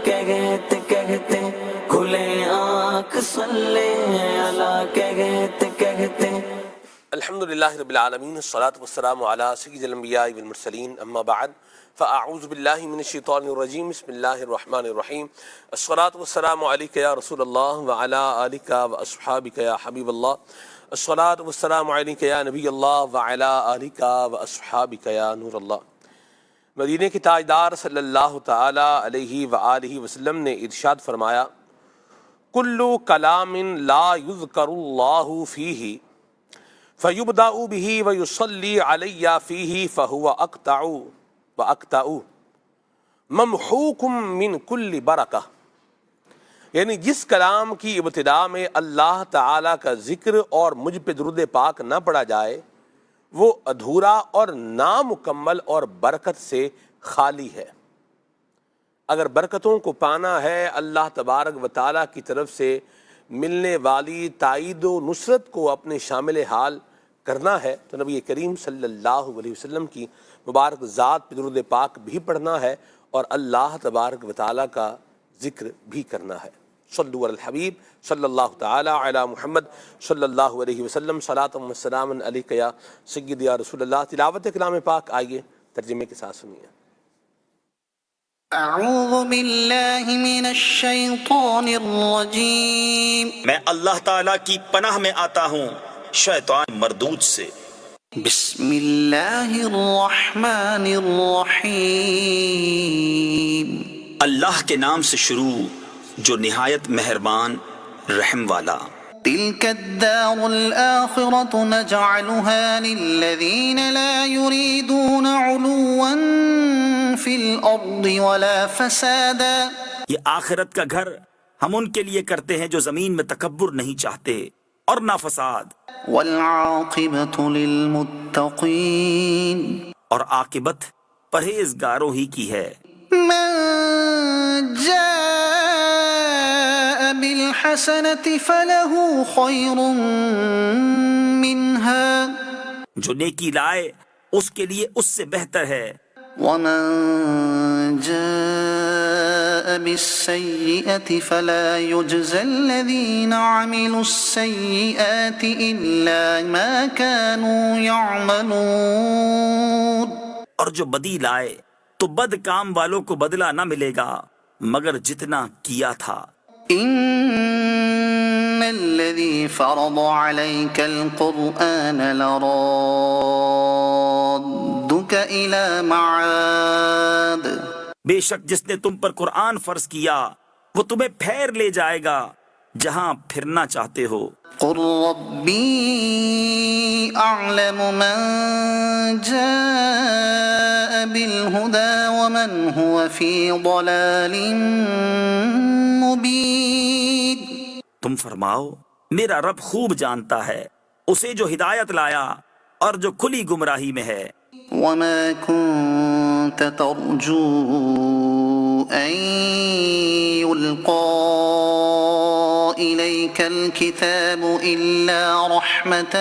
کہتے کہتے کھلے آنکھ صلی اللہ کہتے کہتے۔ الحمدللہ رب العالمین، الصلاۃ والسلام علی سید الانبیاء والمرسلین، اما بعد فاعوذ باللہ من الشیطان الرجیم، بسم اللہ الرحمن الرحیم۔ الصلاۃ والسلام علیک یا رسول اللہ وعلی آلک واصحابک یا حبیب اللہ۔ الصلاۃ والسلام علیک یا نبی اللہ وعلی آلک واصحابک یا نور اللہ۔ مدینے کے تاجدار صلی اللہ تعالی علیہ وآلہ وسلم نے ارشاد فرمایا، کل کلام لا یذکر اللہ فیہ فیبدأ بہ ویصلی علی فیہ فہو اقطع واقطع ممحوک من کل برکہ، یعنی جس کلام کی ابتدا میں اللہ تعالیٰ کا ذکر اور مجھ پہ درود پاک نہ پڑھا جائے وہ ادھورا اور نامکمل اور برکت سے خالی ہے۔ اگر برکتوں کو پانا ہے، اللہ تبارک و تعالیٰ کی طرف سے ملنے والی تائید و نصرت کو اپنے شامل حال کرنا ہے تو نبی کریم صلی اللہ علیہ وسلم کی مبارک ذات پہ درود پاک بھی پڑھنا ہے اور اللہ تبارک و تعالیٰ کا ذکر بھی کرنا ہے۔ صلو علی الحبیب صلی اللہ تعالی علی محمد صلی اللہ علیہ وسلم، صلاۃ و سلام علیک یا سید یا رسول اللہ۔ تلاوت کلام پاک آئیے ترجمے کے ساتھ سنیے۔ اعوذ باللہ من الشیطان الرجیم، میں اللہ تعالیٰ کی پناہ میں آتا ہوں شیطان مردود سے۔ بسم اللہ الرحمن الرحیم، اللہ کے نام سے شروع جو نہایت مہربان رحم والا۔ تلك الدار الآخرة نجعلها للذین لا يريدون علوا في الأرض ولا فسادا، یہ آخرت کا گھر ہم ان کے لیے کرتے ہیں جو زمین میں تکبر نہیں چاہتے اور نہ فساد، والعاقبة للمتقین، اور عاقبت پرہیزگاروں ہی کی ہے۔ من جاء بالحسنة فله خير منها، جو نیکی لائے اس کے لیے اس سے بہتر ہے، ومن جاء بالسيئة فلا يجزى الذين عملوا السيئات إلا ما كانوا يعملون، اور جو بدی لائے تو بد کام والوں کو بدلہ نہ ملے گا مگر جتنا کیا تھا۔ إن الذي فرض عليك القرآن لرادك إلى معاد، بے شک جس نے تم پر قرآن فرض کیا وہ تمہیں پھیر لے جائے گا جہاں پھرنا چاہتے ہو۔ قل ربي أعلم من جاء بالهدى ومن هو في ضلال مبين، تم فرماؤ میرا رب خوب جانتا ہے اسے جو ہدایت لایا اور جو کھلی گمراہی میں ہے۔ وما كنت ترجو أن يلقى إليك الكتاب إلا رحمة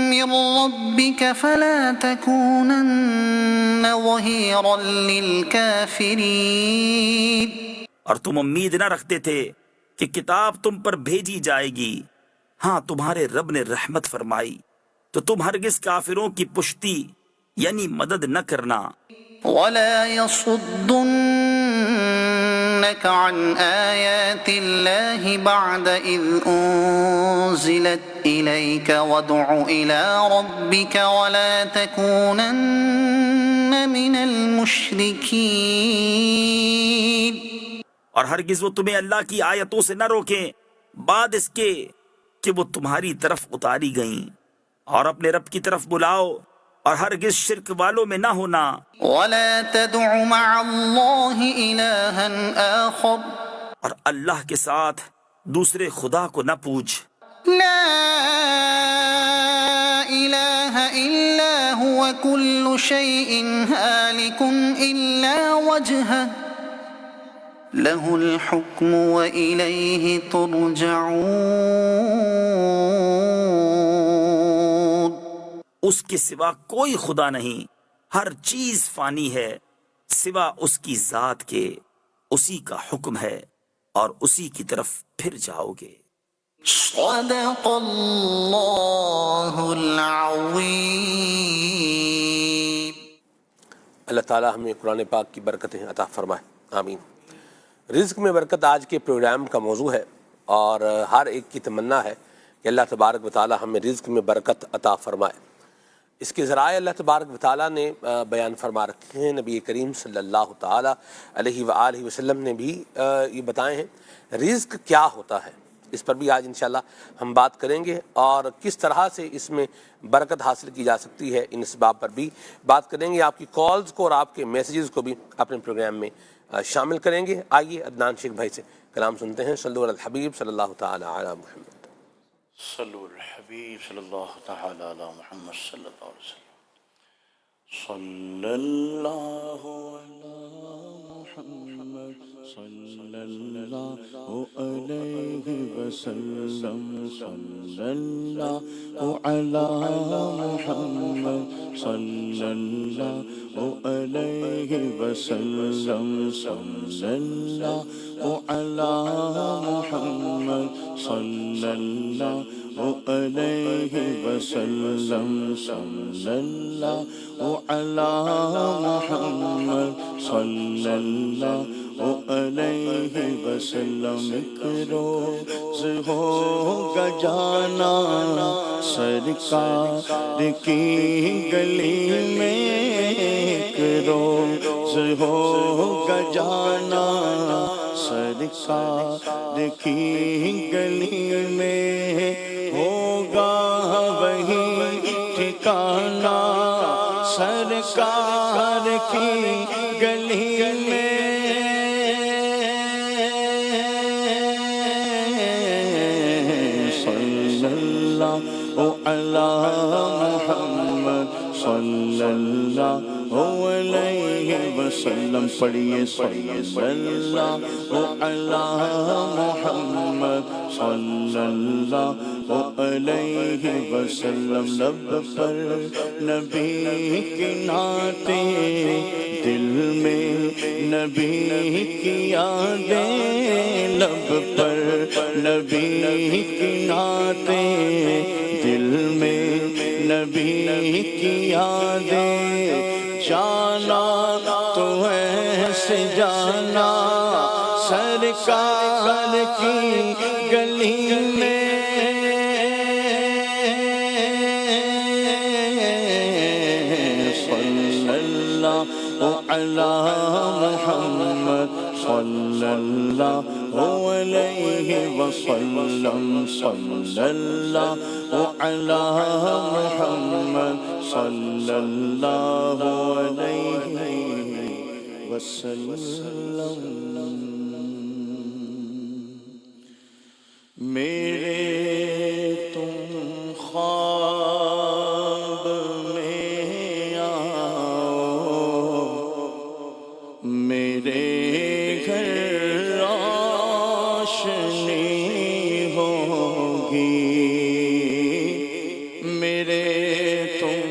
من ربك فلا تكونن ظهيرا للكافرين، اور تم امید نہ رکھتے تھے کہ کتاب تم پر بھیجی جائے گی، ہاں تمہارے رب نے رحمت فرمائی تو تم ہرگز کافروں کی پشتی یعنی مدد نہ کرنا۔ ولا يصدنك عن آيات الله بعد إذ أنزلت إليك وادع إلى ربك ولا تكونن من المشركين، اور ہرگز وہ تمہیں اللہ کی آیتوں سے نہ روکیں بعد اس کے کہ وہ تمہاری طرف اتاری گئیں، اور اپنے رب کی طرف بلاؤ اور ہرگز شرک والوں میں نہ ہونا۔ ولا تدع مع الله إلها آخر، اور اللہ کے ساتھ دوسرے خدا کو نہ پوچھ۔ لا إله إلا هو كل شيء هالك إلا وجهه له الحكم وإليه ترجعون، اس کے سوا کوئی خدا نہیں، ہر چیز فانی ہے سوا اس کی ذات کے، اسی کا حکم ہے اور اسی کی طرف پھر جاؤ گے۔ صدق اللہ العظیم۔ اللہ تعالیٰ ہمیں قرآن پاک کی برکتیں عطا فرمائے، آمین۔ رزق میں برکت آج کے پروگرام کا موضوع ہے، اور ہر ایک کی تمنا ہے کہ اللہ تبارک و تعالیٰ ہمیں رزق میں برکت عطا فرمائے۔ اس کے ذرائع اللہ تبارک و تعالیٰ نے بیان فرما رکھے ہیں، نبی کریم صلی اللہ تعالیٰ علیہ وآلہ وسلم نے بھی یہ بتائے ہیں۔ رزق کیا ہوتا ہے، اس پر بھی آج انشاءاللہ ہم بات کریں گے، اور کس طرح سے اس میں برکت حاصل کی جا سکتی ہے، ان اسباب پر بھی بات کریں گے۔ آپ کی کالز کو اور آپ کے میسیجز کو بھی اپنے پروگرام میں شامل کریں گے۔ آئیے عدنان شیخ بھائی سے کلام سنتے ہیں۔ صلو علی الحبیب صلی اللہ تعالیٰ علی محمد۔ صلو علی الحبیب صلی اللہ تعالی علی محمد صلی اللہ علیہ وسلم۔ صلی اللہ علی محمد صلی اللہ علیہ وسلم۔ صلی اللہ علی محمد صلی اللہ علیہ وسلم۔ صلی اللہ علی محمد صلی اللہ علیہ وسلم۔ صلی اللہ علی محمد صلی اللہ علیہ وسلم۔ ایک روز ہوگا جانا سرکار کی گلی میں، ایک روز ہوگا جانا سرکار کی گلی میں، ہوگا وہی ٹھکانہ سرکار کی گلی میں۔ صلی اللہ علی محمد صلی اللہ علیہ وسلم۔ پڑھیے صلی اللہ علی محمد صلی اللہ علیہ وسلم۔ لب پر نبی کی نعتیں، دل میں نبی کی یادیں، لب پر نبی کی نعتیں، دل میں نبی کی یادیں، جانا تو ایسے جانا سرکار کی گلی میں۔ صلی اللہ علی محمد صلی اللہ علیہ وسلم۔ صلی اللہ علی محمد صلی اللہ علیہ وسلم۔ میرے تم خواب میں آؤ، میرے گھر روشنی ہوگی، میرے تم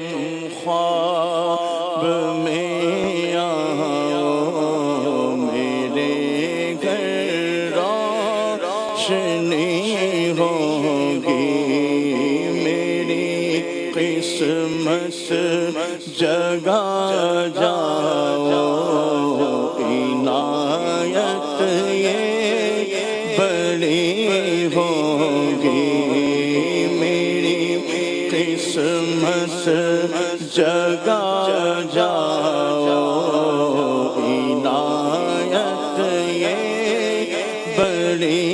خواب میں آؤ، میرے گھر روشنی ہوگی، میری قسمت جگا جاؤ، عنایت یہ بڑی ہوگی، میری قسمت جگا جاؤ، عنایت یہ بڑی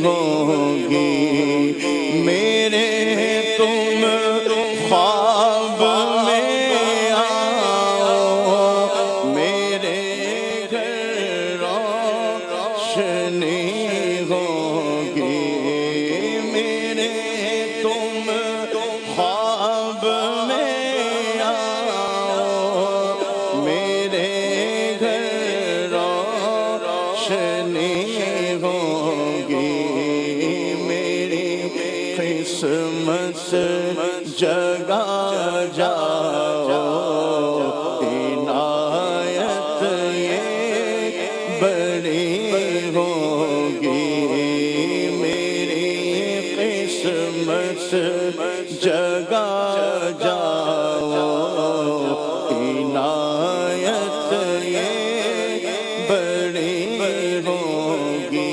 ہوگی، میرے تم خواب میں آؤ، میرے گھر روشنی ہوگی، میرے تم خواب میں آؤ، جگہ جاؤ عنایت یہ بڑی ہوگی میری قسمت جگہ جاؤ عنایت یہ بڑی ہوگی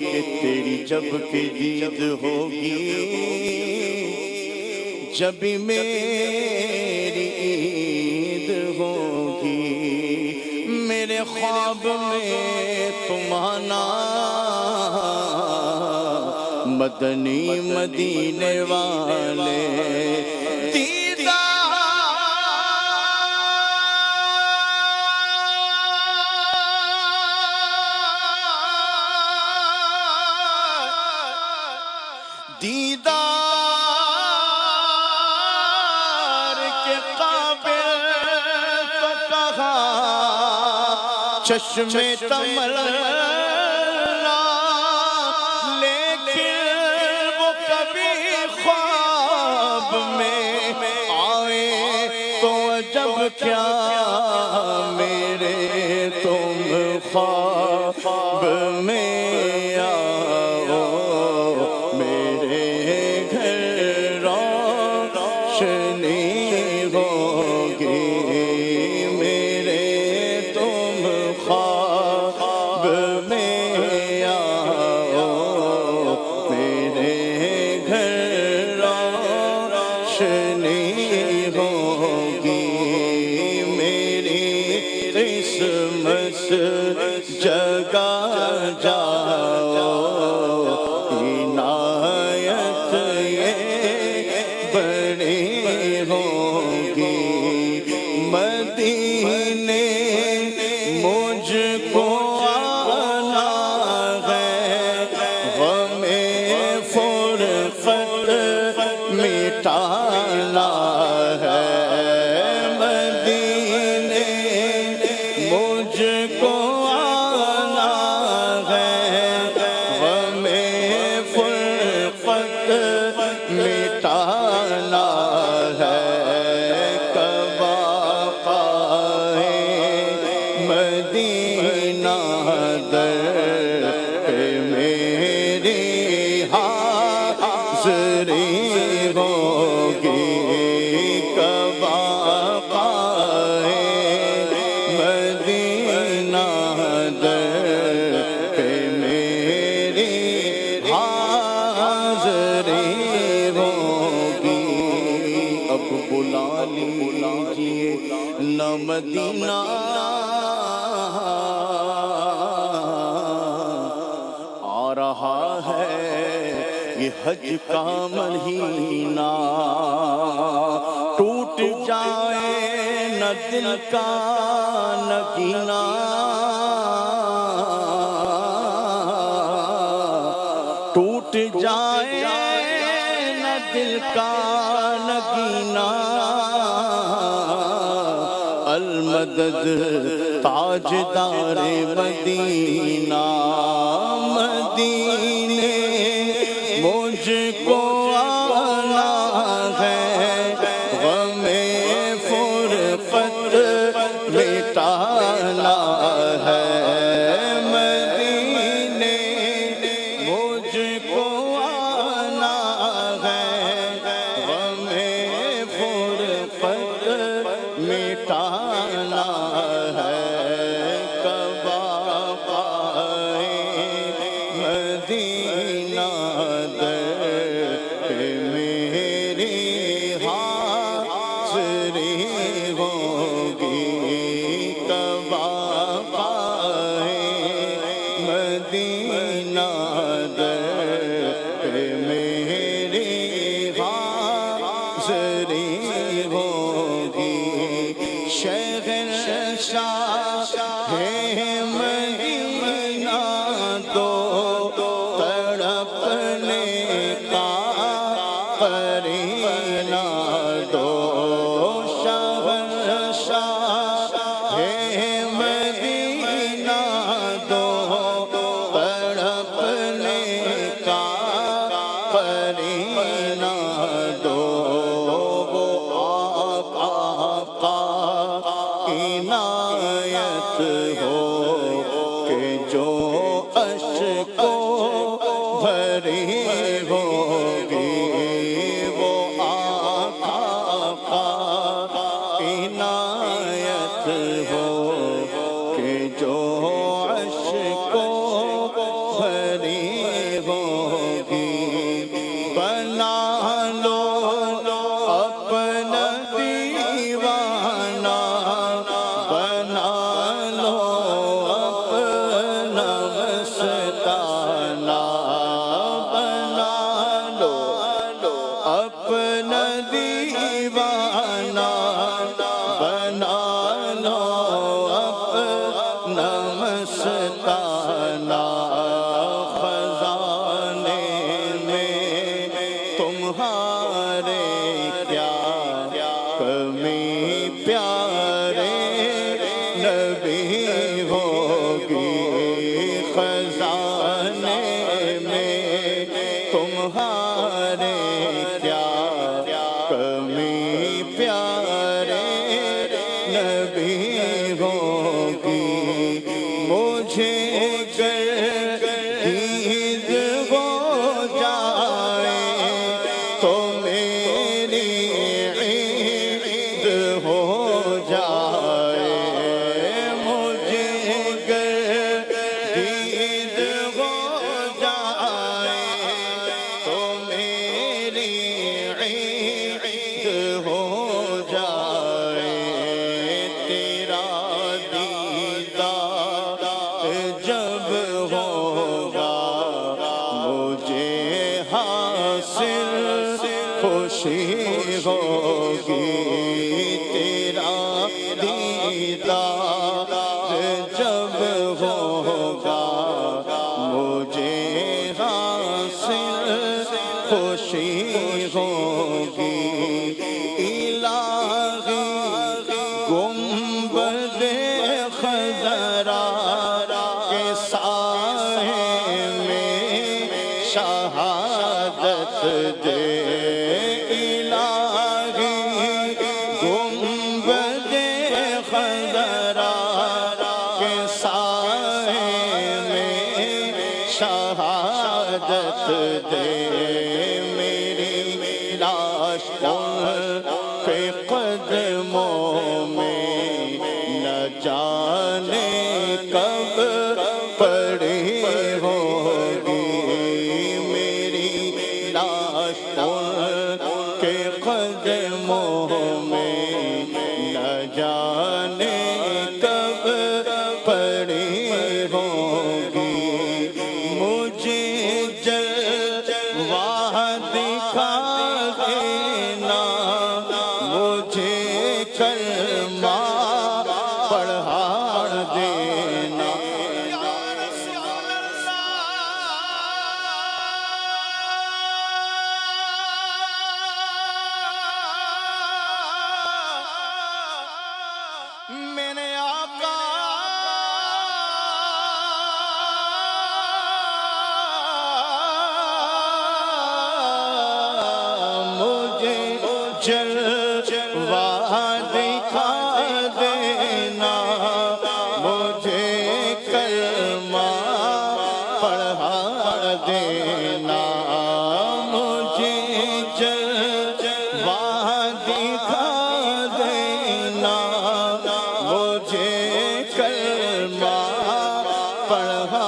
کہ تیری جب کہ دید ہوگی جب میری عید ہوگی میرے خواب میں تم آنا مدنی مدینے والے دیدار کے قابل تو کہا چشم تمنا لیکن وہ کبھی خواب میں آئے تو عجب کیا میرے تم خواب میں جگہ جاؤ عنایت یہ بڑی ہوگی مدینے مجھ کو آنا ہے غم فرقت مٹانا ہے مدینے مجھ کو مٹانا ہے کب آقائے مدینہ در پہ میری حاضری ہوگی کب آقائے مدینہ در پہ میری حاضری اب بلا لیجئے نہ مدینہ آ رہا ہے یہ حج کا مہینہ ٹوٹ جائے نہ دل کا نگینہ ٹوٹ جائے نہ دل کا نگینہ المدد تاجدار مدینہ مدینے مجھ کو آنا ہے غم فرقت مٹانا ہے مدینے مجھ کو آنا ہے غم فرقت مٹانا ہے کب آقائے مدینہ در پہ میری حاضری ہوگی کب آقائے مدینہ در پہ میری حاضری ہوگی شہنشاہ ہے مدینہ دو تڑپنے کا قرینہ دو شہنشاہ ہے مدینہ دو تڑپنے کا قرینہ دو دیوانہ بنا لو اپنا مستانہ خزانے میں تمہارے کیا کمی پیارے نبی ہوگی خزانے میں تمہارے کیا کمی پیارے نبی ہوگی مجھے دید ہو جائے تو میری عید ہو جائے مجھے دید ہو جائے تو میری عید ہو جائے تیرا دیدار جب ہوگا مجھے حاصل خوشی ہوگی تیرا دیدار جب ہوگا مجھے حاصل خوشی ہوگی الہی گنبد خضرا کے سائے میں شہادت دے الہی گنبد خضرا کے سائے میں شہادت دے میری لاش ان کے قدموں میں نہ جانے کب پڑی ہوگی میری لاش ان کے قدموں میں نہ جانے کب پڑی ہوگی مجھے جلوہ دکھا دینا مجھے کلمہ پڑھا دینا میرے آقا مجھے جلوہ دکھا دینا مجھے کلمہ پڑھا دینا مجھے جلوہ دکھا دینا مجھے کلمہ پڑھا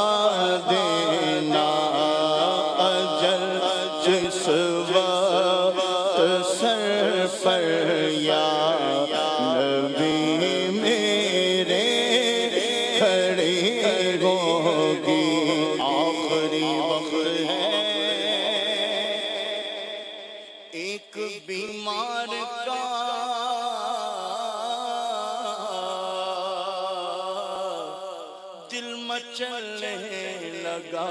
دینا اجل جس وقت سر پر یا نبی میرے کھڑی ہوگی آخری وقت ہے ایک بیمار کا دل مچلنے لگا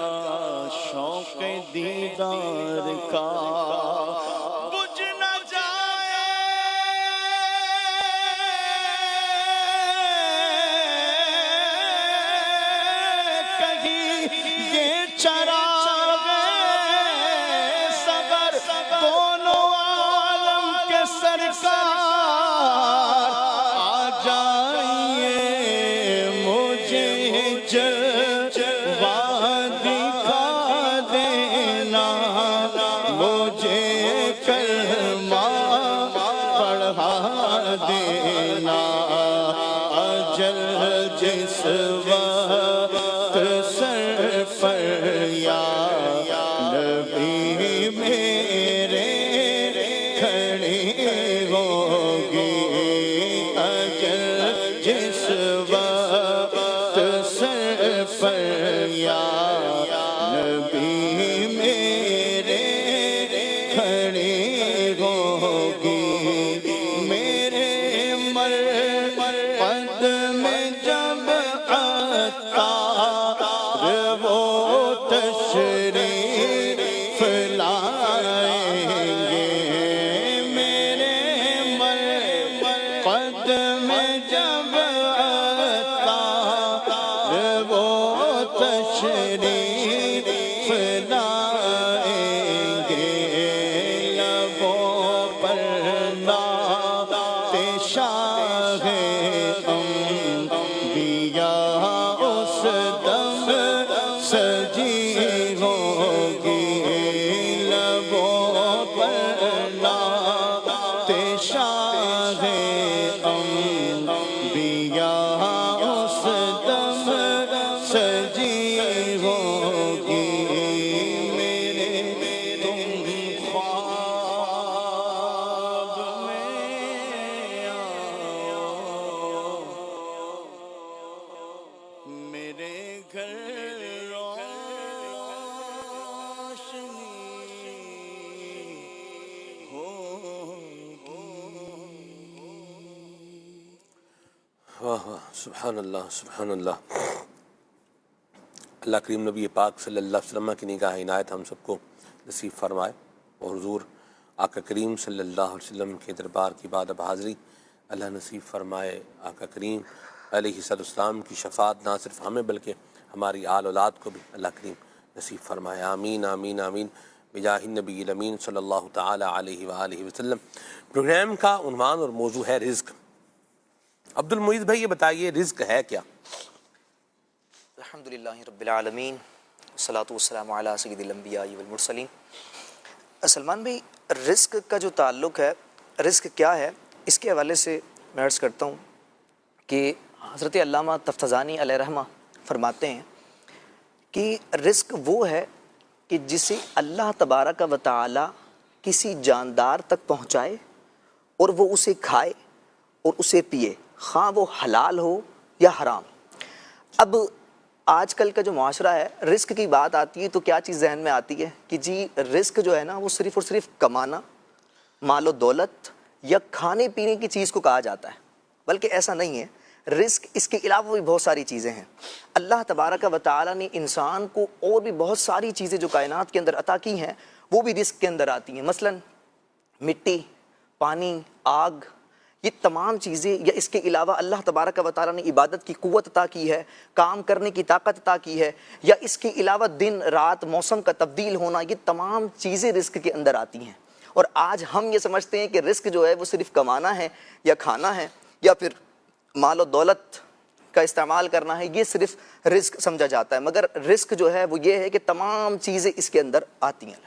شوق دیدار کا بجھ نہ جائے کہیں یہ چراغ صبر دونوں عالم کے سرکار آ جائیے مجھے جلوہ دکھا دینا مجھے کلمہ پڑھا دینا اجل جس وقت سر پر یا نبی میرے کھڑی ہوگی اجل جس وقت سر پر یا نبی میرے کھڑی ہوگی انبیاء اس دم سجی ہوگی میرے تم خواب میں آؤ میرے گھر واہ واہ، سبحان اللہ سبحان اللہ۔ اللہ کریم نبی پاک صلی اللہ علیہ وسلم کی نگاہ عنایت ہم سب کو نصیب فرمائے، اور حضور آقا کریم صلی اللہ علیہ وسلم کے دربار کی بادب حاضری اللہ نصیب فرمائے۔ آقا کریم علیہ السلام کی شفاعت نہ صرف ہمیں بلکہ ہماری آل اولاد کو بھی اللہ کریم نصیب فرمائے، آمین آمین آمین، بجاہ النبی الامین صلی اللہ تعالی علیہ وآلہ وسلم۔ پروگرام کا عنوان اور موضوع ہے رزق۔ عبد المعید بھائی یہ بتائیے رزق ہے کیا؟ الحمدللہ رب العالمین والصلاة والسلام علی سید الانبیاء والمرسلین۔ سلمان بھائی، رزق کا جو تعلق ہے، رزق کیا ہے، اس کے حوالے سے میں عرض کرتا ہوں کہ حضرت علامہ تفتزانی علیہ رحمہ فرماتے ہیں کہ رزق وہ ہے کہ جسے اللہ تبارک و تعالی کسی جاندار تک پہنچائے اور وہ اسے کھائے اور اسے پیے، خواہ وہ حلال ہو یا حرام۔ اب آج کل کا جو معاشرہ ہے، رزق کی بات آتی ہے تو کیا چیز ذہن میں آتی ہے کہ جی رزق جو ہے نا وہ صرف اور صرف کمانا، مال و دولت یا کھانے پینے کی چیز کو کہا جاتا ہے، بلکہ ایسا نہیں ہے۔ رزق اس کے علاوہ بھی بہت ساری چیزیں ہیں۔ اللہ تبارک و تعالی نے انسان کو اور بھی بہت ساری چیزیں جو کائنات کے اندر عطا کی ہیں وہ بھی رزق کے اندر آتی ہیں، مثلا مٹی، پانی، آگ، یہ تمام چیزیں، یا اس کے علاوہ اللہ تبارک و تعالیٰ نے عبادت کی قوت عطا کی ہے، کام کرنے کی طاقت عطا کی ہے، یا اس کے علاوہ دن رات موسم کا تبدیل ہونا، یہ تمام چیزیں رزق کے اندر آتی ہیں۔ اور آج ہم یہ سمجھتے ہیں کہ رزق جو ہے وہ صرف کمانا ہے یا کھانا ہے یا پھر مال و دولت کا استعمال کرنا ہے، یہ صرف رزق سمجھا جاتا ہے، مگر رزق جو ہے وہ یہ ہے کہ تمام چیزیں اس کے اندر آتی ہیں۔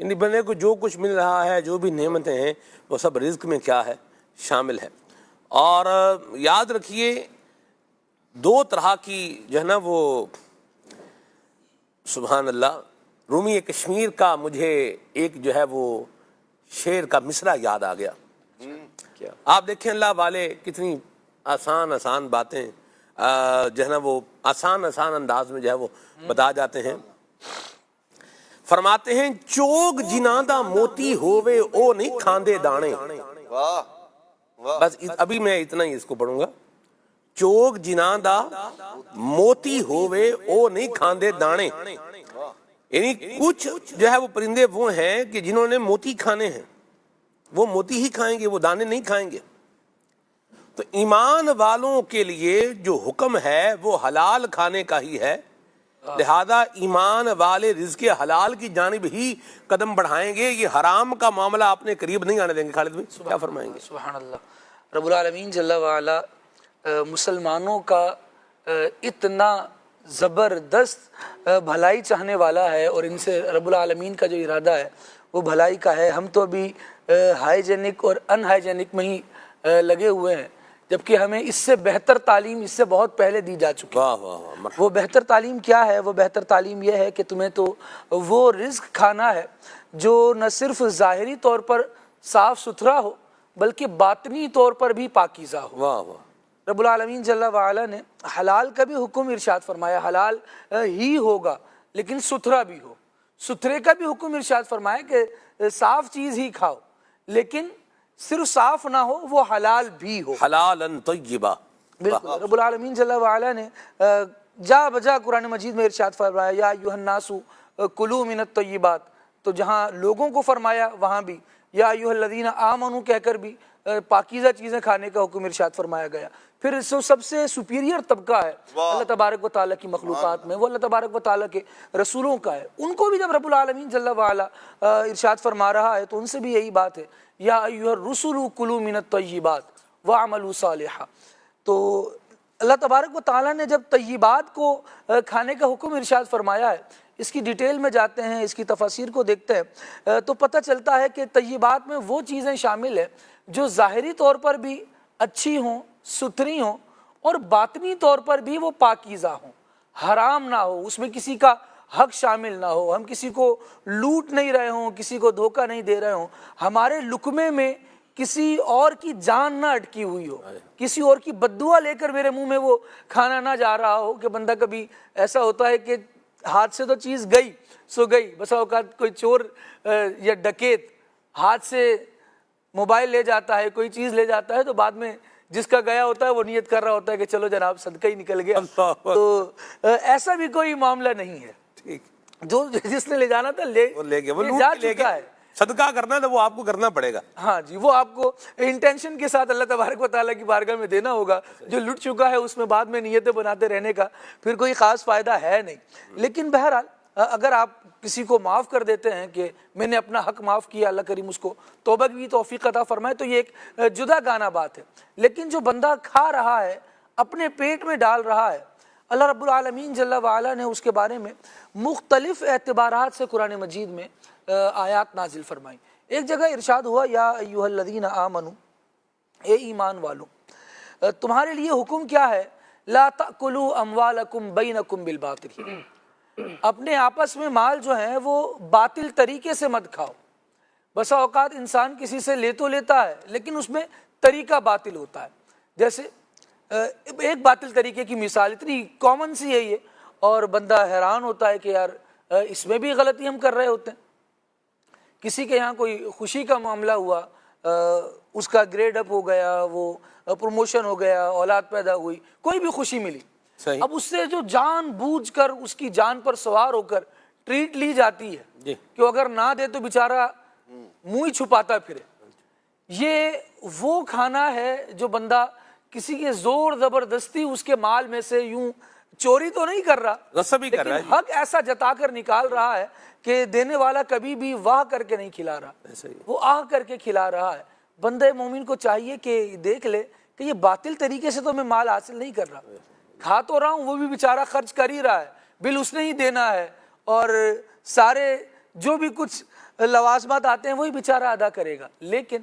یعنی بندے کو جو کچھ مل رہا ہے، جو بھی نعمتیں ہیں، وہ سب رزق میں کیا ہے؟ شامل ہے۔ اور یاد رکھیے دو طرح کی جو ہے نا وہ سبحان اللہ، رومی کشمیر کا مجھے ایک جو ہے وہ شعر کا مصرع یاد آ گیا۔ آپ دیکھیں اللہ والے کتنی آسان آسان باتیں جو ہے نا وہ آسان آسان انداز میں جو ہے وہ بتا جاتے ہیں۔ فرماتے ہیں چوگ جناں دا موتی ہووے او نہیں کھاندے دانے۔ بس ابھی میں اتنا ہی اس کو پڑھوں گا۔ چوگ جناں دا موتی ہووے او نہیں کھاندے دانے، یعنی کچھ جو ہے وہ پرندے وہ ہیں کہ جنہوں نے موتی کھانے ہیں، وہ موتی ہی کھائیں گے، وہ دانے نہیں کھائیں گے۔ تو ایمان والوں کے لیے جو حکم ہے وہ حلال کھانے کا ہی ہے، لہذا ایمان والے رزق حلال کی جانب ہی قدم بڑھائیں گے، یہ حرام کا معاملہ اپنے قریب نہیں آنے دیں گے۔ خالد بھائی کیا فرمائیں گے؟ سبحان اللہ۔ رب العالمین جل وعلا مسلمانوں کا اتنا زبردست بھلائی چاہنے والا ہے، اور ان سے رب العالمین کا جو ارادہ ہے وہ بھلائی کا ہے۔ ہم تو ابھی ہائیجینک اور ان ہائیجینک میں ہی لگے ہوئے ہیں، جبکہ ہمیں اس سے بہتر تعلیم اس سے بہت پہلے دی جا چکی ہے۔ وہ بہتر تعلیم کیا ہے؟ وہ بہتر تعلیم یہ ہے کہ تمہیں تو وہ رزق کھانا ہے جو نہ صرف ظاہری طور پر صاف ستھرا ہو بلکہ باطنی طور پر بھی پاکیزہ ہو۔ رب العالمین جل وعلا نے حلال کا بھی حکم ارشاد فرمایا، حلال ہی ہوگا لیکن ستھرا بھی ہو۔ ستھرے کا بھی حکم ارشاد فرمایا کہ صاف چیز ہی کھاؤ، لیکن صرف صاف نہ ہو، وہ حلال بھی ہو، حلالا طیبا۔ بالکل رب العالمین جل وعلا نے جا بجا قرآن مجید میں ارشاد فرمایا یا ایھا الناس کلوا من الطیبات، تو جہاں لوگوں کو فرمایا وہاں بھی یا ایھا الذین آمنوا کہہ کر بھی پاکیزہ چیزیں کھانے کا حکم ارشاد فرمایا گیا۔ پھر سب سے سپیریئر طبقہ ہے اللہ تبارک و تعالیٰ کی مخلوقات میں، وہ اللہ تبارک و تعالیٰ کے رسولوں کا ہے، ان کو بھی جب رب العالمین جل وعلا ارشاد فرما رہا ہے تو ان سے بھی یہی بات ہے یا ایھا الرسل کلوا من الطیبات واعملوا صالحا۔ تو اللہ تبارک و تعالیٰ نے جب طیبات کو کھانے کا حکم ارشاد فرمایا ہے، اس کی ڈیٹیل میں جاتے ہیں، اس کی تفاسیر کو دیکھتے ہیں تو پتہ چلتا ہے کہ طیبات میں وہ چیزیں شامل ہیں جو ظاہری طور پر بھی اچھی ہوں، ستھری ہوں، اور باطنی طور پر بھی وہ پاکیزہ ہوں، حرام نہ ہو، اس میں کسی کا حق شامل نہ ہو، ہم کسی کو لوٹ نہیں رہے ہوں، کسی کو دھوکہ نہیں دے رہے ہوں، ہمارے لقمے میں کسی اور کی جان نہ اٹکی ہوئی ہو، کسی اور کی بددعا لے کر میرے منہ میں وہ کھانا نہ جا رہا ہو کہ بندہ کبھی ایسا ہوتا ہے کہ ہاتھ سے تو چیز گئی سو گئی، بسا اوقات کوئی چور یا ڈکیت ہاتھ سے موبائل لے جاتا ہے، کوئی چیز لے جاتا ہے، تو بعد میں جس کا گیا ہوتا ہے وہ نیت کر رہا ہوتا ہے کہ چلو جناب صدقہ ہی نکل گیا. تو ایسا بھی کوئی معاملہ نہیں ہے. جو جس نے لے جانا تھا لے گیا، وہ جا چکا ہے. صدقہ کرنا تو وہ آپ کو کرنا پڑے گا. ہاں جی، وہ آپ کو انٹینشن کے ساتھ اللہ تبارک و تعالیٰ کی بارگاہ میں دینا ہوگا. جو لٹ چکا ہے اس میں بعد میں نیتیں بناتے رہنے کا پھر کوئی خاص فائدہ ہے نہیں. لیکن بہرحال اگر آپ کسی کو معاف کر دیتے ہیں کہ میں نے اپنا حق معاف کیا، اللہ کریم اس کو توبہ کی توفیق عطا فرمائے، تو یہ ایک جدا گانا بات ہے. لیکن جو بندہ کھا رہا ہے، اپنے پیٹ میں ڈال رہا ہے، اللہ رب العالمین جل وعلا نے اس کے بارے میں مختلف اعتبارات سے قرآن مجید میں آیات نازل فرمائی. ایک جگہ ارشاد ہوا، یا ایھا الذین آمنو، اے ایمان والو، تمہارے لیے حکم کیا ہے، لا تأکلوا اموالکم بینکم بالباطل، اپنے آپس میں مال جو ہیں وہ باطل طریقے سے مت کھاؤ. بسا اوقات انسان کسی سے لے تو لیتا ہے لیکن اس میں طریقہ باطل ہوتا ہے. جیسے ایک باطل طریقے کی مثال اتنی کامن سی ہے یہ، اور بندہ حیران ہوتا ہے کہ یار اس میں بھی غلطی ہم کر رہے ہوتے ہیں. کسی کے یہاں کوئی خوشی کا معاملہ ہوا، اس کا گریڈ اپ ہو گیا، وہ پروموشن ہو گیا، اولاد پیدا ہوئی، کوئی بھی خوشی ملی. اب اس سے جو جان بوجھ کر اس کی جان پر سوار ہو کر ٹریٹ لی جاتی ہے کہ اگر نہ دے تو بیچارہ منہ ہی چھپاتا پھرے. یہ وہ کھانا ہے جو بندہ کسی کے زور زبردستی اس کے مال میں سے یوں چوری تو نہیں کر رہا، غصب ہی کر رہا ہے، حق ایسا جتا کر نکال رہا ہے کہ دینے والا کبھی بھی واہ کر کے نہیں کھلا رہا، وہ آہ کر کے کھلا رہا ہے. بندہ مومن کو چاہیے کہ دیکھ لے کہ یہ باطل طریقے سے تو میں مال حاصل نہیں کر رہا، کھا تو رہا ہوں، وہ بھی بیچارہ خرچ کر ہی رہا ہے، بل اس نے ہی دینا ہے، اور سارے جو بھی کچھ لوازمات آتے ہیں وہی بیچارہ ادا کرے گا، لیکن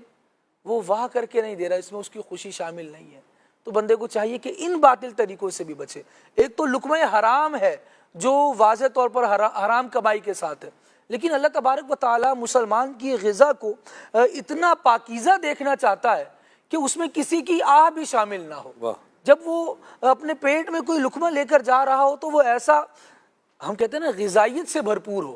وہ واہ کر کے نہیں دے رہا، اس میں اس کی خوشی شامل نہیں ہے. تو بندے کو چاہیے کہ ان باطل طریقوں سے بھی بچے. ایک تو لقمہ حرام ہے جو واضح طور پر حرام کمائی کے ساتھ ہے، لیکن اللہ تبارک و تعالیٰ مسلمان کی غذا کو اتنا پاکیزہ دیکھنا چاہتا ہے کہ اس میں کسی کی آہ بھی شامل نہ ہو. جب وہ اپنے پیٹ میں کوئی لقمہ لے کر جا رہا ہو تو وہ ایسا، ہم کہتے ہیں نا، غذائیت سے بھرپور ہو.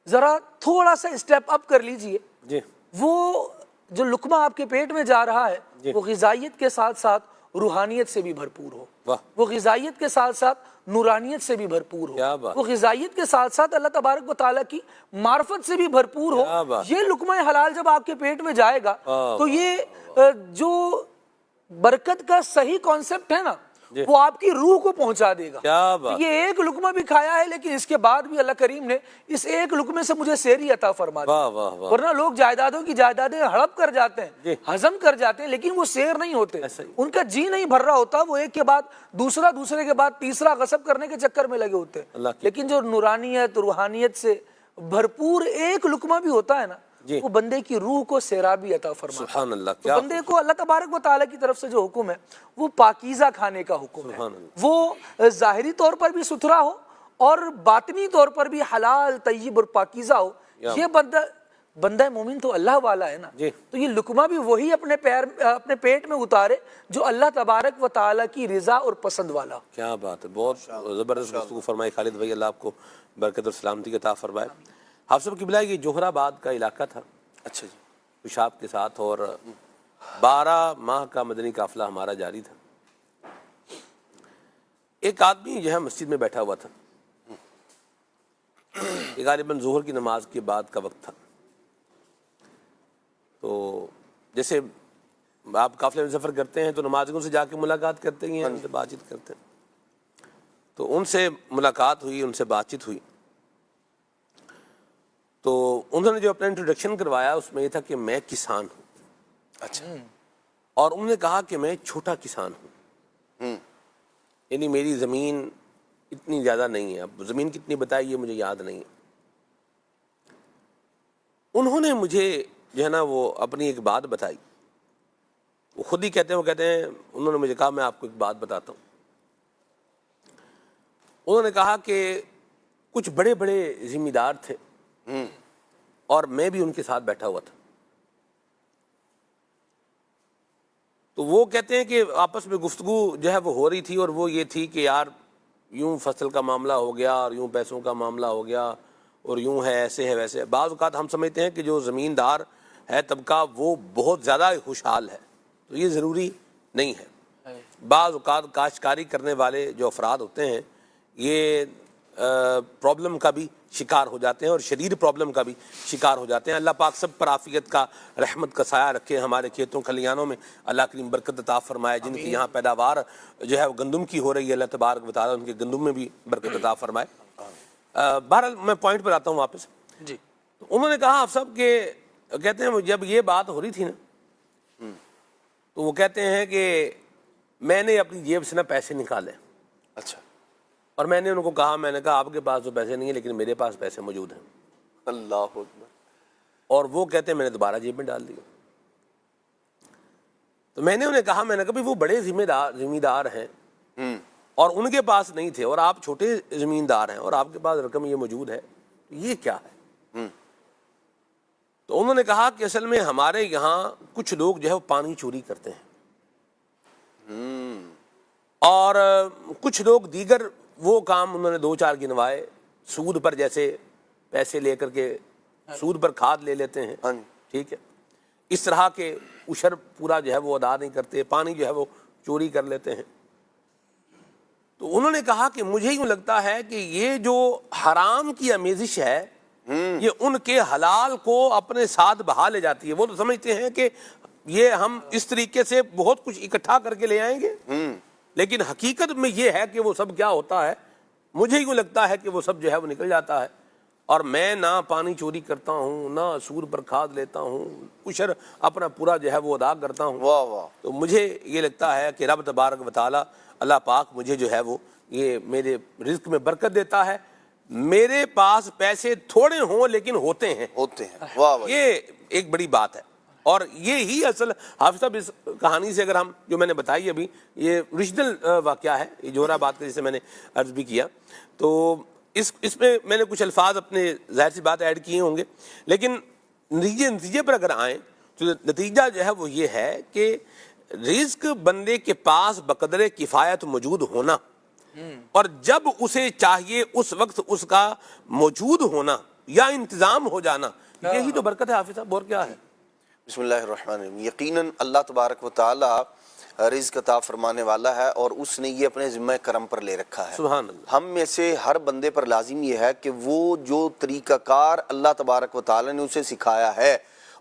ذرا تھوڑا سا اسٹیپ اپ کر لیجئے، وہ جو لقمہ آپ کے پیٹ میں جا رہا ہے وہ غذائیت کے ساتھ ساتھ روحانیت سے بھی بھرپور ہو، وہ غذائیت کے ساتھ ساتھ نورانیت سے بھی بھرپور ہو، وہ غذائیت کے ساتھ ساتھ اللہ تبارک و تعالیٰ کی معرفت سے بھی بھرپور ہو. یہ لقمہ حلال جب آپ کے پیٹ میں جائے گا تو یہ جو برکت کا صحیح کانسیپٹ ہے نا وہ آپ کی روح کو پہنچا دے گا. یہ ایک لقمہ بھی کھایا ہے لیکن اس کے بعد بھی اللہ کریم نے اس ایک لقمے سے مجھے سیری عطا فرما دی. ورنہ لوگ جائیدادوں کی جائیدادیں ہڑپ کر جاتے ہیں، ہضم کر جاتے ہیں، لیکن وہ سیر نہیں ہوتے، ان کا جی نہیں بھر رہا ہوتا، وہ ایک کے بعد دوسرا، دوسرے کے بعد تیسرا غصب کرنے کے چکر میں لگے ہوتے ہیں. لیکن جو نورانیت روحانیت سے بھرپور ایک لقمہ بھی ہوتا ہے نا وہ بندے کی روح کو سیرابی عطا فرماتا ہے. سبحان اللہ. تو بندے کو اللہ تبارک و تعالیٰ کی طرف سے جو حکم ہے وہ پاکیزہ کھانے کا حکم ہے. وہ ظاہری طور پر بھی ستھرا ہو اور باطنی طور پر بھی حلال طیب اور پاکیزہ ہو. یہ بندہ مومن تو اللہ والا ہے نا، تو یہ لقمہ بھی وہی اپنے پیٹ میں اتارے جو اللہ تبارک و تعالیٰ کی رضا اور پسند والا. کیا بات ہے، بہت زبردست گفتگو فرمائی خالد بھائی، اللہ آپ کو برکت اور سلامتی عطا فرمائے. آپ سب قبلہ یہ جوہر آباد کا علاقہ تھا، اچھا جی، پیشاب کے ساتھ، اور 12 ماہ کا مدنی قافلہ ہمارا جاری تھا. ایک آدمی جو ہے مسجد میں بیٹھا ہوا تھا، یہ غالباً ظہر کی نماز کے بعد کا وقت تھا. تو جیسے آپ قافلے میں سفر کرتے ہیں تو نمازیوں سے جا کے ملاقات کرتے ہیں، ان سے بات چیت کرتے ہیں. تو ان سے ملاقات ہوئی، ان سے بات چیت ہوئی. تو انہوں نے جو اپنا انٹروڈکشن کروایا اس میں یہ تھا کہ میں کسان ہوں. اچھا. اور انہوں نے کہا کہ میں چھوٹا کسان ہوں، یعنی میری زمین اتنی زیادہ نہیں ہے. اب زمین کتنی بتائی یہ مجھے یاد نہیں ہے. انہوں نے مجھے جو ہے نا وہ اپنی ایک بات بتائی خود ہی کہتے ہیں، وہ کہتے ہیں انہوں نے مجھے کہا میں آپ کو ایک بات بتاتا ہوں. انہوں نے کہا کہ کچھ بڑے بڑے ذمہ دار تھے اور میں بھی ان کے ساتھ بیٹھا ہوا تھا. تو وہ کہتے ہیں کہ آپس میں گفتگو جو ہے وہ ہو رہی تھی، اور وہ یہ تھی کہ یار یوں فصل کا معاملہ ہو گیا اور یوں پیسوں کا معاملہ ہو گیا اور یوں ہے، ایسے ہے ویسے ہے. بعض اوقات ہم سمجھتے ہیں کہ جو زمیندار ہے طبقہ وہ بہت زیادہ خوشحال ہے، تو یہ ضروری نہیں ہے. بعض اوقات کاشتکاری کرنے والے جو افراد ہوتے ہیں یہ پرابلم کا بھی شکار ہو جاتے ہیں اور شدید پرابلم کا بھی شکار ہو جاتے ہیں. اللہ پاک سب پر عافیت کا، رحمت کا سایہ رکھے. ہمارے کھیتوں کھلیانوں میں اللہ کریم برکت عطا فرمائے. جن کی یہاں پیداوار جو ہے وہ گندم کی ہو رہی ہے، اللہ تبارک و تعالیٰ ان کے گندم میں بھی برکت عطا فرمائے. بہرحال میں پوائنٹ پر آتا ہوں واپس. جی انہوں نے کہا آپ سب کہ کہتے ہیں جب یہ بات ہو رہی تھی نا تو وہ کہتے ہیں کہ میں نے اپنی جیب سے نا پیسے نکالے. اچھا. اور میں نے ان کو کہا، میں نے کہا آپ کے پاس تو پیسے نہیں ہیں لیکن میرے پاس پیسے موجود ہیں. اللہ اکبر. اور وہ کہتے ہیں میں نے دوبارہ جیب میں ڈال دیا. تو میں نے انہیں کہا، میں نے کہا وہ بڑے ذمہ دار ہیں اور ان کے پاس نہیں تھے، اور آپ چھوٹے زمیندار ہیں اور آپ کے پاس رقم یہ موجود ہے، یہ کیا ہے؟ تو انہوں نے کہا کہ اصل میں ہمارے یہاں کچھ لوگ جو ہے وہ پانی چوری کرتے ہیں اور کچھ لوگ دیگر وہ کام انہوں نے دو چار گنوائے، سود پر جیسے پیسے لے کر کے سود پر کھاد لے لیتے ہیں، ٹھیک ہے، اس طرح کے اشر پورا جو ہے وہ ادا نہیں کرتے، پانی جو ہے وہ چوری کر لیتے ہیں. تو انہوں نے کہا کہ مجھے یوں لگتا ہے کہ یہ جو حرام کی آمیزش ہے یہ ان کے حلال کو اپنے ساتھ بہا لے جاتی ہے. وہ تو سمجھتے ہیں کہ یہ ہم اس طریقے سے بہت کچھ اکٹھا کر کے لے آئیں گے، لیکن حقیقت میں یہ ہے کہ وہ سب کیا ہوتا ہے، مجھے یوں لگتا ہے کہ وہ سب جو ہے وہ نکل جاتا ہے. اور میں نہ پانی چوری کرتا ہوں، نہ سود پر کھاد لیتا ہوں، عشر اپنا پورا جو ہے وہ ادا کرتا ہوں. واہ واہ. تو مجھے یہ لگتا ہے کہ رب تبارک و تعالیٰ اللہ پاک مجھے جو ہے وہ یہ میرے رزق میں برکت دیتا ہے. میرے پاس پیسے تھوڑے ہوں لیکن ہوتے ہیں. واہ واہ. یہ ایک بڑی بات ہے. اور یہی اصل حافظ صاحب اس کہانی سے اگر ہم جو میں نے بتائی ابھی یہ اوریجنل واقعہ ہے، یہ جوہرہ آباد کا جسے میں نے عرض بھی کیا، تو اس میں نے کچھ الفاظ اپنے ظاہر سی بات ایڈ کیے ہوں گے، لیکن نتیجے پر اگر آئیں تو نتیجہ جو ہے وہ یہ ہے کہ رزق بندے کے پاس بقدر کفایت موجود ہونا اور جب اسے چاہیے اس وقت اس کا موجود ہونا یا انتظام ہو جانا، یہی تو برکت ہے حافظ صاحب، اور کیا ہے؟ بسم اللہ الرحمن الرحیم. یقیناً اللہ تبارک و تعالیٰ رزق عطا فرمانے والا ہے اور اس نے یہ اپنے ذمہ کرم پر لے رکھا ہے. سبحان اللہ. ہم میں سے ہر بندے پر لازم یہ ہے کہ وہ جو طریقہ کار اللہ تبارک و تعالیٰ نے اسے سکھایا ہے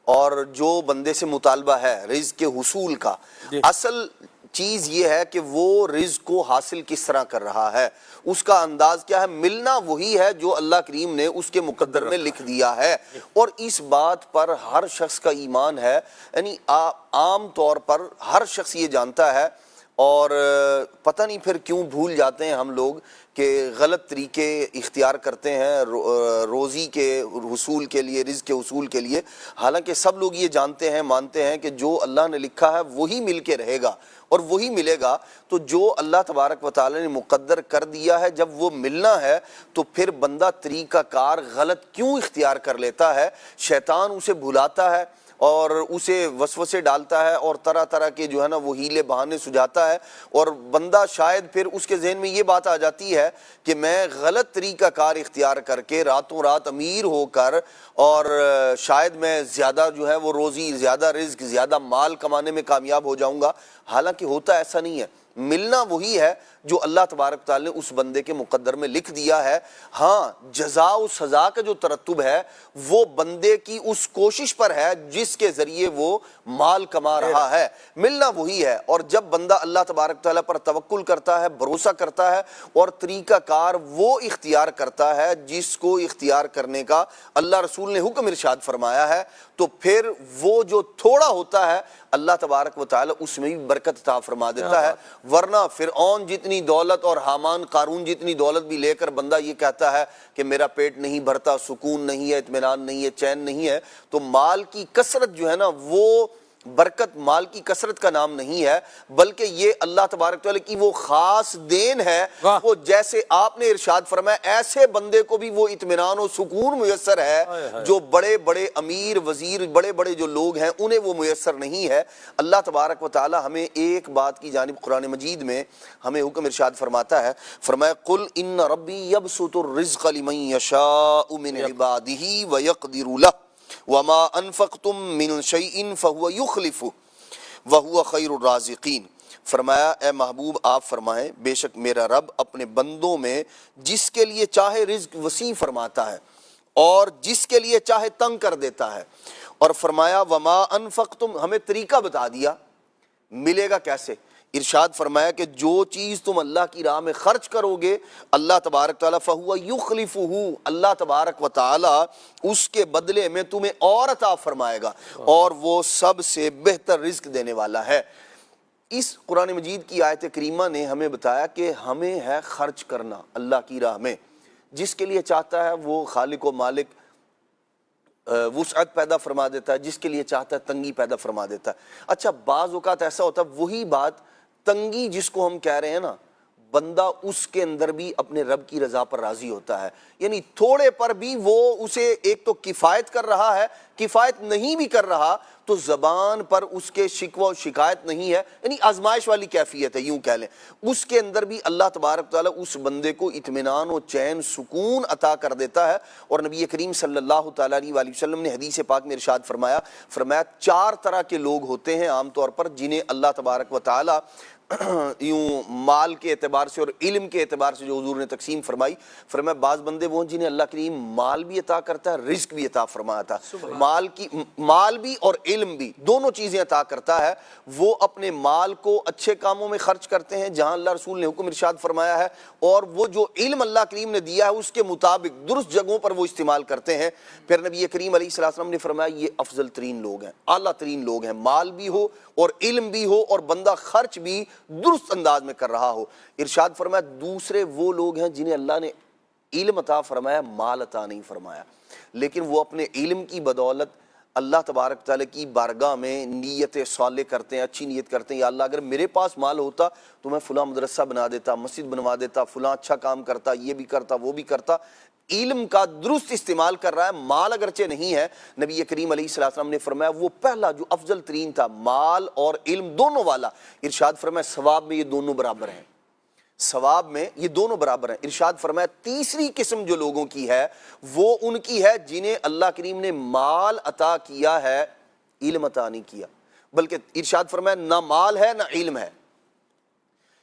اور جو بندے سے مطالبہ ہے رزق کے حصول کا، اصل چیز یہ ہے کہ وہ رزق کو حاصل کس طرح کر رہا ہے، اس کا انداز کیا ہے. ملنا وہی ہے جو اللہ کریم نے اس کے مقدر میں لکھ دیا ہے، اور اس بات پر ہر شخص کا ایمان ہے. یعنی عام طور پر ہر شخص یہ جانتا ہے، اور پتہ نہیں پھر کیوں بھول جاتے ہیں ہم لوگ کہ غلط طریقے اختیار کرتے ہیں روزی کے حصول کے لیے، رزق کے حصول کے لیے. حالانکہ سب لوگ یہ جانتے ہیں، مانتے ہیں کہ جو اللہ نے لکھا ہے وہی مل کے رہے گا اور وہی ملے گا. تو جو اللہ تبارک و تعالی نے مقدر کر دیا ہے جب وہ ملنا ہے تو پھر بندہ طریقہ کار غلط کیوں اختیار کر لیتا ہے. شیطان اسے بھلاتا ہے اور اسے وسوسے ڈالتا ہے اور طرح طرح کے جو ہے نا وہ ہیلے بہانے سجاتا ہے، اور بندہ شاید پھر اس کے ذہن میں یہ بات آ جاتی ہے کہ میں غلط طریقہ کار اختیار کر کے راتوں رات امیر ہو کر اور شاید میں زیادہ جو ہے وہ روزی، زیادہ رزق، زیادہ مال کمانے میں کامیاب ہو جاؤں گا. حالانکہ ہوتا ایسا نہیں ہے. ملنا وہی ہے جو اللہ تبارک تعالی نے اس بندے کے مقدر میں لکھ دیا ہے. ہاں جزا و سزا کا جو ترتب ہے وہ بندے کی اس کوشش پر ہے جس کے ذریعے وہ مال کما رہا ہے. ملنا وہی ہے. اور جب بندہ اللہ تبارک تعالی پر توکل کرتا ہے، بھروسہ کرتا ہے اور طریقہ کار وہ اختیار کرتا ہے جس کو اختیار کرنے کا اللہ رسول نے حکم ارشاد فرمایا ہے، تو پھر وہ جو تھوڑا ہوتا ہے اللہ تبارک و تعالی اس میں بھی برکت عطا فرما دیتا ہے. ورنہ فرعون جتنی دولت اور حامان قارون جتنی دولت بھی لے کر بندہ یہ کہتا ہے کہ میرا پیٹ نہیں بھرتا، سکون نہیں ہے، اطمینان نہیں ہے، چین نہیں ہے، تو مال کی کثرت جو ہے نا وہ برکت مال کی کثرت کا نام نہیں ہے، بلکہ یہ اللہ تبارک تعالیٰ کی وہ خاص دین ہے۔ وہ جیسے آپ نے ارشاد فرمایا ایسے بندے کو بھی وہ اطمینان و سکون میسر ہے جو بڑے بڑے امیر وزیر بڑے بڑے جو لوگ ہیں انہیں وہ میسر نہیں ہے۔ اللہ تبارک و تعالیٰ ہمیں ایک بات کی جانب قرآن مجید میں ہمیں حکم ارشاد فرماتا ہے، فرمایا قل ان ربی یبسط الرزق لمن یشاء من عبادہ ویقدر لہ وما انفقتم من شیء فہو یخلفہ وہو خیر الرازقین۔ فرمایا اے محبوب آپ فرمائیں بے شک میرا رب اپنے بندوں میں جس کے لیے چاہے رزق وسیع فرماتا ہے اور جس کے لیے چاہے تنگ کر دیتا ہے، اور فرمایا وما انفقتم، ہمیں طریقہ بتا دیا ملے گا کیسے۔ ارشاد فرمایا کہ جو چیز تم اللہ کی راہ میں خرچ کرو گے اللہ تبارک تعالیٰ فہو یخلفہ، اللہ تبارک و تعالیٰ اس کے بدلے میں تمہیں اور عطا فرمائے گا، اور وہ سب سے بہتر رزق دینے والا ہے۔ اس قرآن مجید کی آیت کریمہ نے ہمیں بتایا کہ ہمیں ہے خرچ کرنا اللہ کی راہ میں، جس کے لیے چاہتا ہے وہ خالق و مالک وسعت پیدا فرما دیتا ہے، جس کے لیے چاہتا ہے تنگی پیدا فرما دیتا ہے۔ اچھا بعض اوقات ایسا ہوتا ہے وہی بات تنگی جس کو ہم کہہ رہے ہیں نا، بندہ اس کے اندر بھی اپنے رب کی رضا پر راضی ہوتا ہے، یعنی تھوڑے پر بھی وہ اسے ایک تو کفایت کر رہا ہے، کفایت نہیں بھی کر رہا تو زبان پر اس کے شکوہ و شکایت نہیں ہے، یعنی آزمائش والی کیفیت ہے یوں کہہ لیں، اس کے اندر بھی اللہ تبارک تعالیٰ اس بندے کو اطمینان و چین سکون عطا کر دیتا ہے۔ اور نبی کریم صلی اللہ تعالیٰ علیہ وآلہ وسلم نے حدیث پاک میں ارشاد فرمایا 4 طرح کے لوگ ہوتے ہیں عام طور پر جنہیں اللہ تبارک و تعالیٰ یوں مال کے اعتبار سے اور علم کے اعتبار سے جو حضور نے تقسیم فرمائی، فرمایا بعض بندے وہ جنہیں اللہ کریم مال بھی عطا کرتا ہے رزق بھی عطا فرماتا ہے، مال بھی اور علم بھی دونوں چیزیں عطا کرتا ہے، وہ اپنے مال کو اچھے کاموں میں خرچ کرتے ہیں جہاں اللہ رسول نے حکم ارشاد فرمایا ہے، اور وہ جو علم اللہ کریم نے دیا ہے اس کے مطابق درست جگہوں پر وہ استعمال کرتے ہیں۔ پھر نبی کریم علیہ السلام نے فرمایا یہ افضل ترین لوگ ہیں، اعلیٰ ترین لوگ ہیں، مال بھی ہو اور علم بھی ہو اور بندہ خرچ بھی درست انداز میں کر رہا ہو۔ ارشاد فرمایا دوسرے وہ لوگ ہیں جنہیں اللہ نے علم عطا فرمایا مال عطا نہیں فرمایا، لیکن وہ اپنے علم کی بدولت اللہ تبارک تعالیٰ کی بارگاہ میں نیت صالح کرتے ہیں، اچھی نیت کرتے ہیں، یا اللہ اگر میرے پاس مال ہوتا تو میں فلاں مدرسہ بنا دیتا، مسجد بنوا دیتا، فلاں اچھا کام کرتا، یہ بھی کرتا وہ بھی کرتا۔ علم کا درست استعمال کر رہا ہے، مال اگرچہ نہیں ہے۔ نبی کریم علیہ السلام نے فرمایا وہ پہلا جو افضل ترین تھا مال اور علم دونوں والا، ارشاد فرمایا ثواب میں یہ دونوں برابر ہیں، ثواب میں یہ دونوں برابر ہیں۔ ارشاد فرمایا تیسری قسم جو لوگوں کی ہے وہ ان کی ہے جنہیں اللہ کریم نے مال عطا کیا ہے علم عطا نہیں کیا، بلکہ ارشاد فرمایا نہ مال ہے نہ علم ہے،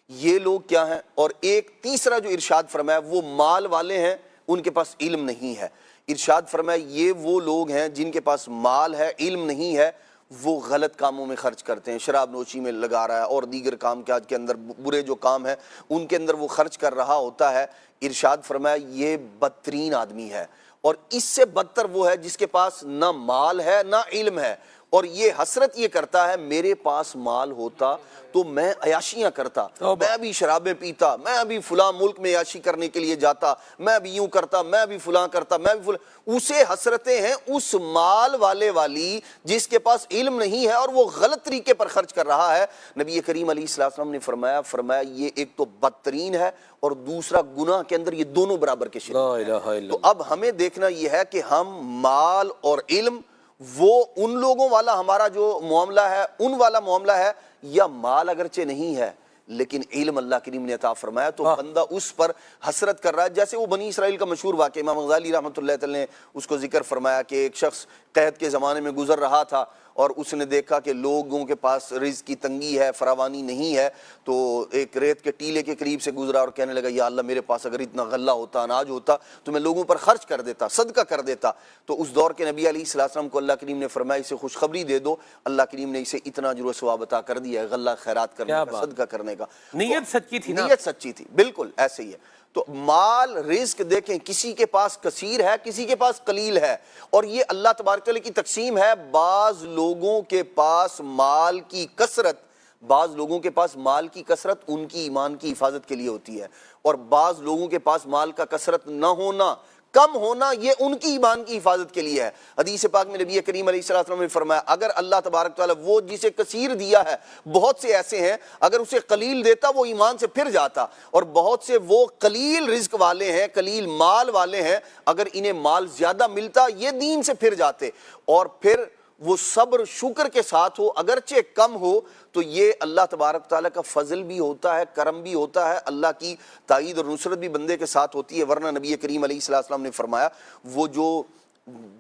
یہ لوگ کیا ہیں؟ اور ایک تیسرا جو ارشاد فرمایا وہ مال والے ہیں ان کے پاس علم نہیں ہے، ارشاد فرمایا یہ وہ لوگ ہیں جن کے پاس مال ہے علم نہیں ہے، وہ غلط کاموں میں خرچ کرتے ہیں، شراب نوشی میں لگا رہا ہے اور دیگر کام کے آج کے اندر برے جو کام ہیں ان کے اندر وہ خرچ کر رہا ہوتا ہے۔ ارشاد فرمایا یہ بدترین آدمی ہے، اور اس سے بدتر وہ ہے جس کے پاس نہ مال ہے نہ علم ہے، اور یہ حسرت یہ کرتا ہے میرے پاس مال ہوتا تو میں عیاشیاں کرتا، میں بھی شرابیں پیتا، میں بھی فلاں ملک میں عیاشی کرنے کے لیے جاتا، میں بھی یوں کرتا، میں بھی فلاں کرتا، میں بھی فلاں۔ اسے حسرتیں ہیں اس مال والے والی جس کے پاس علم نہیں ہے اور وہ غلط طریقے پر خرچ کر رہا ہے۔ نبی کریم علیہ السلام نے فرمایا یہ ایک تو بدترین ہے اور دوسرا گناہ کے اندر یہ دونوں برابر کے شریک ہیں۔ تو اب ہمیں دیکھنا یہ ہے کہ ہم مال اور علم وہ ان لوگوں والا ہمارا جو معاملہ ہے ان والا معاملہ ہے، یا مال اگرچہ نہیں ہے لیکن علم اللہ کریم نے عطا فرمایا تو بندہ اس پر حسرت کر رہا ہے۔ جیسے وہ بنی اسرائیل کا مشہور واقعہ امام غزالی رحمۃ اللہ تعالی نے اس کو ذکر فرمایا کہ ایک شخص قحط کے زمانے میں گزر رہا تھا اور اس نے دیکھا کہ لوگوں کے پاس رزق کی تنگی ہے، فراوانی نہیں ہے، تو ایک ریت کے ٹیلے کے قریب سے گزرا اور کہنے لگا یا اللہ میرے پاس اگر اتنا غلہ ہوتا، اناج ہوتا تو میں لوگوں پر خرچ کر دیتا، صدقہ کر دیتا۔ تو اس دور کے نبی علیہ السلام کو اللہ کریم نے فرمایا اسے خوشخبری دے دو، اللہ کریم نے اسے اتنا اجر و ثواب عطا کر دیا ہے غلہ خیرات کرنے کا، صدقہ کرنے کا۔ نیت سچی تھی نا، نیت سچی تھی، بالکل ایسے ہی ہے۔ تو مال رزق دیکھیں کسی کے پاس کثیر ہے کسی کے پاس قلیل ہے، اور یہ اللہ تبارک تعالیٰ کی تقسیم ہے۔ بعض لوگوں کے پاس مال کی کثرت، بعض لوگوں کے پاس مال کی کثرت ان کی ایمان کی حفاظت کے لیے ہوتی ہے، اور بعض لوگوں کے پاس مال کا کثرت نہ ہونا، کم ہونا یہ ان کی ایمان کی حفاظت کے لیے ہے۔ حدیث پاک میں نبی کریم علیہ السلام نے فرمایا اگر اللہ تبارک تعالیٰ وہ جسے کثیر دیا ہے، بہت سے ایسے ہیں اگر اسے قلیل دیتا وہ ایمان سے پھر جاتا، اور بہت سے وہ قلیل رزق والے ہیں، قلیل مال والے ہیں، اگر انہیں مال زیادہ ملتا یہ دین سے پھر جاتے، اور پھر وہ صبر شکر کے ساتھ ہو، اگرچہ کم ہو، تو یہ اللہ تبارک تعالیٰ کا فضل بھی ہوتا ہے، کرم بھی ہوتا ہے، اللہ کی تائید اور نصرت بھی بندے کے ساتھ ہوتی ہے۔ ورنہ نبی کریم علیہ السلام نے فرمایا وہ جو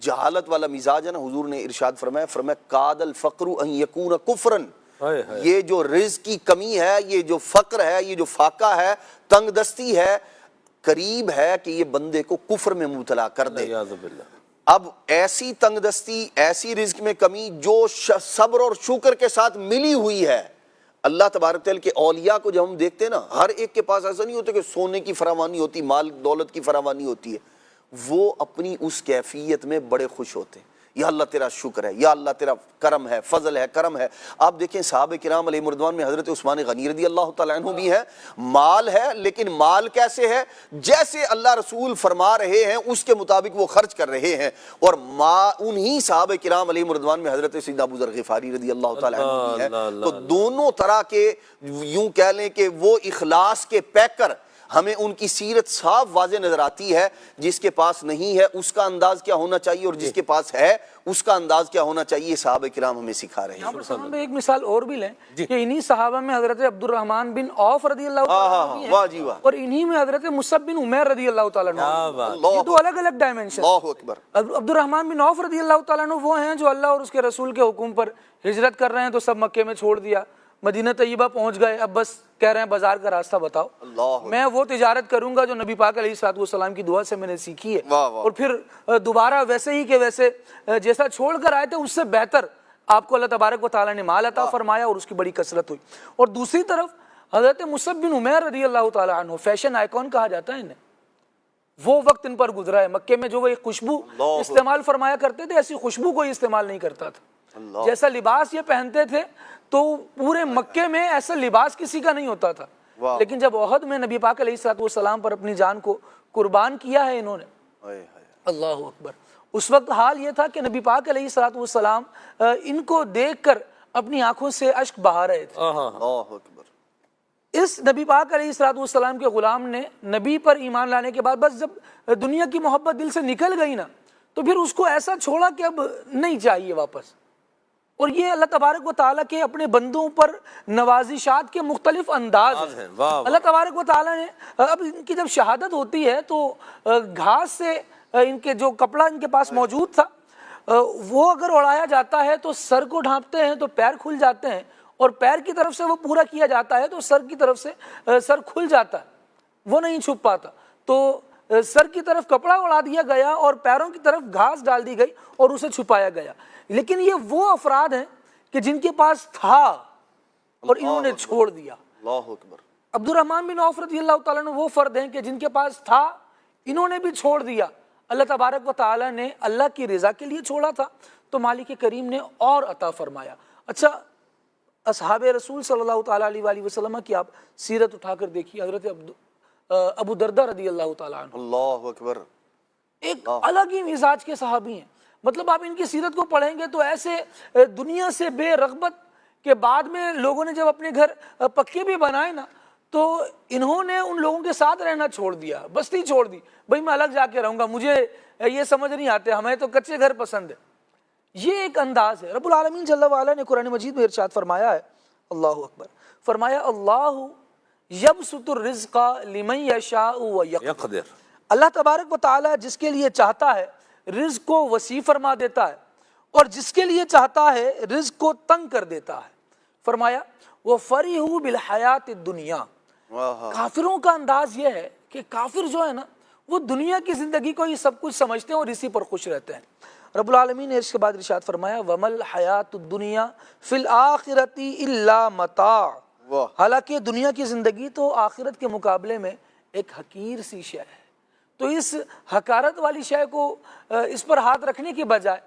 جہالت والا مزاج ہے نا، حضور نے ارشاد فرمایا کاد الفقر ان یکون کفرن، یہ جو رزق کی کمی ہے، یہ جو فقر ہے، یہ جو فاقہ ہے، تنگ دستی ہے، قریب ہے کہ یہ بندے کو کفر میں مبتلا کر دے۔ اب ایسی تنگ دستی، ایسی رزق میں کمی جو صبر اور شکر کے ساتھ ملی ہوئی ہے، اللہ تبارک تعالیٰ کے اولیاء کو جب ہم دیکھتے ہیں نا، ہر ایک کے پاس ایسا نہیں ہوتا کہ سونے کی فراوانی ہوتی، مال دولت کی فراوانی ہوتی ہے، وہ اپنی اس کیفیت میں بڑے خوش ہوتے ہیں، یا اللہ تیرا شکر ہے، یا اللہ تیرا کرم ہے، فضل ہے، کرم ہے۔ آپ دیکھیں صحابہ کرام علیہ مردوان میں حضرت عثمان غنی رضی اللہ تعالیٰ عنہ بھی ہیں، مال ہے لیکن مال کیسے ہے؟ جیسے اللہ رسول فرما رہے ہیں اس کے مطابق وہ خرچ کر رہے ہیں، اور انہی صحابہ کرام علیہ مردوان میں حضرت سیدنا ابو ذر غفاری رضی اللہ تعالیٰ عنہ بھی ہیں۔ تو دونوں طرح کے، یوں کہہ لیں کہ وہ اخلاص کے پیکر، ہمیں ان کی سیرت صاف واضح نظر آتی ہے۔ جس کے پاس نہیں ہے اس کا انداز کیا ہونا چاہیے، اور جس کے پاس ہے اس کا انداز کیا ہونا چاہیے، صحابہ کرام ہمیں سکھا رہے ہیں۔ یہاں پر سلمان بھائی ایک مثال اور بھی لیں کہ انہی صحابہ میں حضرت عبد الرحمن بن عوف رضی اللہ تعالیٰ عنہ بھی واہ جی واہ، ہیں، اور انہی میں حضرت مصعب بن عمیر رضی اللہ تعالیٰ عنہ، یہ دو الگ الگ ڈائمنشن۔ اللہ اکبر۔ عبد الرحمن بن عوف رضی اللہ تعالیٰ عنہ وہ ہیں جو اللہ اور اس کے رسول کے حکم پر ہجرت کر رہے ہیں، تو سب مکے میں چھوڑ دیا، مدینہ طیبہ پہنچ گئے، اب بس کہہ رہے ہیں بازار کا راستہ بتاؤ، میں وہ تجارت کروں گا جو نبی پاک علیہ الصلوۃ والسلام کی دعا سے میں نے سیکھی ہے، اور پھر دوبارہ ویسے ہی کہ ویسے جیسا چھوڑ کر آئے تھے اس سے بہتر آپ کو اللہ تبارک و تعالیٰ نے مال عطا فرمایا، اور اس کی بڑی کثرت ہوئی۔ اور دوسری طرف حضرت مصعب بن عمیر رضی اللہ تعالیٰ عنہ، فیشن آئیکن کہا جاتا ہے انہیں، وہ وقت ان پر گزرا ہے، مکے میں جو وہ ایک خوشبو استعمال فرمایا کرتے تھے ایسی خوشبو کوئی استعمال نہیں کرتا تھا، جیسا لباس یہ پہنتے تھے تو پورے مکے میں ایسا لباس کسی کا نہیں ہوتا تھا، لیکن جب احد میں نبی پاک علیہ الصلوۃ والسلام پر اپنی جان کو قربان کیا ہے انہوں نے، اللہ اکبر، اس وقت حال یہ تھا کہ نبی پاک علیہ الصلوۃ والسلام ان کو دیکھ کر اپنی آنکھوں سے اشک بہا رہے تھے۔ اللہ اکبر۔ اس نبی پاک علیہ الصلوۃ والسلام کے غلام نے نبی پر ایمان لانے کے بعد بس جب دنیا کی محبت دل سے نکل گئی نا، تو پھر اس کو ایسا چھوڑا کہ اب نہیں چاہیے واپس۔ اور یہ اللہ تبارک و تعالیٰ کے اپنے بندوں پر نوازشات کے مختلف انداز ہیں۔ اللہ تبارک و تعالیٰ نے اب ان کی جب شہادت ہوتی ہے تو گھاس سے ان کے جو کپڑا ان کے پاس موجود تھا وہ اگر اڑایا جاتا ہے تو سر کو ڈھانپتے ہیں تو پیر کھل جاتے ہیں، اور پیر کی طرف سے وہ پورا کیا جاتا ہے تو سر کی طرف سے سر کھل جاتا ہے، وہ نہیں چھپ پاتا، تو سر کی طرف کپڑا اڑا دیا گیا اور پیروں کی طرف گھاس ڈال دی گئی اور اسے چھپایا گیا۔ لیکن یہ وہ افراد ہیں کہ جن کے پاس تھا اور انہوں نے چھوڑ دیا۔ اللہ اکبر۔ عبد الرحمن بن عوف رضی اللہ تعالیٰ نے وہ فرد ہیں کہ جن کے پاس تھا انہوں نے بھی چھوڑ دیا، اللہ تبارک و تعالیٰ نے اللہ کی رضا کے لیے چھوڑا تھا تو مالک کریم نے اور عطا فرمایا۔ اچھا، اصحاب رسول صلی اللہ تعالیٰ علیہ وآلہ وسلم کی آپ سیرت اٹھا کر دیکھیے، حضرت ابو دردہ رضی اللہ تعالیٰ عنہ، اللہ اکبر، ایک الگ ہی مزاج کے صحابی ہیں۔ مطلب آپ ان کی سیرت کو پڑھیں گے تو ایسے دنیا سے بے رغبت کے بعد میں لوگوں نے جب اپنے گھر پکے بھی بنائے نا تو انہوں نے ان لوگوں کے ساتھ رہنا چھوڑ دیا، بستی چھوڑ دی، بھائی میں الگ جا کے رہوں گا، مجھے یہ سمجھ نہیں آتے، ہمیں تو کچے گھر پسند ہے۔ یہ ایک انداز ہے۔ رب العالمین جل وعلا نے قرآن مجید میں ارشاد فرمایا ہے، اللہ اکبر، فرمایا اللہ یبسط الرزق لمن یشاء ویقدر، اللہ تبارک و تعالی جس کے لیے چاہتا ہے رزق کو وسیع فرما دیتا ہے اور جس کے لیے چاہتا ہے رزق کو تنگ کر دیتا ہے۔ فرمایا وَفَرِحُوا بِالْحَيَاةِ الدُّنْيَا، کافروں کا انداز یہ ہے کہ کافر جو ہے نا وہ دنیا کی زندگی کو ہی سب کچھ سمجھتے ہیں اور اسی پر خوش رہتے ہیں۔ رب العالمین نے اس کے بعد ارشاد فرمایا وَمَا الْحَيَاةُ الدُّنْيَا فِي الْآخِرَةِ إِلَّا مَتَاعٌ، حالانکہ دنیا کی زندگی تو آخرت کے مقابلے میں ایک حقیر سی شے ہے، تو اس حقارت والی شے کو اس پر ہاتھ رکھنے کی بجائے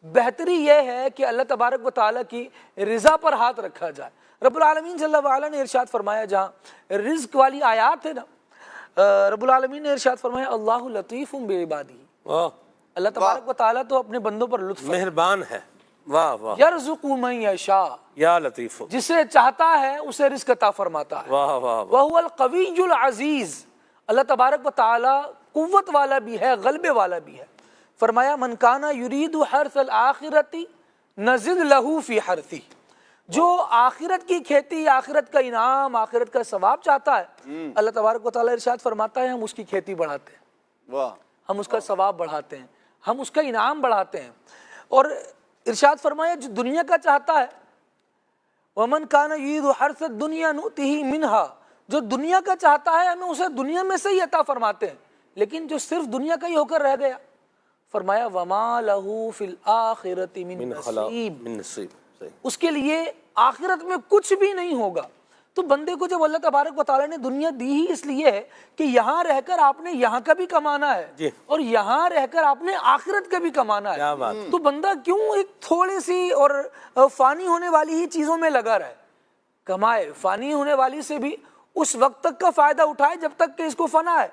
بہتری یہ ہے کہ اللہ تبارک و تعالیٰ کی رضا پر ہاتھ رکھا جائے۔ رب العالمین جل وعلا نے ارشاد فرمایا، جہاں رزق والی آیات ہے نا، رب العالمین نے ارشاد فرمایا اللہ لطیف بعبادہ، واہ، اللہ تبارک و تعالیٰ تو اپنے بندوں پر لطف مہربان ہے، واہ واہ، یرزق من یشاء، یا لطیف، جسے چاہتا ہے اسے رزق عطا فرماتا ہے، واہ واہ، وہو القوی العزیز، اللہ تبارک و تعالیٰ قوت والا بھی ہے، غلبے والا بھی ہے۔ فرمایا من کان یرید حرث الآخرۃ نزد لہ فی حرثہ، جو آخرت کی کھیتی، آخرت کا انعام، آخرت کا ثواب چاہتا ہے، اللہ تبارک و تعالیٰ ارشاد فرماتا ہے ہم اس کی کھیتی بڑھاتے ہیں، واہ، ہم اس کا ثواب بڑھاتے ہیں، ہم اس کا انعام بڑھاتے ہیں۔ اور ارشاد فرمایا جو دنیا کا چاہتا ہے ومن کان یرید حرث الدنیا نؤتہ منہا، جو دنیا کا چاہتا ہے ہمیں اسے دنیا میں سے ہی عطا فرماتے ہیں، لیکن جو صرف دنیا کا ہی ہو کر رہ گیا، فرمایا وما لہ فی الآخرۃ من نصیب، من نصیب، صحیح، اس کے لیے آخرت میں کچھ بھی نہیں ہوگا۔ تو بندے کو جب اللہ تبارک و تعالیٰ نے دنیا دی ہی اس لیے ہے کہ یہاں رہ کر آپ نے یہاں کا بھی کمانا ہے جی، اور یہاں رہ کر آپ نے آخرت کا بھی کمانا کیا ہے، بات، تو بندہ کیوں ایک تھوڑی سی اور فانی ہونے والی ہی چیزوں میں لگا رہے، کمائے فانی ہونے والی سے بھی اس وقت تک کا فائدہ اٹھائے جب تک کہ اس کو فنا ہے،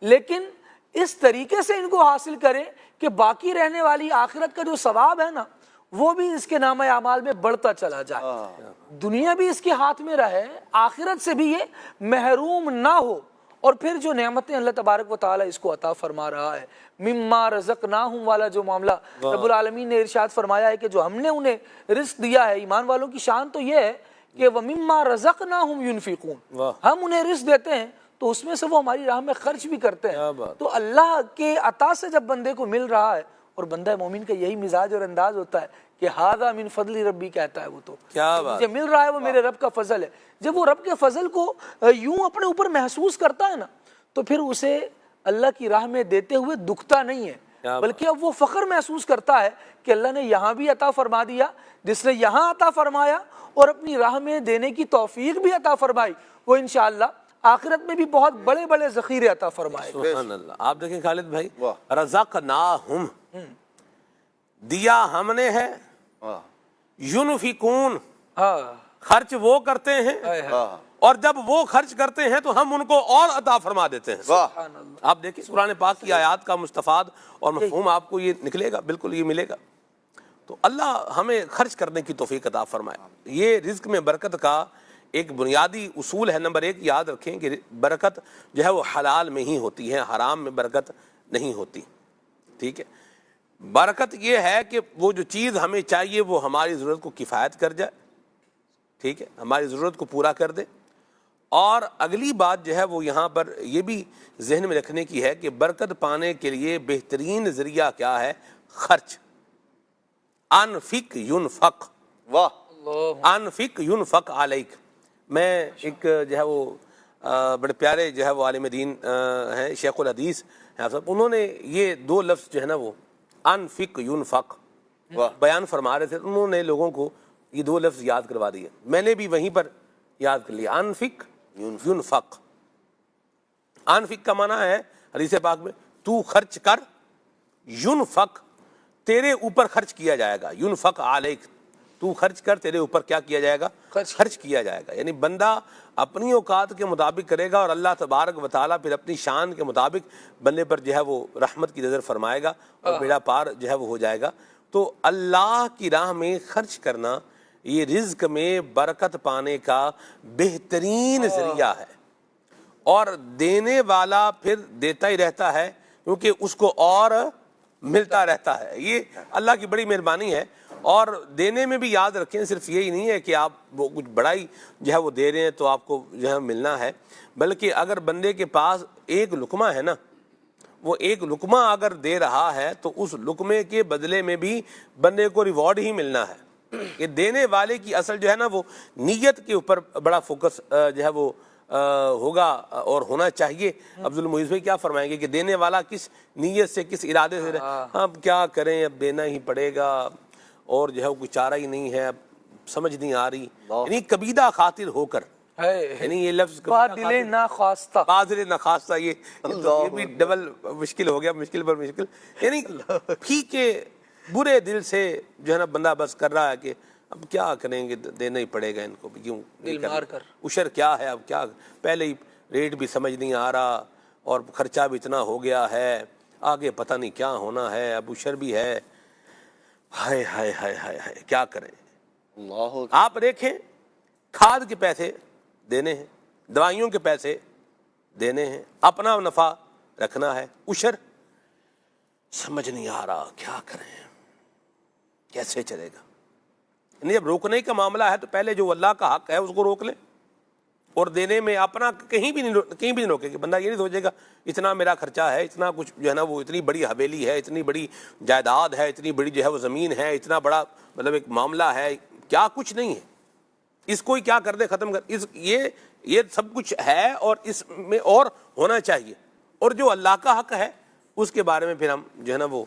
لیکن اس طریقے سے ان کو حاصل کرے کہ باقی رہنے والی آخرت کا جو ثواب ہے نا وہ بھی اس کے نامہ اعمال میں بڑھتا چلا جائے، دنیا بھی اس کے ہاتھ میں رہے، آخرت سے بھی یہ محروم نہ ہو، اور پھر جو نعمتیں اللہ تبارک و تعالیٰ اس کو عطا فرما رہا ہے، مما رزقناہم والا جو معاملہ رب العالمین نے ارشاد فرمایا ہے کہ جو ہم نے انہیں رزق دیا ہے، ایمان والوں کی شان تو یہ ہے کہ وَمِمَّا رَزَقْنَاهُمْ يُنْفِقُونَ، ہم انہیں رزق دیتے ہیں تو اس میں سے وہ ہماری راہ میں خرچ بھی کرتے ہیں، تو اللہ کے عطا سے جب بندے کو مل رہا ہے، اور بندہ مومن کا یہی مزاج اور انداز ہوتا ہے کہ ھذا من فضل ربی کہتا ہے، وہ تو کیا بات، مجھے مل رہا ہے وہ میرے رب کا فضل ہے۔ جب وہ رب کے فضل کو یوں اپنے اوپر محسوس کرتا ہے نا تو پھر اسے اللہ کی راہ میں دیتے ہوئے دکھتا نہیں ہے، بلکہ اب وہ فخر محسوس کرتا ہے کہ اللہ نے یہاں بھی عطا فرما دیا، جس نے یہاں عطا فرمایا اور اپنی راہ میں دینے کی توفیق بھی عطا فرمائی، وہ انشاءاللہ آخرت میں بھی بہت بڑے بڑے ذخیرے عطا فرمائے۔ سبحان اللہ۔ آپ دیکھیں خالد بھائی، رزقناہم، دیا ہم نے ہے، یونفقون، خرچ وہ کرتے ہیں، اور جب وہ خرچ کرتے ہیں تو ہم ان کو اور عطا فرما دیتے ہیں۔ آپ دیکھیں قرآن پاک کی آیات کا مستفاد اور مفہوم آپ کو یہ نکلے گا، بالکل یہ ملے گا۔ تو اللہ ہمیں خرچ کرنے کی توفیق عطا فرمائے۔ یہ رزق میں برکت کا ایک بنیادی اصول ہے، نمبر 1 یاد رکھیں کہ برکت جو ہے وہ حلال میں ہی ہوتی ہے، حرام میں برکت نہیں ہوتی، ٹھیک ہے۔ برکت یہ ہے کہ وہ جو چیز ہمیں چاہیے وہ ہماری ضرورت کو کفایت کر جائے، ٹھیک ہے، ہماری ضرورت کو پورا کر دے۔ اور اگلی بات جو ہے وہ یہاں پر یہ بھی ذہن میں رکھنے کی ہے کہ برکت پانے کے لیے بہترین ذریعہ کیا ہے؟ خرچ، انفق ینفق، واہ، انفق ینفق علیک۔ میں ایک جو ہے وہ بڑے پیارے جو ہے وہ عالم دین ہیں، شیخ الحدیث ہیں صاحب، انہوں نے یہ 2 لفظ جو ہے نا وہ انفق ینفق بیان فرما رہے تھے، انہوں نے لوگوں کو یہ 2 لفظ یاد کروا دیے، میں نے بھی وہیں پر یاد کر لیا، انفق ینفق۔ انفق کا معنی ہے حدیث پاک میں تو خرچ کر، ینفق تیرے اوپر خرچ کیا جائے گا، ینفق علیک تو خرچ کر، تیرے اوپر کیا کیا جائے گا؟ خرچ کیا جائے گا۔ یعنی بندہ اپنی اوقات کے مطابق کرے گا اور اللہ تبارک و تعالیٰ پھر اپنی شان کے مطابق بندے پر جو ہے وہ رحمت کی نظر فرمائے گا اور بیڑا پار جو ہے وہ ہو جائے گا۔ تو اللہ کی راہ میں خرچ کرنا یہ رزق میں برکت پانے کا بہترین ذریعہ ہے، اور دینے والا پھر دیتا ہی رہتا ہے کیونکہ اس کو اور ملتا رہتا ہے۔ یہ اللہ کی بڑی مہربانی ہے۔ اور دینے میں بھی یاد رکھیں صرف یہی نہیں ہے کہ آپ وہ کچھ بڑائی جو ہے وہ دے رہے ہیں تو آپ کو جو ہے ملنا ہے، بلکہ اگر بندے کے پاس ایک لقمہ ہے نا، وہ ایک لقمہ اگر دے رہا ہے تو اس لقمے کے بدلے میں بھی بندے کو ریوارڈ ہی ملنا ہے۔ یہ دینے والے کی اصل جو ہے نا وہ نیت کے اوپر بڑا فوکس جو ہے وہ ہوگا اور ہونا چاہیے۔ عبدالمعیز بھائی کیا فرمائیں گے کہ دینے والا کس نیت سے، کس ارادے سے، اب کیا کریں، اب دینا ہی پڑے گا اور جو ہے وہ کوئی چارہ ہی نہیں ہے، اب سمجھ نہیں آ رہی، یعنی کبیدہ خاطر ہو کر، یعنی یہ لفظ بادل ناخواستہ، بادل ناخواستہ، یہ بھی ڈبل مشکل ہو گیا، مشکل پر مشکل، یعنی پھیکے برے دل سے جو ہے نا بندہ بس کر رہا ہے کہ اب کیا کریں گے، دینا ہی پڑے گا ان کو، کیوں دل مار کر، عشر کیا ہے، اب کیا، پہلے ہی ریٹ بھی سمجھ نہیں آ رہا، اور خرچہ بھی اتنا ہو گیا ہے, آگے پتہ نہیں کیا ہونا ہے, ابو شر بھی ہے, ہائے ہائے ہائے ہائے ہائے کیا کریں. اللہ آپ دیکھیں کھاد کے پیسے دینے ہیں, دوائیوں کے پیسے دینے ہیں, اپنا نفع رکھنا ہے, عشر سمجھ نہیں آ رہا کیا کریں, کیسے چلے گا. نہیں جب روکنے کا معاملہ ہے تو پہلے جو اللہ کا حق ہے اس کو روک لیں, اور دینے میں اپنا کہیں بھی نہیں روکے گا. بندہ یہ نہیں سوچے گا اتنا میرا خرچہ ہے, اتنا کچھ جو ہے نا وہ اتنی بڑی حویلی ہے, اتنی بڑی جائیداد ہے, اتنی بڑی جو ہے وہ زمین ہے, اتنا بڑا مطلب ایک معاملہ ہے, کیا کچھ نہیں ہے, اس کو ہی کیا کر دے ختم کر. یہ سب کچھ ہے اور اس میں اور ہونا چاہیے, اور جو اللہ کا حق ہے اس کے بارے میں پھر ہم جو ہے نا وہ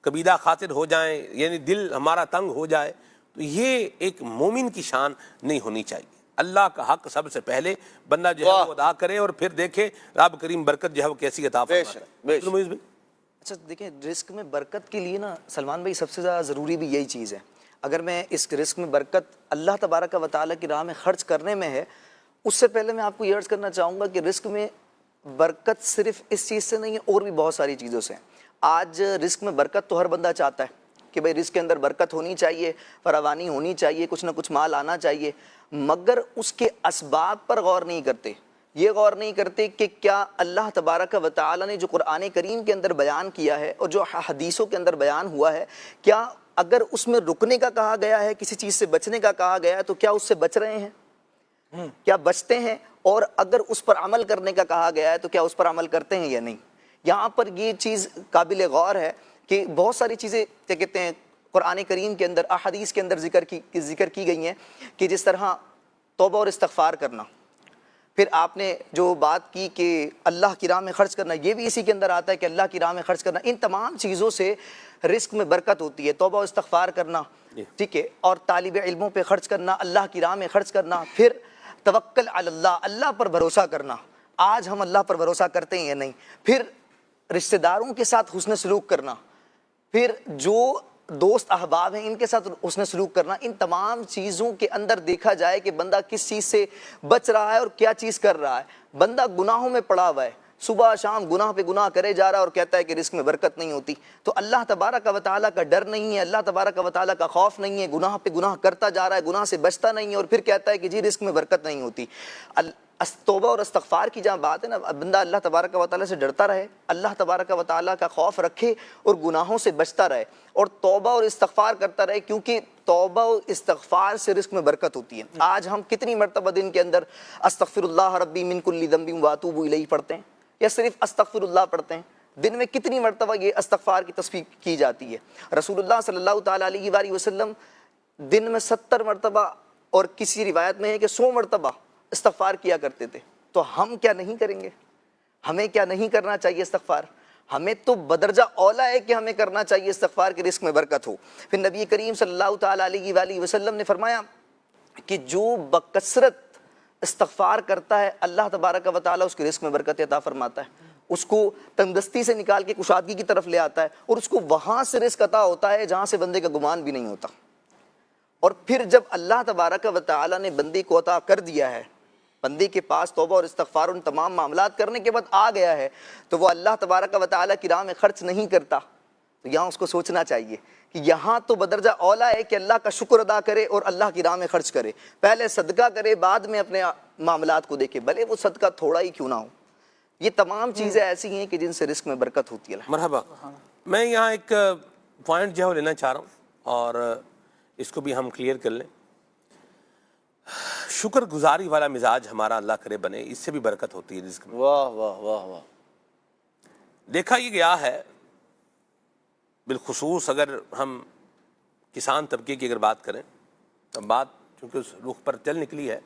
کبیدہ خاطر ہو جائیں, یعنی دل ہمارا تنگ ہو جائے, تو یہ ایک مومن کی شان نہیں ہونی چاہیے. اللہ کا حق سب سے پہلے بندہ جو ہے وہ ادا کرے, اور پھر دیکھے رب کریم برکت جو ہے وہ کیسی عطا فرمائے. اچھا دیکھیں, رزق میں برکت کے لیے نا سلمان بھائی سب سے زیادہ ضروری بھی یہی چیز ہے. اگر میں اس رزق میں برکت اللہ تبارک و تعالیٰ کی راہ میں خرچ کرنے میں ہے, اس سے پہلے میں آپ کو یہ عرض کرنا چاہوں گا کہ رزق میں برکت صرف اس چیز سے نہیں ہے, اور بھی بہت ساری چیزوں سے. آج رزق میں برکت تو ہر بندہ چاہتا ہے کہ بھئی رزق کے اندر برکت ہونی چاہیے, فراوانی ہونی چاہیے, کچھ نہ کچھ مال آنا چاہیے, مگر اس کے اسباب پر غور نہیں کرتے. یہ غور نہیں کرتے کہ کیا اللہ تبارک و تعالیٰ نے جو قرآن کریم کے اندر بیان کیا ہے اور جو حدیثوں کے اندر بیان ہوا ہے, کیا اگر اس میں رکنے کا کہا گیا ہے, کسی چیز سے بچنے کا کہا گیا ہے, تو کیا اس سے بچ رہے ہیں, کیا بچتے ہیں, اور اگر اس پر عمل کرنے کا کہا گیا ہے تو کیا اس پر عمل کرتے ہیں یا نہیں. یہاں پر یہ چیز قابل غور ہے کہ بہت ساری چیزیں کیا کہتے ہیں قرآن کریم کے اندر, احادیث کے اندر ذکر کی گئی ہیں کہ جس طرح توبہ اور استغفار کرنا, پھر آپ نے جو بات کی کہ اللہ کی راہ میں خرچ کرنا, یہ بھی اسی کے اندر آتا ہے کہ اللہ کی راہ میں خرچ کرنا. ان تمام چیزوں سے رزق میں برکت ہوتی ہے. توبہ و استغفار کرنا, ٹھیک ہے, اور طالب علموں پہ خرچ کرنا, اللہ کی راہ میں خرچ کرنا, پھر توکل علی اللہ, اللہ پر بھروسہ کرنا. آج ہم اللہ پر بھروسہ کرتے ہیں یا نہیں. پھر رشتہ داروں کے ساتھ حسن سلوک کرنا, پھر جو دوست احباب ہیں ان کے ساتھ حسن سلوک کرنا. ان تمام چیزوں کے اندر دیکھا جائے کہ بندہ کس چیز سے بچ رہا ہے اور کیا چیز کر رہا ہے. بندہ گناہوں میں پڑا ہوا ہے, صبح شام گناہ پہ گناہ کرے جا رہا ہے اور کہتا ہے کہ رزق میں برکت نہیں ہوتی. تو اللہ تبارک و تعالیٰ کا ڈر نہیں ہے, اللہ تبارک و تعالیٰ کا خوف نہیں ہے, گناہ پہ گناہ کرتا جا رہا ہے, گناہ سے بچتا نہیں ہے, اور پھر کہتا ہے کہ جی رزق میں برکت نہیں ہوتی. توبہ اور استغفار کی جہاں بات ہے نا, بندہ اللہ تبارک و تعالیٰ سے ڈرتا رہے, اللہ تبارک و تعالیٰ کا خوف رکھے اور گناہوں سے بچتا رہے, اور توبہ اور استغفار کرتا رہے, کیونکہ توبہ اور استغفار سے رزق میں برکت ہوتی ہے. آج ہم کتنی مرتبہ دن کے اندر استغفر اللہ ربی من کل ذنب واتوب الیہ پڑھتے ہیں, یا صرف استغفر اللہ پڑھتے ہیں. دن میں کتنی مرتبہ یہ استغفار کی تسبیح کی جاتی ہے. رسول اللہ صلی اللہ تعالیٰ علیہ وآلہ وسلم دن میں 70 مرتبہ, اور کسی روایت میں ہے کہ 100 مرتبہ استغفار کیا کرتے تھے. تو ہم کیا نہیں کریں گے؟ ہمیں کیا نہیں کرنا چاہیے استغفار؟ ہمیں تو بدرجہ اولا ہے کہ ہمیں کرنا چاہیے استغفار کے رزق میں برکت ہو. پھر نبی کریم صلی اللہ تعالیٰ علیہ وآلہ وسلم نے فرمایا کہ جو بکثرت استغفار کرتا ہے اللہ تبارک و تعالیٰ اس کے رزق میں برکت عطا فرماتا ہے, اس کو تندرستی سے نکال کے کشادگی کی طرف لے آتا ہے, اور اس کو وہاں سے رزق عطا ہوتا ہے جہاں سے بندے کا گمان بھی نہیں ہوتا. اور پھر جب اللہ تبارک و تعالیٰ نے بندے کو عطا کر دیا ہے, بندے کے پاس توبہ اور استغفار ان تمام معاملات کرنے کے بعد آ گیا ہے, تو وہ اللہ تبارک و تعالیٰ کی راہ میں خرچ نہیں کرتا. تو یہاں اس کو سوچنا چاہیے کہ یہاں تو بدرجہ اولا ہے کہ اللہ کا شکر ادا کرے اور اللہ کی راہ میں خرچ کرے, پہلے صدقہ کرے, بعد میں اپنے معاملات کو دیکھے, بھلے وہ صدقہ تھوڑا ہی کیوں نہ ہو. یہ تمام چیزیں ایسی ہیں کہ جن سے رزق میں برکت ہوتی ہے. مرحبا. میں یہاں ایک پوائنٹ جو ہے وہ لینا چاہ رہا ہوں, اور اس کو بھی ہم کلیئر کر لیں. شکر گزاری والا مزاج ہمارا اللہ کرے بنے, اس سے بھی برکت ہوتی ہے رزق میں. واہ واہ واہ واہ. دیکھا یہ گیا ہے, بالخصوص اگر ہم کسان طبقے کی اگر بات کریں, اب بات چونکہ اس رخ پر چل نکلی ہے,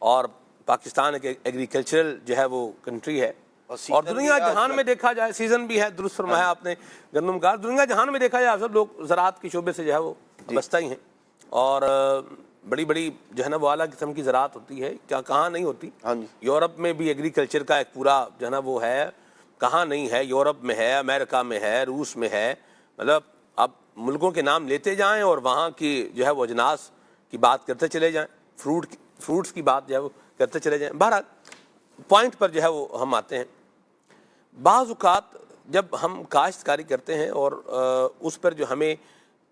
اور پاکستان ایک ایگریکلچرل جو ہے وہ کنٹری ہے, اور دنیا جہان میں دیکھا جائے سیزن بھی ہے, درست فرمایا آپ نے گندم کا, دنیا جہان میں دیکھا جائے سب لوگ زراعت کے شعبے سے جو ہے وہ وابستہ ہی ہیں, اور بڑی بڑی جو ہے نا وہ اعلیٰ قسم کی زراعت ہوتی ہے, کیا کہاں نہیں ہوتی. یورپ میں بھی ایگریکلچر کا ایک پورا جو ہے نا وہ ہے, کہاں نہیں ہے, یورپ میں ہے, امریکہ میں ہے, روس میں ہے, مطلب آپ ملکوں کے نام لیتے جائیں اور وہاں کی جو ہے وہ اجناس کی بات کرتے چلے جائیں, فروٹس کی بات جو ہے وہ کرتے چلے جائیں. بہرحال پوائنٹ پر جو ہے وہ ہم آتے ہیں. بعض اوقات جب ہم کاشتکاری کرتے ہیں اور اس پر جو ہمیں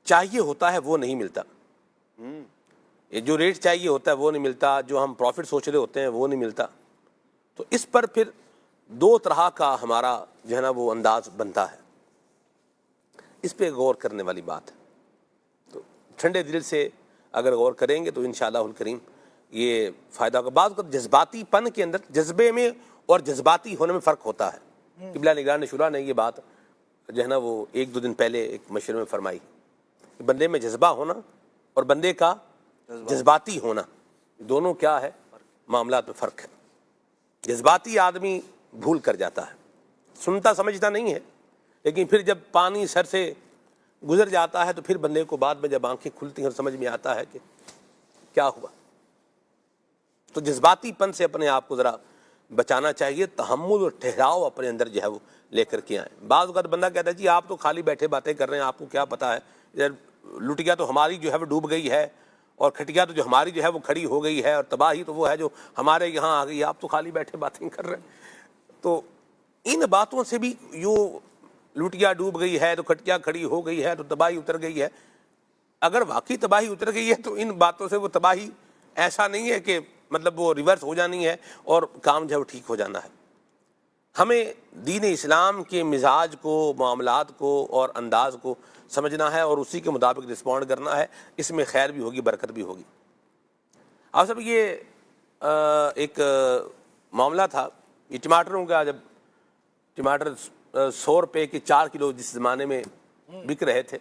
چاہیے ہوتا ہے وہ نہیں ملتا، جو ریٹ چاہیے ہوتا ہے وہ نہیں ملتا، جو ہم پروفٹ سوچ رہے ہوتے ہیں وہ نہیں ملتا، تو اس پر پھر دو طرح کا ہمارا جو ہے نا وہ انداز بنتا ہے. اس پہ غور کرنے والی بات ہے. تو ٹھنڈے دل سے اگر غور کریں گے تو انشاءاللہ الکریم یہ فائدہ ہوگا. بعض اوقات جذباتی پن کے اندر جذبے میں اور جذباتی ہونے میں فرق ہوتا ہے. قبلہ نگران شورا نے یہ بات جو ہے نا وہ ایک دو دن پہلے ایک مشورے میں فرمائی کہ بندے میں جذبہ ہونا اور بندے کا جذباتی ہونا دونوں کیا ہے، معاملات میں فرق ہے. جذباتی آدمی بھول کر جاتا ہے، سنتا سمجھتا نہیں ہے، لیکن پھر جب پانی سر سے گزر جاتا ہے تو پھر بندے کو بعد میں جب آنکھیں کھلتی ہیں اور سمجھ میں آتا ہے کہ کیا ہوا. تو جذباتی پن سے اپنے آپ کو ذرا بچانا چاہیے، تحمل اور ٹھہراؤ اپنے اندر جو ہے وہ لے کر کے آئیں. بعض اوقات بندہ کہتا ہے جی آپ تو خالی بیٹھے باتیں کر رہے ہیں، آپ کو کیا پتا ہے، لٹیا تو ہماری جو ہے وہ ڈوب گئی ہے اور کھٹیا تو جو ہماری جو ہے وہ کھڑی ہو گئی ہے اور تباہی تو وہ ہے جو ہمارے یہاں آ گئی، آپ تو خالی بیٹھے باتیں کر رہے ہیں. تو ان باتوں سے بھی یوں لٹیا ڈوب گئی ہے تو کھٹیا کھڑی ہو گئی ہے تو تباہی اتر گئی ہے. اگر واقعی تباہی اتر گئی ہے تو ان باتوں سے وہ تباہی ایسا نہیں ہے کہ مطلب وہ ریورس ہو جانی ہے اور کام جو ہے وہ ٹھیک ہو جانا ہے. ہمیں دین اسلام کے مزاج کو، معاملات کو اور انداز کو سمجھنا ہے اور اسی کے مطابق رسپونڈ کرنا ہے. اس میں خیر بھی ہوگی، برکت بھی ہوگی. آپ سب یہ ایک معاملہ تھا، یہ ٹماٹروں کا، جب ٹماٹر 100 روپے کے 4 کلو جس زمانے میں بک رہے تھے،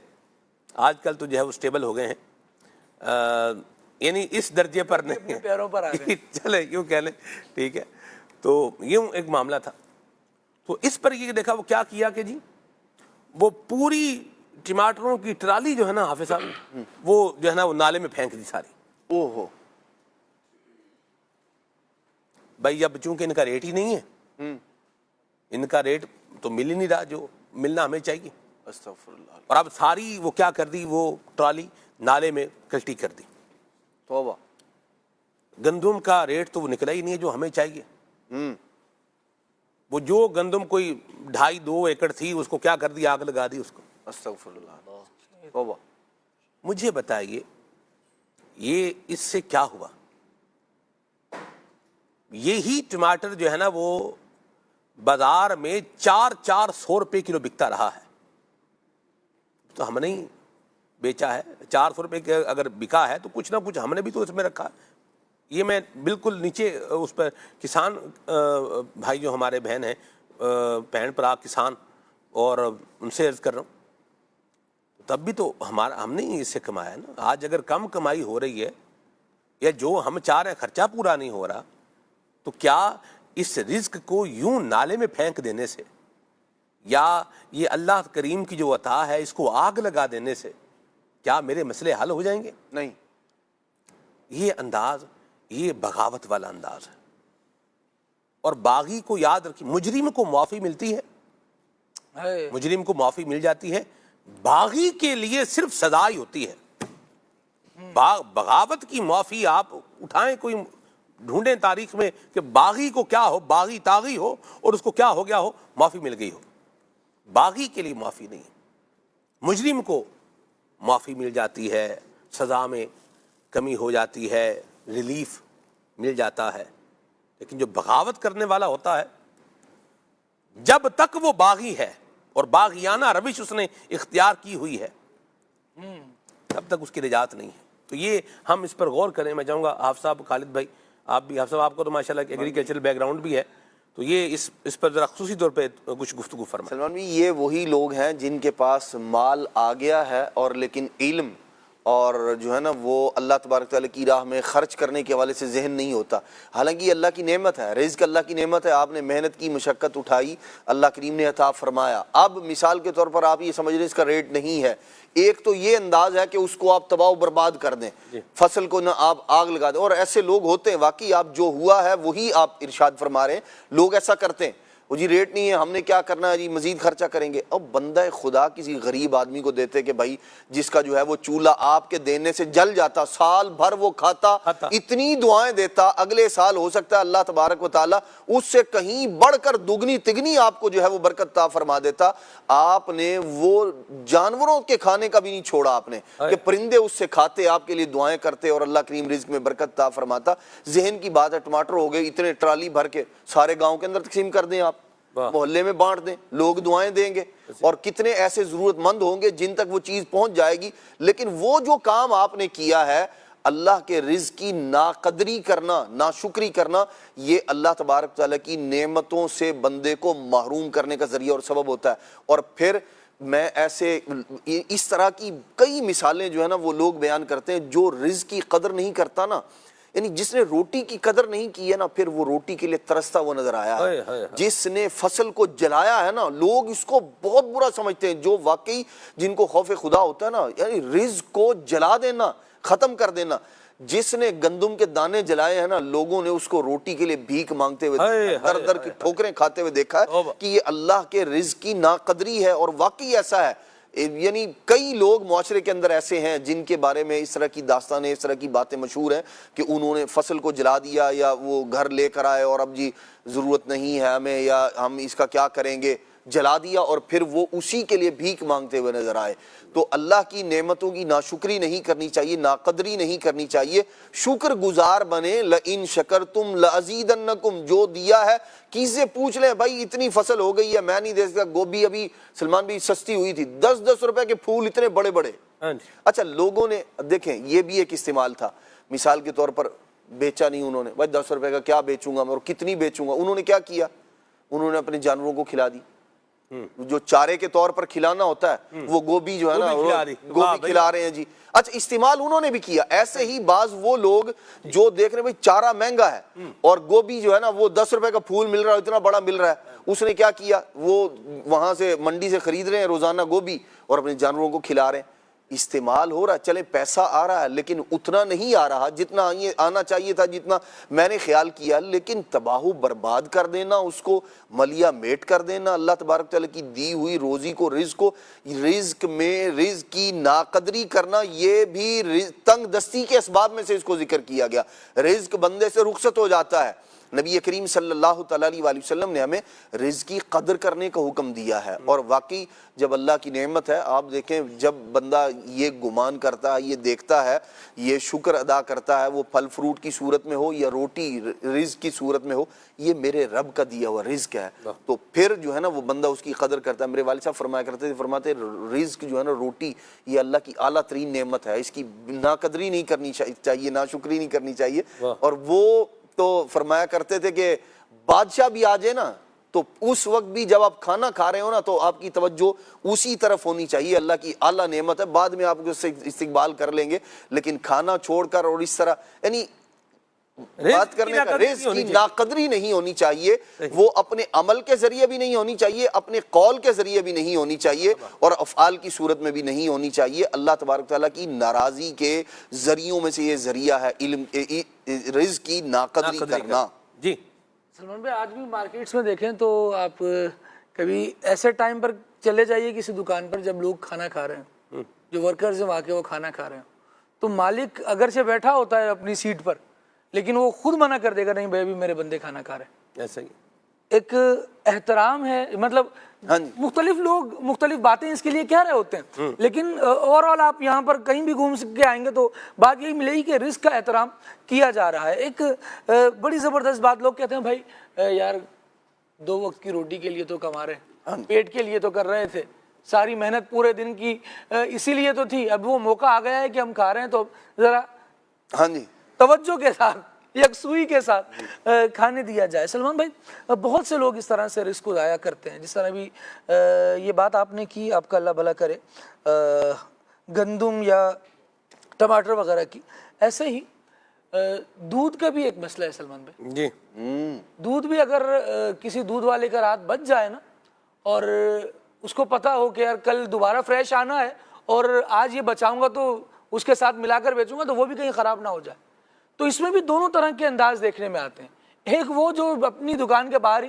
آج کل تو جو ہے وہ سٹیبل ہو گئے ہیں، یعنی اس درجے پر نہیں، پیروں پر آ گئے، چلے یوں کہہ لیں، ٹھیک ہے. تو یوں ایک معاملہ تھا. تو اس پر یہ دیکھا وہ کیا کیا کہ جی وہ پوری ٹماٹروں کی ٹرالی جو ہے نا حافظ صاحب وہ جو ہے نا وہ نالے میں پھینک دی ساری. اوہو. بھائی اب چونکہ ان کا ریٹ ہی نہیں ہے، ان کا ریٹ تو مل ہی نہیں رہا جو ملنا ہمیں چاہیے. استغفر اللہ. اور اب ساری وہ کیا کر دی، وہ ٹرالی نالے میں کلٹی کر دی. توبہ. گندم کا ریٹ تو وہ نکلا ہی نہیں ہے جو ہمیں چاہیے. وہ جو گندم کوئی 2.5-2 ایکڑ تھی اس کو کیا کر دی، آگ لگا دی اس کو. استغفر اللہ. توبہ. مجھے بتائیے یہ اس سے کیا ہوا؟ یہی ٹماٹر جو ہے نا وہ بازار میں 400 روپے کلو بکتا رہا ہے. تو ہم نے بیچا ہے 400 روپے کے، اگر بکا ہے تو کچھ نہ کچھ ہم نے بھی تو اس میں رکھا. یہ میں بالکل نیچے اس پر کسان بھائی جو ہمارے بہن ہیں، بہن پرا کسان، اور ان سے عرض کر رہا ہوں تب بھی تو ہم نے اس سے کمایا نا. آج اگر کم کمائی ہو رہی ہے یا جو ہم چاہ رہے ہیں خرچہ پورا نہیں ہو رہا، تو کیا اس رزق کو یوں نالے میں پھینک دینے سے یا یہ اللہ کریم کی جو عطا ہے اس کو آگ لگا دینے سے کیا میرے مسئلے حل ہو جائیں گے؟ نہیں. یہ انداز یہ بغاوت والا انداز ہے. اور باغی کو یاد رکھیے، مجرم کو معافی ملتی ہے، مجرم کو معافی مل جاتی ہے، باغی کے لیے صرف سزا ہی ہوتی ہے. بغاوت کی معافی آپ اٹھائیں، کوئی ڈھونڈیں تاریخ میں کہ باغی کو کیا ہو، باغی طاغی ہو اور اس کو کیا ہو گیا ہو، معافی مل گئی ہو. باغی کے لیے معافی نہیں. مجرم کو معافی مل جاتی ہے، سزا میں کمی ہو جاتی ہے، ریلیف مل جاتا ہے. لیکن جو بغاوت کرنے والا ہوتا ہے، جب تک وہ باغی ہے اور باغیانہ روش اس نے اختیار کی ہوئی ہے، تب تک اس کی نجات نہیں ہے. تو یہ ہم اس پر غور کریں. میں چاہوں گا حافظ صاحب، خالد بھائی، آپ بھی، حافظ صاحب آپ کو تو ماشاءاللہ ایگریکلچرل بیک گراؤنڈ بھی ہے، تو یہ اس پر ذرا خصوصی طور پہ کچھ گفتگو فرمائیں. سلمان بھی یہ وہی لوگ ہیں جن کے پاس مال آ گیا ہے اور لیکن علم اور جو ہے نا وہ اللہ تبارک تعالیٰ کی راہ میں خرچ کرنے کے حوالے سے ذہن نہیں ہوتا. حالانکہ یہ اللہ کی نعمت ہے، رزق اللہ کی نعمت ہے. آپ نے محنت کی، مشقت اٹھائی، اللہ کریم نے عطا فرمایا. اب مثال کے طور پر آپ یہ سمجھ رہے ہیں اس کا ریٹ نہیں ہے. ایک تو یہ انداز ہے کہ اس کو آپ تباہ و برباد کر دیں، فصل کو نہ آپ آگ لگا دیں. اور ایسے لوگ ہوتے ہیں، واقعی آپ جو ہوا ہے وہی آپ ارشاد فرما رہے ہیں. لوگ ایسا کرتے ہیں، وہ جی ریٹ نہیں ہے، ہم نے کیا کرنا ہے جی، مزید خرچہ کریں گے۔ اب بندہ خدا کسی غریب آدمی کو دیتے کہ بھائی جس کا جو ہے وہ چولہا آپ کے دینے سے جل جاتا، سال بھر وہ کھاتا، اتنی دعائیں دیتا، اگلے سال ہو سکتا ہے اللہ تبارک و تعالیٰ اس سے کہیں بڑھ کر دگنی تگنی آپ کو جو ہے وہ برکت عطا فرما دیتا۔ آپ نے وہ جانوروں کے کھانے کا بھی نہیں چھوڑا، آپ نے کہ پرندے اس سے کھاتے، آپ کے لیے دعائیں کرتے اور اللہ کریم رزق میں برکت عطا فرماتا۔ ذہن کی بات ہے، ٹماٹر ہو گئے اتنے ٹرالی بھر کے، سارے گاؤں کے اندر تقسیم کر دیں، آپ محلے میں بانٹ دیں، لوگ دعائیں دیں گے، اور کتنے ایسے ضرورت مند ہوں گے جن تک وہ چیز پہنچ جائے گی۔ لیکن وہ جو کام آپ نے کیا ہے، اللہ کے رزق کی ناقدری کرنا، ناشکری کرنا، یہ اللہ تبارک تعالیٰ کی نعمتوں سے بندے کو محروم کرنے کا ذریعہ اور سبب ہوتا ہے۔ اور پھر میں ایسے اس طرح کی کئی مثالیں جو ہے نا وہ لوگ بیان کرتے ہیں، جو رزق کی قدر نہیں کرتا نا، یعنی جس نے روٹی کی قدر نہیں کی ہے نا، پھر وہ روٹی کے لیے ترستا وہ نظر آیا ہے۔ جس نے فصل کو جلایا ہے نا، لوگ اس کو بہت برا سمجھتے ہیں، جو واقعی جن کو خوف خدا ہوتا ہے نا، یعنی رزق کو جلا دینا، ختم کر دینا۔ جس نے گندم کے دانے جلائے ہیں نا، لوگوں نے اس کو روٹی کے لیے بھیک مانگتے ہوئے، در در کی ٹھوکریں کھاتے ہوئے دیکھا ہے کہ یہ اللہ کے رزق کی ناقدری ہے۔ اور واقعی ایسا ہے، یعنی کئی لوگ معاشرے کے اندر ایسے ہیں جن کے بارے میں اس طرح کی داستانیں، اس طرح کی باتیں مشہور ہیں کہ انہوں نے فصل کو جلا دیا، یا وہ گھر لے کر آئے اور اب جی ضرورت نہیں ہے ہمیں، یا ہم اس کا کیا کریں گے، جلا دیا، اور پھر وہ اسی کے لیے بھیک مانگتے ہوئے نظر آئے۔ تو اللہ کی نعمتوں کی ناشکری نہیں کرنی چاہیے، ناقدری نہیں کرنی چاہیے، شکر گزار بنے۔ لئن شکرتم لازیدنکم، جو دیا ہے کسی سے پوچھ لیں، بھائی اتنی فصل ہو گئی ہے، میں نہیں دے سکتا، گوبھی ابھی سلمان بھی سستی ہوئی تھی، 10-10 روپے کے پھول اتنے بڑے بڑے۔ اچھا لوگوں نے دیکھیں یہ بھی ایک استعمال تھا، مثال کے طور پر بیچا نہیں انہوں نے، بھائی 10 روپے کا کیا بیچوں گا میں اور کتنی بیچوں گا، انہوں نے کیا کیا، انہوں نے اپنے جانوروں کو کھلا دی۔ جو چارے کے طور پر کھلانا ہوتا ہے وہ گوبھی جو ہے نا گوبھی کھلا رہے ہیں جی۔ اچھا استعمال انہوں نے بھی کیا۔ ایسے ہی بعض وہ لوگ جو دیکھ رہے ہیں بھئی چارہ مہنگا ہے اور گوبھی جو ہے نا وہ 10 روپے کا پھول مل رہا ہے، اتنا بڑا مل رہا ہے، اس نے کیا کیا، وہ وہاں سے منڈی سے خرید رہے ہیں روزانہ گوبھی اور اپنے جانوروں کو کھلا رہے ہیں۔ استعمال ہو رہا ہے، چلے پیسہ آ رہا ہے لیکن اتنا نہیں آ رہا جتنا آنا چاہیے تھا، جتنا میں نے خیال کیا، لیکن تباہ و برباد کر دینا، اس کو ملیا میٹ کر دینا، اللہ تبارک تعالیٰ کی دی ہوئی روزی کو، رزق میں رزق کی ناقدری کرنا، یہ بھی تنگ دستی کے اسباب میں سے اس کو ذکر کیا گیا۔ رزق بندے سے رخصت ہو جاتا ہے۔ نبی کریم صلی اللہ تعالیٰ علیہ وسلم نے ہمیں رزق کی قدر کرنے کا حکم دیا ہے، اور واقعی جب اللہ کی نعمت ہے، آپ دیکھیں جب بندہ یہ گمان کرتا ہے، یہ دیکھتا ہے، یہ شکر ادا کرتا ہے، وہ پھل فروٹ کی صورت میں ہو یا روٹی رزق کی صورت میں ہو، یہ میرے رب کا دیا ہوا رزق ہے، تو پھر جو ہے نا وہ بندہ اس کی قدر کرتا ہے۔ میرے والد صاحب فرمایا کرتے تھے، فرماتے رزق جو ہے نا روٹی، یہ اللہ کی اعلیٰ ترین نعمت ہے، اس کی ناقدری نہیں کرنی چاہیے، ناشکری نہیں کرنی چاہیے۔ اور وہ تو فرمایا کرتے تھے کہ بادشاہ بھی آ جائے نا تو اس وقت بھی جب آپ کھانا کھا رہے ہو نا تو آپ کی توجہ اسی طرف ہونی چاہیے، اللہ کی اعلیٰ نعمت ہے، بعد میں آپ کو استقبال کر لیں گے، لیکن کھانا چھوڑ کر اور اس طرح یعنی بات کرنے کا رزق کی ناقدری نہیں ہونی چاہیے، وہ اپنے عمل کے ذریعے بھی نہیں ہونی چاہیے، اپنے قول کے ذریعے بھی نہیں ہونی چاہیے، اور افعال کی صورت میں بھی نہیں ہونی چاہیے۔ اللہ تبارک تعالیٰ کی ناراضی کے ذریعوں میں سے یہ ذریعہ ہے علم رزق کی ناقدری کرنا۔ جی سلمان بھائی، آج بھی مارکیٹس میں دیکھیں تو آپ کبھی ایسے ٹائم پر چلے جائیے کسی دکان پر جب لوگ کھانا کھا رہے ہیں، جو ورکرز ہیں وہاں کے وہ کھانا کھا رہے ہیں، تو مالک اگرچہ بیٹھا ہوتا ہے اپنی سیٹ پر لیکن وہ خود منع کر دے گا، نہیں بھائی ابھی میرے بندے کھانا کھا رہے ہیں۔ ایسا ہی ایک احترام ہے، مطلب مختلف لوگ مختلف باتیں اس کے لیے کہہ رہے ہوتے ہیں، لیکن اوور آل آپ یہاں پر کہیں بھی گھوم کے آئیں گے تو بات یہی ملے گی کہ رزق کا احترام کیا جا رہا ہے۔ ایک بڑی زبردست بات، لوگ کہتے ہیں بھائی یار 2 وقت کی روٹی کے لیے تو کما رہے ہیں، پیٹ کے لیے تو کر رہے تھے، ساری محنت پورے دن کی اسی لیے تو تھی، اب وہ موقع آ گیا ہے کہ ہم کھا رہے ہیں تو ذرا توجہ کے ساتھ، یکسوئی کے ساتھ کھانے دیا جائے۔ سلمان بھائی، بہت سے لوگ اس طرح سے رزق کو ضائع کرتے ہیں، جس طرح بھی یہ بات آپ نے کی، آپ کا اللہ بھلا کرے، گندم یا ٹماٹر وغیرہ کی، ایسے ہی دودھ کا بھی ایک مسئلہ ہے سلمان بھائی۔ جی دودھ بھی اگر کسی دودھ والے کا رات بچ جائے نا، اور اس کو پتا ہو کہ یار کل دوبارہ فریش آنا ہے اور آج یہ بچاؤں گا تو اس کے ساتھ ملا کر بیچوں گا تو وہ بھی کہیں خراب نہ ہو جائے، تو اس میں بھی دونوں طرح کے انداز دیکھنے میں آتے ہیں۔ ایک وہ جو اپنی دکان کے باہر ہی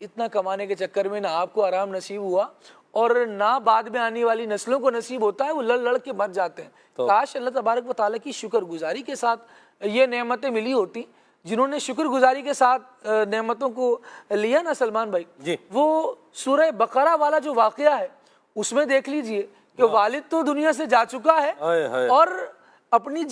اتنا کمانے کے چکر میں نہ آپ کو آرام نصیب ہوا اور نہ بعد میں آنے والی نسلوں کو نصیب ہوتا ہے, وہ لڑ لڑ کے مر جاتے ہیں. کاش اللہ تبارک و تعالیٰ کی شکر گزاری کے ساتھ یہ نعمتیں ملی ہوتی. جنہوں نے شکر گزاری کے ساتھ نعمتوں کو لیا نا سلمان بھائی, وہ سورہ بقرہ والا جو واقعہ ہے اس میں دیکھ لیجئے کہ والد تو دنیا سے جا چکا ہے اور اپنی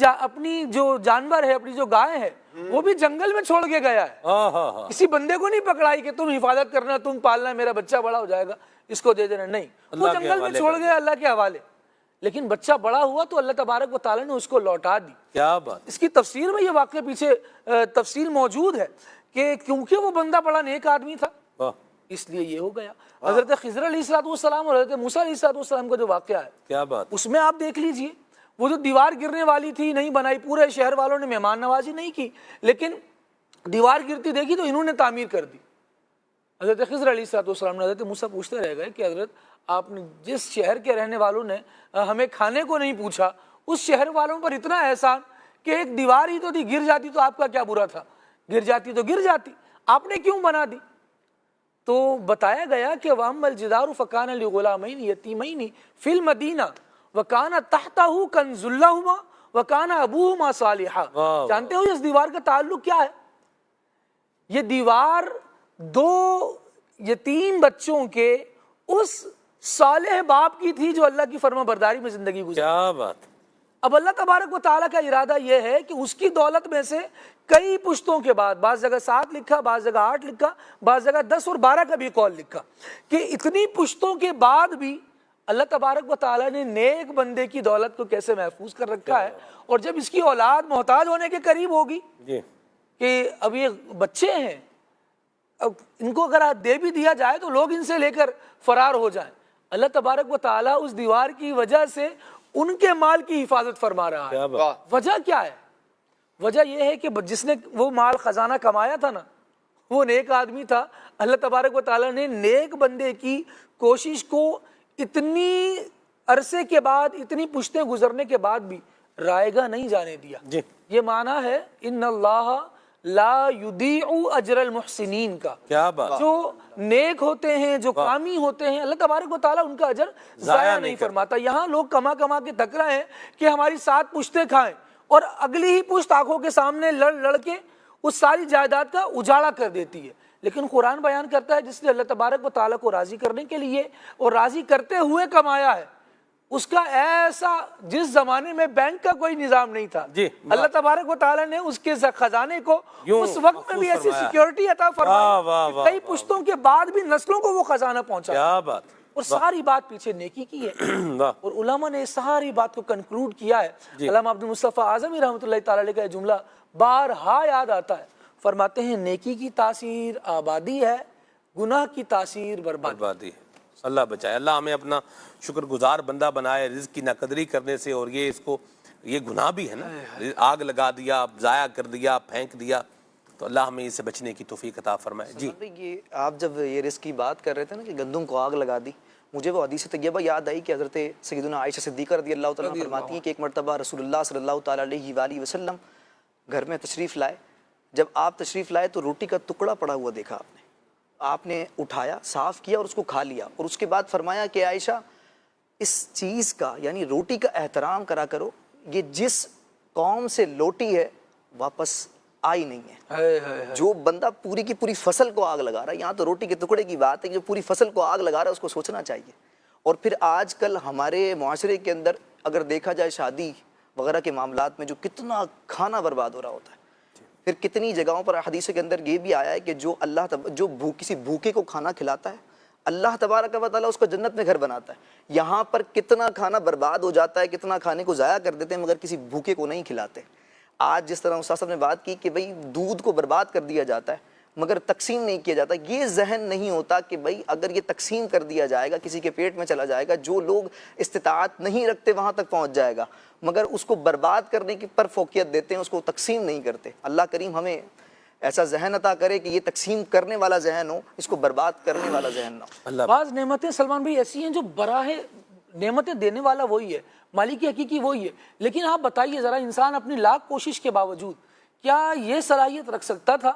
جو جانور ہے, اپنی جو گائے ہے, وہ بھی جنگل میں چھوڑ کے گیا ہے. کسی بندے کو نہیں پکڑائی کہ تم حفاظت کرنا, تم پالنا, میرا بچہ بڑا ہو جائے گا اس کو دے دینا, نہیں, وہ جنگل میں چھوڑ گیا اللہ کے حوالے. لیکن بچہ بڑا ہوا تو اللہ تبارک و تعالیٰ نے اس کو لوٹا دی. کیا بات. اس کی تفسیر میں یہ واقعہ پیچھے تفصیل موجود ہے کہ کیونکہ وہ بندہ بڑا نیک آدمی تھا اس لیے یہ ہو گیا. حضرت خضر علیہ السلام اور حضرت موسیٰ علیہ السلام کا جو واقعہ ہے, کیا بات, اس میں آپ دیکھ لیجئے وہ جو دیوار گرنے والی تھی نہیں بنائی, پورے شہر والوں نے مہمان نوازی نہیں کی, لیکن دیوار گرتی دیکھی تو انہوں نے تعمیر کر دی. حضرت خضر علیہ السلام نے حضرت موسیٰ پوچھتے رہ گئے کہ حضرت آپ نے جس شہر کے رہنے والوں نے ہمیں کھانے کو نہیں پوچھا, اس شہر والوں پر اتنا احسان کہ ایک دیوار ہی تو تھی, گر جاتی تو آپ کا کیا برا تھا, گر جاتی تو گر جاتی, آپ نے کیوں بنا دی. تو بتایا گیا کہ وَأَمَّا الْجِدَارُ فَكَانَ لِغُلَامَيْنِ يَتِيمَيْنِ فِي الْمَدِينَةِ وَكَانَ تَحْتَهُ كَنْزٌ لَهُمَا وَكَانَ أَبُوهُمَا صَالِحًا. جانتے ہو اس دیوار کا تعلق کیا ہے؟ یہ دیوار دو یتیم بچوں کے اس صالح باپ کی تھی جو اللہ کی فرما برداری میں زندگی گزاری. کیا بات. اب اللہ تبارک و تعالیٰ کا ارادہ یہ ہے کہ اس کی دولت میں سے کئی پشتوں کے بعد, بعض جگہ 7 لکھا, بعض جگہ 8 لکھا, بعض جگہ 10 اور 12 کا بھی قول لکھا, کہ اتنی پشتوں کے بعد بھی اللہ تبارک و تعالیٰ نے نیک بندے کی دولت کو کیسے محفوظ کر رکھا ہے. اور جب اس کی اولاد محتاج ہونے کے قریب ہوگی کہ اب یہ بچے ہیں, اب ان کو اگر دے بھی دیا جائے تو لوگ ان سے لے کر فرار ہو جائیں, اللہ تبارک و تعالیٰ اس دیوار کی وجہ سے ان کے مال کی حفاظت فرما رہا ہے. وجہ کیا ہے؟ وجہ یہ ہے کہ جس نے وہ مال خزانہ کمایا تھا نا, وہ نیک آدمی تھا. اللہ تبارک و تعالیٰ نے نیک بندے کی کوشش کو اتنی عرصے کے بعد, اتنی پشتیں گزرنے کے بعد بھی رائگاں نہیں جانے دیا. یہ معنی ہے ان اللہ لا یضیع اجر المحسنین کا. کیا بات. جو نیک ہوتے ہیں, جو کامی ہوتے ہیں, اللہ تبارک و تعالیٰ ان کا اجر ضائع نہیں فرماتا. یہاں لوگ کما کما کے تک رہے ہیں کہ ہماری 7 پشتیں کھائیں, اور اگلی ہی پشت آنکھوں کے سامنے لڑ لڑ کے اس ساری جائیداد کا اجاڑا کر دیتی ہے. لیکن قرآن بیان کرتا ہے جس نے اللہ تبارک و تعالیٰ کو راضی کرنے کے لیے اور راضی کرتے ہوئے کمایا ہے, اس کا ایسا, جس زمانے میں بینک کا کوئی نظام نہیں تھا, اللہ تبارک و تعالیٰ نے اس کے خزانے کو اس وقت میں بھی ایسی سیکیورٹی عطا فرمائی, کئی پشتوں کے بعد بھی نسلوں کو وہ خزانہ پہنچا. کیا بات. اور ساری بات پیچھے نیکی کی ہے. اور علماء نے ساری بات کو کنکلوڈ کیا ہے. علامہ عبد المصطفیٰ اعظمی رحمۃ اللہ تعالی علیہ کا جملہ بارہا یاد آتا ہے. فرماتے ہیں نیکی کی تاثیر آبادی ہے, گناہ کی تاثیر بربادی ہے. اللہ بچائے. اللہ ہمیں اپنا شکر گزار بندہ بنائے رزق کی ناقدری کرنے سے. اور یہ اس کو, یہ گناہ بھی ہے نا, آگ لگا دیا, ضائع کر دیا, پھینک دیا, تو اللہ ہمیں اس سے بچنے کی توفیق عطا فرمائے. جی یہ آپ جب یہ رزق کی بات کر رہے تھے نا کہ گندم کو آگ لگا دی, مجھے وہ حدیث طیبہ یاد آئی کہ حضرت سیدنا عائشہ صدیقہ رضی اللہ تعالیٰ عنہ فرماتی ہیں کہ ایک مرتبہ رسول اللہ صلی اللہ تعالیٰ علیہ وآلہ وسلم گھر میں تشریف لائے. جب آپ تشریف لائے تو روٹی کا ٹکڑا پڑا ہوا دیکھا آپ نے اٹھایا, صاف کیا اور اس کو کھا لیا, اور اس کے بعد فرمایا کہ عائشہ اس چیز کا یعنی روٹی کا احترام کرا کرو, یہ جس قوم سے لوٹی ہے واپس آئی نہیں ہے. جو بندہ پوری کی پوری فصل کو آگ لگا رہا ہے, یہاں تو روٹی کے ٹکڑے کی بات ہے, جو پوری فصل کو آگ لگا رہا ہے اس کو سوچنا چاہیے. اور پھر آج کل ہمارے معاشرے کے اندر اگر دیکھا جائے شادی وغیرہ کے معاملات میں جو کتنا کھانا برباد ہو رہا ہوتا ہے, پھر کتنی جگہوں پر حدیث کے اندر یہ بھی آیا ہے کہ جو کسی بھوکے کو کھانا کھلاتا ہے اللہ تبارک و تعالیٰ اس کو جنت میں گھر بناتا ہے. یہاں پر کتنا کھانا برباد ہو جاتا ہے, کتنا کھانے کو ضائع کر دیتے ہیں مگر کسی بھوکے کو نہیں کھلاتے. آج جس طرح استاد صاحب نے بات کی کہ بھئی دودھ کو برباد کر دیا جاتا ہے مگر تقسیم نہیں کیا جاتا, یہ ذہن نہیں ہوتا کہ بھئی اگر یہ تقسیم کر دیا جائے گا کسی کے پیٹ میں چلا جائے گا, جو لوگ استطاعت نہیں رکھتے وہاں تک پہنچ جائے گا, مگر اس کو برباد کرنے کی پر فوقیت دیتے ہیں, اس کو تقسیم نہیں کرتے. اللہ کریم ہمیں ایسا ذہن عطا کرے کہ یہ تقسیم کرنے والا ذہن ہو, اس کو برباد کرنے والا ذہن نہ ہو. بعض نعمتیں سلمان بھائی ایسی ہیں جو براہ نعمتیں دینے والا وہی ہے, مالک حقیقی وہی ہے, لیکن آپ بتائیے ذرا انسان اپنی لاکھ کوشش کے باوجود کیا یہ صلاحیت رکھ سکتا تھا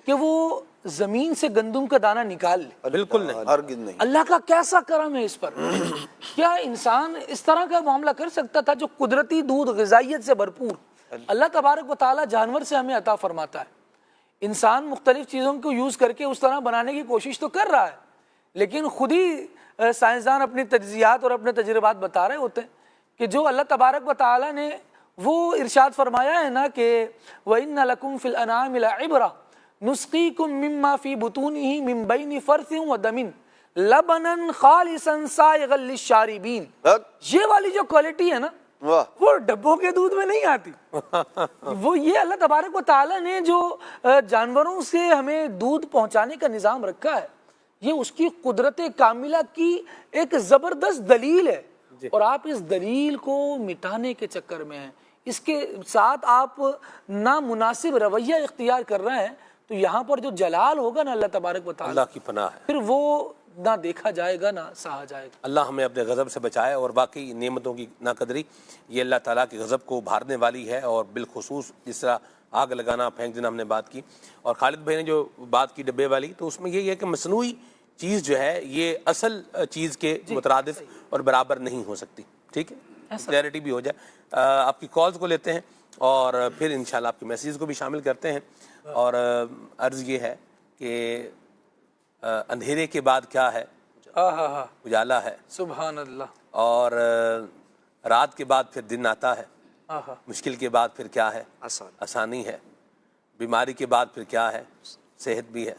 کہ وہ زمین سے گندم کا دانہ نکال لے. بالکل نہیں، ہرگز نہیں. اللہ کا کیسا کرم ہے اس پر. کیا انسان اس طرح کا معاملہ کر سکتا تھا جو قدرتی دودھ غذائیت سے بھرپور اللہ تبارک و تعالیٰ جانور سے ہمیں عطا فرماتا ہے. انسان مختلف چیزوں کو یوز کر کے اس طرح بنانے کی کوشش تو کر رہا ہے، لیکن خود ہی سائنسدان اپنی تجزیات اور اپنے تجربات بتا رہے ہوتے ہیں کہ جو اللہ تبارک و تعالیٰ نے وہ ارشاد فرمایا ہے نا کہ وَإِنَّ لَكُمْ فِي الْأَنْعَامِ لَعِبْرَةً نُسْقِيكُم مِّمَّا فِي بُطُونِهِ مِن بَيْنِ فَرْثٍ وَدَمٍ لَبَنًا خَالِصًا سَائِغًا لِلشَّارِبِينَ. یہ والی جو کوالٹی ہے نا وہ ڈبوں کے دودھ میں نہیں آتی. وہ یہ اللہ تبارک و تعالیٰ نے جو جانوروں سے ہمیں دودھ پہنچانے کا نظام رکھا ہے، یہ اس کی قدرت کاملہ کی ایک زبردست دلیل ہے. اور آپ اس دلیل کو مٹانے کے چکر میں ہیں، اس کے ساتھ آپ نامناسب رویہ اختیار کر رہے ہیں، تو یہاں پر جو جلال ہوگا نا اللہ تبارک و تعالیٰ اللہ کی پناہ ہے، پھر وہ نہ دیکھا جائے گا نہ سہا جائے گا. اللہ ہمیں اپنے غضب سے بچائے. اور باقی نعمتوں کی ناقدری یہ اللہ تعالیٰ کے غضب کو ابھارنے والی ہے، اور بالخصوص جس طرح آگ لگانا پھینک دینا ہم نے بات کی. اور خالد بھائی نے جو بات کی ڈبے والی، تو اس میں یہی ہے کہ مصنوعی چیز جو ہے یہ اصل چیز کے مترادف اور برابر نہیں ہو سکتی. ٹھیک ہے، کلیئرٹی بھی ہو جائے. آپ کی کالز کو لیتے ہیں اور پھر انشاءاللہ آپ کے میسیج کو بھی شامل کرتے ہیں. اور عرض یہ ہے کہ اندھیرے کے بعد کیا ہے؟ اجالا ہے. سبحان اللہ. اور رات کے بعد پھر دن آتا ہے. مشکل کے بعد پھر کیا ہے؟ آسانی ہے. بیماری کے بعد پھر کیا ہے؟ صحت بھی ہے.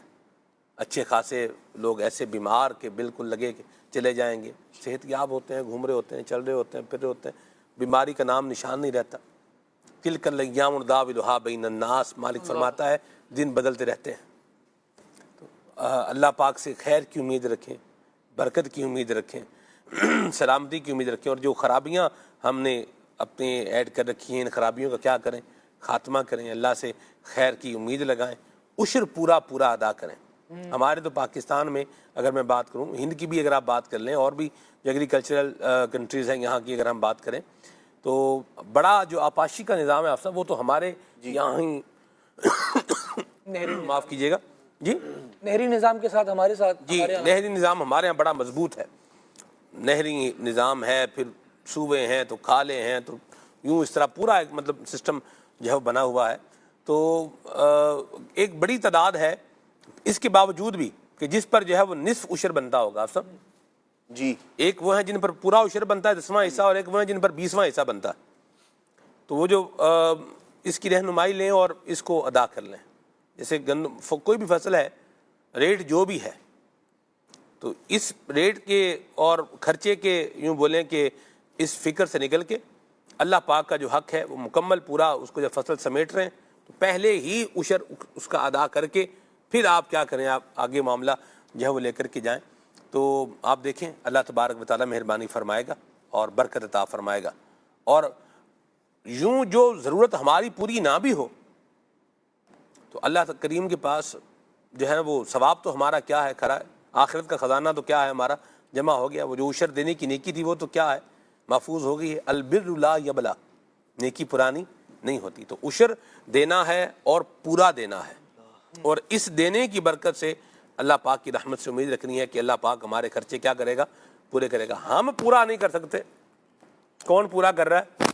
اچھے خاصے لوگ ایسے بیمار کہ بالکل لگے کہ چلے جائیں گے، صحت یاب ہوتے ہیں، گھوم رہے ہوتے ہیں، چل رہے ہوتے ہیں، پھر رہے ہوتے ہیں، بیماری کا نام نشان نہیں رہتا. تلک الایام نداولها بین الناس، مالک فرماتا ہے دن بدلتے رہتے ہیں. اللہ پاک سے خیر کی امید رکھیں، برکت کی امید رکھیں، سلامتی کی امید رکھیں. اور جو خرابیاں ہم نے اپنے ایڈ کر رکھی ہیں، ان خرابیوں کا کیا کریں؟ خاتمہ کریں. اللہ سے خیر کی امید لگائیں، عشر پورا پورا ادا کریں. ہمارے تو پاکستان میں اگر میں بات کروں، ہند کی بھی اگر آپ بات کر لیں، اور بھی جو ایگریکلچرل کنٹریز ہیں یہاں کی اگر ہم بات کریں، تو بڑا جو آپاشی کا نظام ہے افسر، وہ تو ہمارے یہاں ہی معاف کیجیے گا جی، نہری نظام کے ساتھ ہمارے ساتھ جی نہری نظام ہمارے یہاں بڑا مضبوط ہے. نہری نظام ہے، پھر صوبے ہیں تو کھالے ہیں، تو یوں اس طرح پورا ایک مطلب سسٹم جو ہے بنا ہوا ہے. تو ایک بڑی تعداد ہے اس کے باوجود بھی کہ جس پر جو ہے وہ نصف عشر بنتا ہوگا افسر جی. ایک وہ ہیں جن پر پورا عشر بنتا ہے 10واں حصہ، اور ایک وہ ہیں جن پر 20واں حصہ بنتا ہے. تو وہ جو اس کی رہنمائی لیں اور اس کو ادا کر لیں. جیسے گندم کوئی بھی فصل ہے، ریٹ جو بھی ہے، تو اس ریٹ کے اور خرچے کے یوں بولیں کہ اس فکر سے نکل کے اللہ پاک کا جو حق ہے وہ مکمل پورا اس کو جب فصل سمیٹ رہے ہیں تو پہلے ہی عشر اس کا ادا کر کے پھر آپ کیا کریں، آپ آگے معاملہ جو ہے وہ لے کر کے جائیں. تو آپ دیکھیں اللہ تبارک و تعالیٰ مہربانی فرمائے گا اور برکت عطا فرمائے گا. اور یوں جو ضرورت ہماری پوری نہ بھی ہو تو اللہ کریم کے پاس جو ہے وہ ثواب تو ہمارا کیا ہے کھڑا ہے، آخرت کا خزانہ تو کیا ہے ہمارا جمع ہو گیا. وہ جو عشر دینے کی نیکی تھی وہ تو کیا ہے محفوظ ہو گئی ہے. البر لا یبلا، نیکی پرانی نہیں ہوتی. تو عشر دینا ہے اور پورا دینا ہے، اور اس دینے کی برکت سے اللہ پاک کی رحمت سے امید رکھنی ہے کہ اللہ پاک ہمارے خرچے کیا کرے گا، پورے کرے گا. ہم پورا نہیں کر سکتے. کون پورا کر رہا ہے؟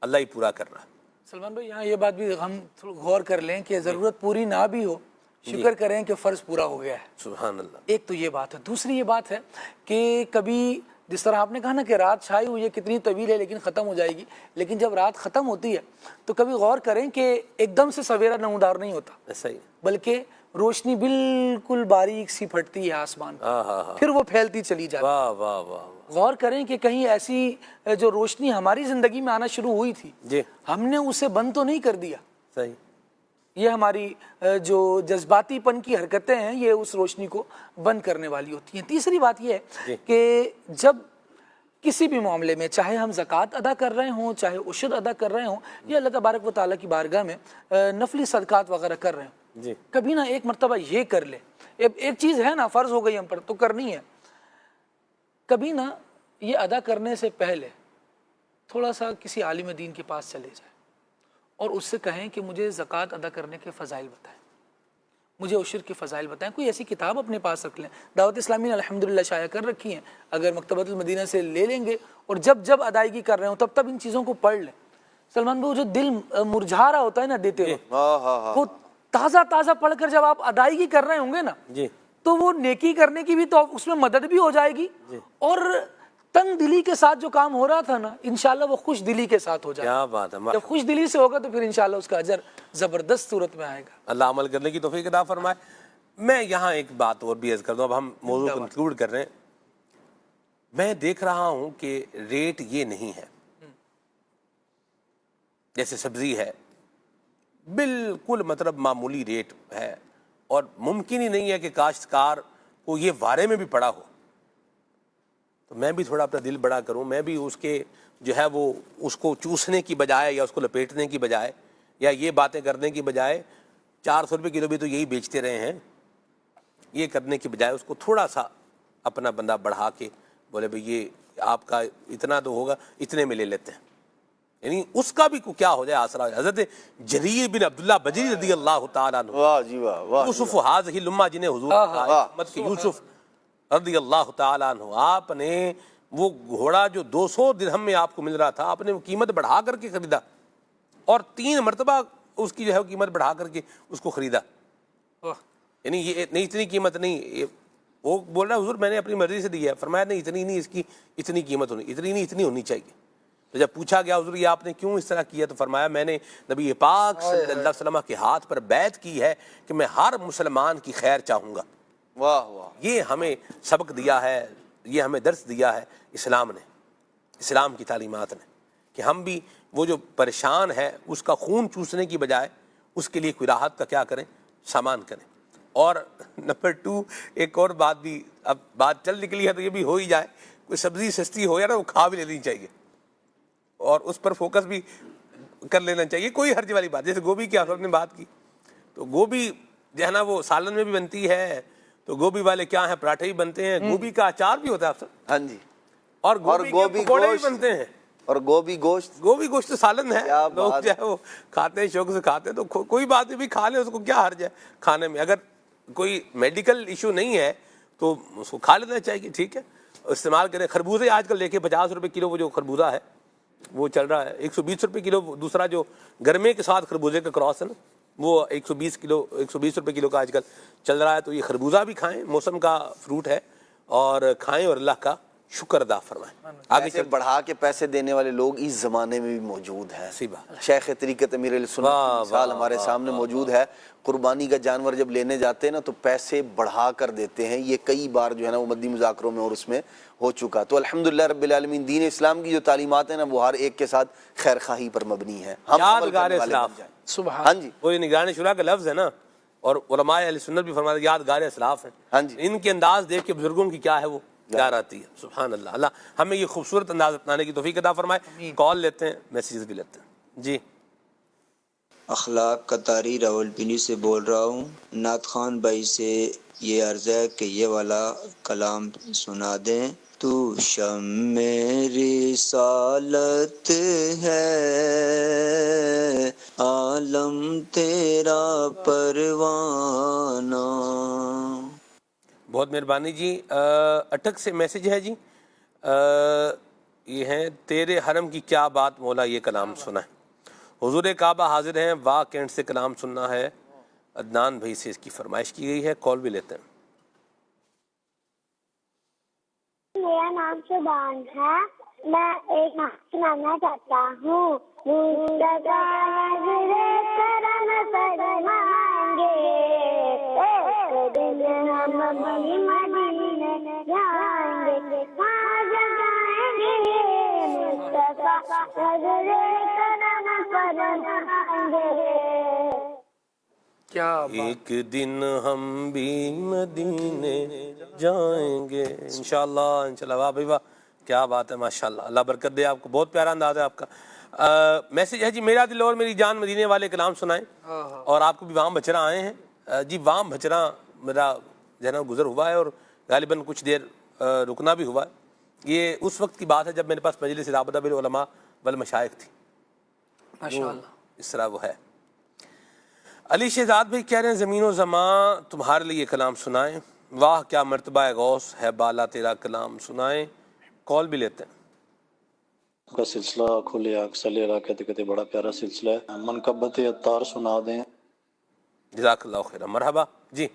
اللہ ہی پورا کر رہا ہے. سلمان بھائی یہاں یہ بات بھی ہم غور کر لیں کہ ضرورت پوری نہ بھی ہو، شکر کریں کہ فرض پورا ہو گیا ہے. سبحان اللہ. ایک تو یہ بات ہے. دوسری یہ بات ہے کہ کبھی جس طرح آپ نے کہا نا کہ رات چھائی ہوئی ہے کتنی طویل ہے لیکن ختم ہو جائے گی، لیکن جب رات ختم ہوتی ہے تو کبھی غور کریں کہ ایک دم سے سویرا نمودار نہیں ہوتا، ایسا ہی بلکہ روشنی بالکل باریک سی پھٹتی ہے آسمان پر، پھر وہ پھیلتی چلی جاتی ہے. واہ واہ واہ. غور کریں کہ کہیں ایسی جو روشنی ہماری زندگی میں آنا شروع ہوئی تھی جی ہم نے اسے بند تو نہیں کر دیا. صحیح. یہ ہماری جو جذباتی پن کی حرکتیں ہیں یہ اس روشنی کو بند کرنے والی ہوتی ہیں. تیسری بات یہ ہے کہ جب کسی بھی معاملے میں چاہے ہم زکوٰۃ ادا کر رہے ہوں، چاہے عشر ادا کر رہے ہوں، یا اللہ تبارک و تعالیٰ کی بارگاہ میں نفلی صدقات وغیرہ کر رہے ہوں، کبھی نہ ایک مرتبہ یہ کر لیں. ایک چیز ہے نا فرض ہو گئی ہم پر تو کرنی ہے، کبھی نہ یہ ادا کرنے سے پہلے تھوڑا سا کسی عالم دین کے پاس چلے جائیں اور اس سے کہیں کہ مجھے زکوٰۃ ادا کرنے کے فضائل بتائیں. مجھے عشر کے فضائل بتائیں. کوئی ایسی کتاب اپنے پاس رکھ لیں. دعوت اسلامی نے الحمدللہ شائع کر رکھی ہیں, اگر مکتبۃ المدینہ سے لے لیں گے اور جب ادائیگی کر رہے ہوں تب ان چیزوں کو پڑھ لیں. سلمان بھائی, جو دل مرجھا رہا ہوتا ہے نا دیتے وقت, وہ تازہ پڑھ کر جب آپ ادائیگی کر رہے ہوں گے نا تو وہ نیکی کرنے کی بھی تو اس میں مدد بھی ہو جائے گی, اور تنگ دلی کے ساتھ جو کام ہو رہا تھا نا انشاءاللہ وہ خوش دلی کے ساتھ ہو جائے گا. کیا بات ہے. جب خوش دلی سے ہوگا تو پھر انشاءاللہ اس کا اجر زبردست صورت میں آئے گا. اللہ عمل کرنے کی توفیق عطا فرمائے. میں یہاں ایک بات اور بھی عرض کر دوں, اب ہم موضوع کنکلوڈ کر رہے ہیں. میں دیکھ رہا ہوں کہ ریٹ یہ نہیں ہے جیسے سبزی ہے, بالکل مطلب معمولی ریٹ ہے, اور ممکن ہی نہیں ہے کہ کاشتکار کو یہ وارے میں بھی پڑا ہو. تو میں بھی تھوڑا اپنا دل بڑا کروں, میں بھی اس کے جو ہے وہ اس کو چوسنے کی بجائے یا اس کو لپیٹنے کی بجائے یا یہ باتیں کرنے کی بجائے 400 روپے کلو بھی تو یہی بیچتے رہے ہیں, یہ کرنے کی بجائے اس کو تھوڑا سا اپنا بندہ بڑھا کے بولے بھئی یہ آپ کا اتنا تو ہوگا, اتنے میں لے لیتے ہیں, یعنی اس کا بھی کیا ہو جائے آسرا. حضرت جریر بن عبداللہ بجری رضی اللہ تعالیٰ عنہ, واہ جی واہ, واہ یوسف حاضہ لما جنہیں حضور امت کے یوسف رضی اللہ تعالیٰ عنہ, آپ نے وہ گھوڑا جو 200 درہم میں آپ کو مل رہا تھا, آپ نے وہ قیمت بڑھا کر کے خریدا, اور 3 مرتبہ اس کی جو ہے قیمت بڑھا کر کے اس کو خریدا. یعنی یہ نہیں, اتنی قیمت نہیں, وہ بول رہا ہے حضور میں نے اپنی مرضی سے دیا ہے. فرمایا نہیں, اتنی نہیں, اس کی اتنی قیمت ہونی, اتنی نہیں, اتنی ہونی چاہیے. تو جب پوچھا گیا حضور یہ آپ نے کیوں اس طرح کیا, تو فرمایا میں نے نبی پاک صلی اللہ علیہ وسلم کے ہاتھ پر بیعت کی ہے کہ میں ہر مسلمان کی خیر چاہوں گا. واہ واہ, یہ ہمیں سبق دیا ہے, یہ ہمیں درس دیا ہے اسلام نے, اسلام کی تعلیمات نے, کہ ہم بھی وہ جو پریشان ہے اس کا خون چوسنے کی بجائے اس کے لیے کوئی راحت کا کیا کریں, سامان کریں. اور نمبر 2 ایک اور بات بھی, اب بات چل نکلی ہے تو یہ بھی ہو ہی جائے, کوئی سبزی سستی ہو یا نا وہ کھا بھی لینی چاہیے اور اس پر فوکس بھی کر لینا چاہیے. کوئی حرج والی بات, جیسے گوبھی کی آپ نے بات کی, تو گوبھی جو ہے نا وہ سالن میں بھی بنتی ہے, تو گوبھی والے کیا ہیں پراٹھے بھی بنتے ہیں, گوبھی کا اچار بھی ہوتا ہے افسر, ہاں جی, اور گوبھی پکوڑے بھی بنتے ہیں, اور گوبھی گوشت تو سالن ہے, لوگ جو ہے وہ کھاتے ہیں, شوق سے کھاتے ہیں, تو کوئی بات نہیں بھی کھا لیں, اس کو کیا حرج ہے کھانے میں. اگر کوئی میڈیکل ایشو نہیں ہے تو اس کو کھا لینا چاہیے, ٹھیک ہے, استعمال کریں. خربوزے آج کل دیکھیں 50 روپے کلو وہ جو خربوزہ ہے وہ چل رہا ہے, 120 روپے کلو. دوسرا جو گرمے کے ساتھ خربوزے کا کراس ہے نا وہ 120 روپے کلو کا آج کل چل رہا ہے. تو یہ خربوزہ بھی کھائیں, موسم کا فروٹ ہے, اور کھائیں اور اللہ کا شکر ادا فرمائیں. آگے سے بڑھا کے پیسے دینے والے لوگ اس زمانے میں بھی موجود ہیں. شیخ طریقت امیر علیہ سنت کی مثال ہمارے سامنے موجود ہے. قربانی کا جانور جب لینے جاتے ہیں نا تو پیسے بڑھا کر دیتے ہیں. یہ کئی بار جو ہے نا وہ مدنی مذاکروں میں اور اس میں ہو چکا. تو الحمدللہ رب العالمین, دین اسلام کی جو تعلیمات ہیں نا وہ ہر ایک کے ساتھ خیر خواہی پر مبنی ہے. ہم یادگار اسلاف, سبحان, ہاں جی, وہ نگران شورا کا لفظ ہے نا, اور علماء اہل سنت بھی فرماتے ہیں یادگار اسلاف ہیں. ہاں جی, ان کے انداز دیکھ کے بزرگوں کی کیا ہے وہ یاد آتی ہے. سبحان اللہ, اللہ ہمیں یہ خوبصورت انداز اپنانے کی توفیق عطا فرمائے. کال لیتے ہیں, میسیجز بھی لیتے ہیں. جی, اخلاق قطاری راولپنڈی سے بول رہا ہوں. نعت خان بھائی سے یہ عرض ہے کہ یہ والا کلام سنا دیں. تو شمع رسالت ہے, عالم تیرا پروانہ. بہت مہربانی جی. اٹک سے میسج ہے جی, یہ ہیں تیرے حرم کی کیا بات مولا, یہ کلام سنا ہے. حضور کعبہ حاضر ہیں, واہ کینٹ سے کلام سننا ہے. عدنان بھائی سے اس کی فرمائش کی گئی ہے. کال بھی لیتے ہیں. میرا نام شبان ہے, میں ایک نام سنانا چاہتا ہوں. ایک دن ہم بھی مدینے جائیں گے انشاءاللہ, انشاءاللہ. واہ بھائی واہ, کیا بات ہے, ماشاءاللہ, اللہ برکت دے آپ کو. بہت پیارا انداز ہے آپ کا. میسج ہے جی, میرا دل اور میری جان مدینے والے کلام سنائیں. اور آپ کو بھی وام بچرا آئے ہیں جی. وام بچرا میرا جو ہے نا گزر ہوا ہے, اور غالباً کچھ دیر رکنا بھی ہوا ہے. یہ اس وقت کی بات ہے جب میرے پاس مجلس رابطہ بالعلماء والمشائخ تھی. ماشاءاللہ, اس طرح وہ ہے. علی شہزاد بھائی کہہ رہے ہیں زمین و زمان تمہارے لیے کلام سنائیں، واہ کیا مرتبہ غوث ہے بالا تیرا کلام سنائیں. کال بھی لیتے ہیں. کا سلسلہ کھلے آگ صلی اللہ کہتے کہتے بڑا پیارا سلسلہ ہے. منقبت اتار سنا دیں. جزاک اللہ خیر. مرحبا جی.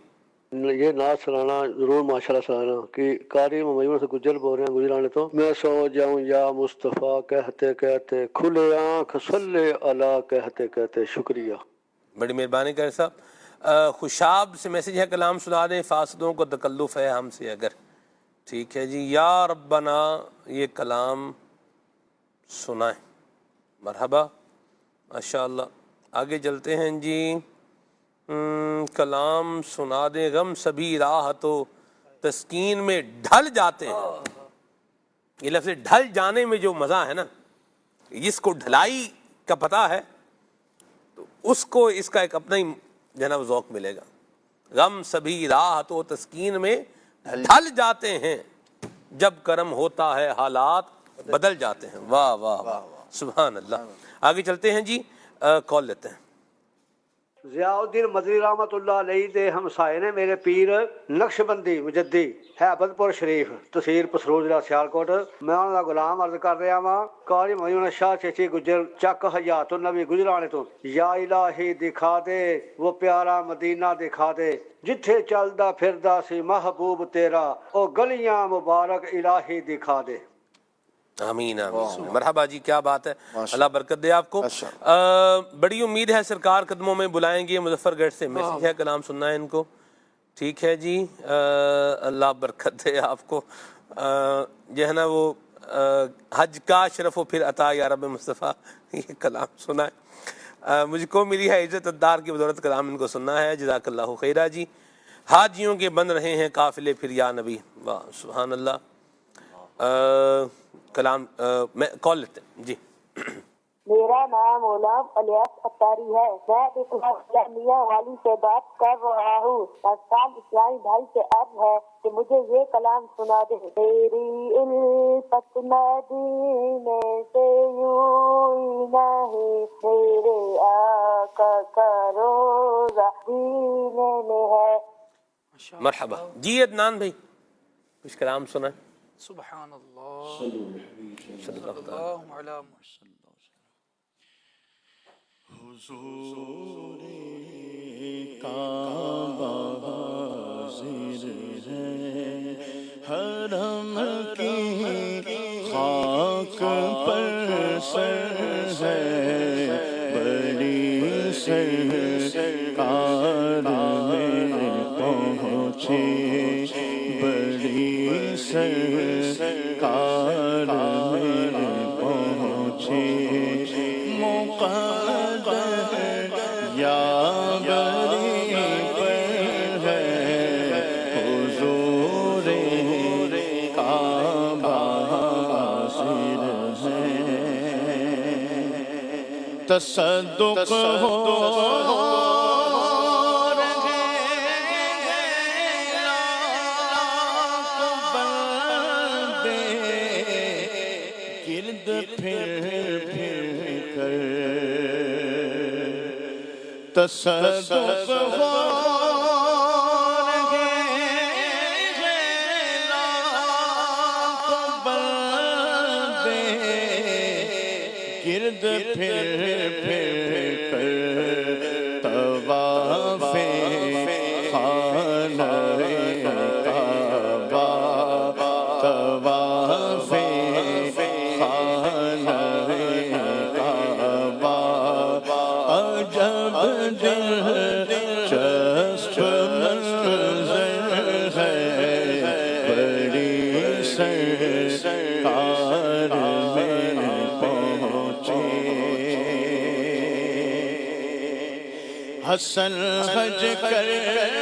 یہ نعت سنانا ضرور ماشاءاللہ سنانا کہ قاری ممیون سے گجر بول رہے ہیں گجرانے تو میں سو جاؤں یا مصطفیٰ کہتے کہتے کھلے آنکھ صلی اللہ کہتے کہتے شکریہ. بڑی مہربانی کریں صاحب. خوشاب سے میسج ہے کلام سنا دیں، فاسدوں کو تکلف ہے ہم سے اگر. ٹھیک ہے جی. یا ربنا یہ کلام سنائیں. مرحبا ماشاءاللہ. آگے چلتے ہیں جی. کلام سنا دیں. غم سبھی راہ تو تسکین میں ڈھل جاتے ہیں. یہ لفظ ڈھل جانے میں جو مزہ ہے نا، جس کو ڈھلائی کا پتہ ہے تو اس کو اس کا ایک اپنا ہی جناب ذوق ملے گا. غم سبھی راہ تو تسکین میں ڈھل جاتے ہیں، جب کرم ہوتا ہے حالات بدل جاتے ہیں. واہ واہ واہ سبحان اللہ. آگے چلتے ہیں جی. کال لیتے ہیں. ضیاء الدین مدنی رحمۃ اللہ علیہ دے ہمسائے نے میرے پیر نقش بندی مجدی ہیبت پور شریف تحصیل پسرور ضلع سیالکوٹ. میں انہوں کا غلام عرض کر رہا ہاں قاری معین شاہ چیچی گجر چک حیات النبی گجرانے تو یا الہی دکھا دے وہ پیارا مدینہ دکھا دے جتھے چلدا پھردا سی محبوب تیرا او گلیاں مبارک الہی دکھا دے. آمین آمین. مرحبا جی. کیا بات ہے. اللہ برکت دے آپ کو. بڑی امید ہے سرکار قدموں میں بلائیں گے. مظفر گڑھ سے میسج ہے کلام سننا ہے ان کو. ٹھیک ہے جی. اللہ برکت دے آپ کو. جو ہے نا وہ حج کا شرف و پھر عطا یا رب مصطفیٰ یہ کلام سنا ہے. مجھ کو ملی ہے عزت الدار کی بدولت کلام ان کو سننا ہے. جزاک اللہ خیرہ جی. حاجیوں کے بن رہے ہیں قافلے پھر یا نبی. واہ سبحان اللہ. کلام میں کال لیتے ہیں جی. میرا نام غلام الیاس اتاری ہے. میں اسلامیہ والی سے بات کر رہا ہوں. پاکستان اسلامی بھائی سے عرض ہے کہ مجھے یہ کلام سنا دے. تیری الفت مدینے سے یوں نہیں میرے آقا کا روزہ دینے میں ہے. مرحبا جی. عدنان بھائی کچھ کلام سنائیں. سبحان اللہ صلی اللہ علیہ وسلم. حضور کعبہ حاضر ہے حرم کی خاک پر سر ہے بڑی سرکار میں پہنچے بڑی سرکار میں پہنچے مقدر یا بری پر ہے حضور کعبہ حاضر ہے. تصدق ہو تصدق ہو رہے لاکھ بندے گرد پھر کر طواف خانہ کعبہ طواف خانہ کعبہ عجب دلچسپ منظر ہے بڑی سرکار میں پہنچے. حسن حج کر لیا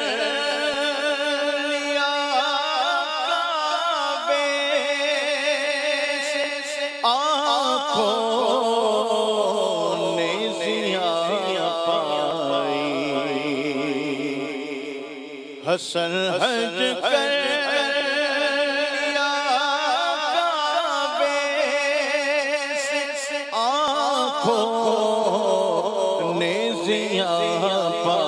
کعبے سے آنکھوں حسن حج کر لیا کعبے سے آنکھوں نے ضیاء پائی.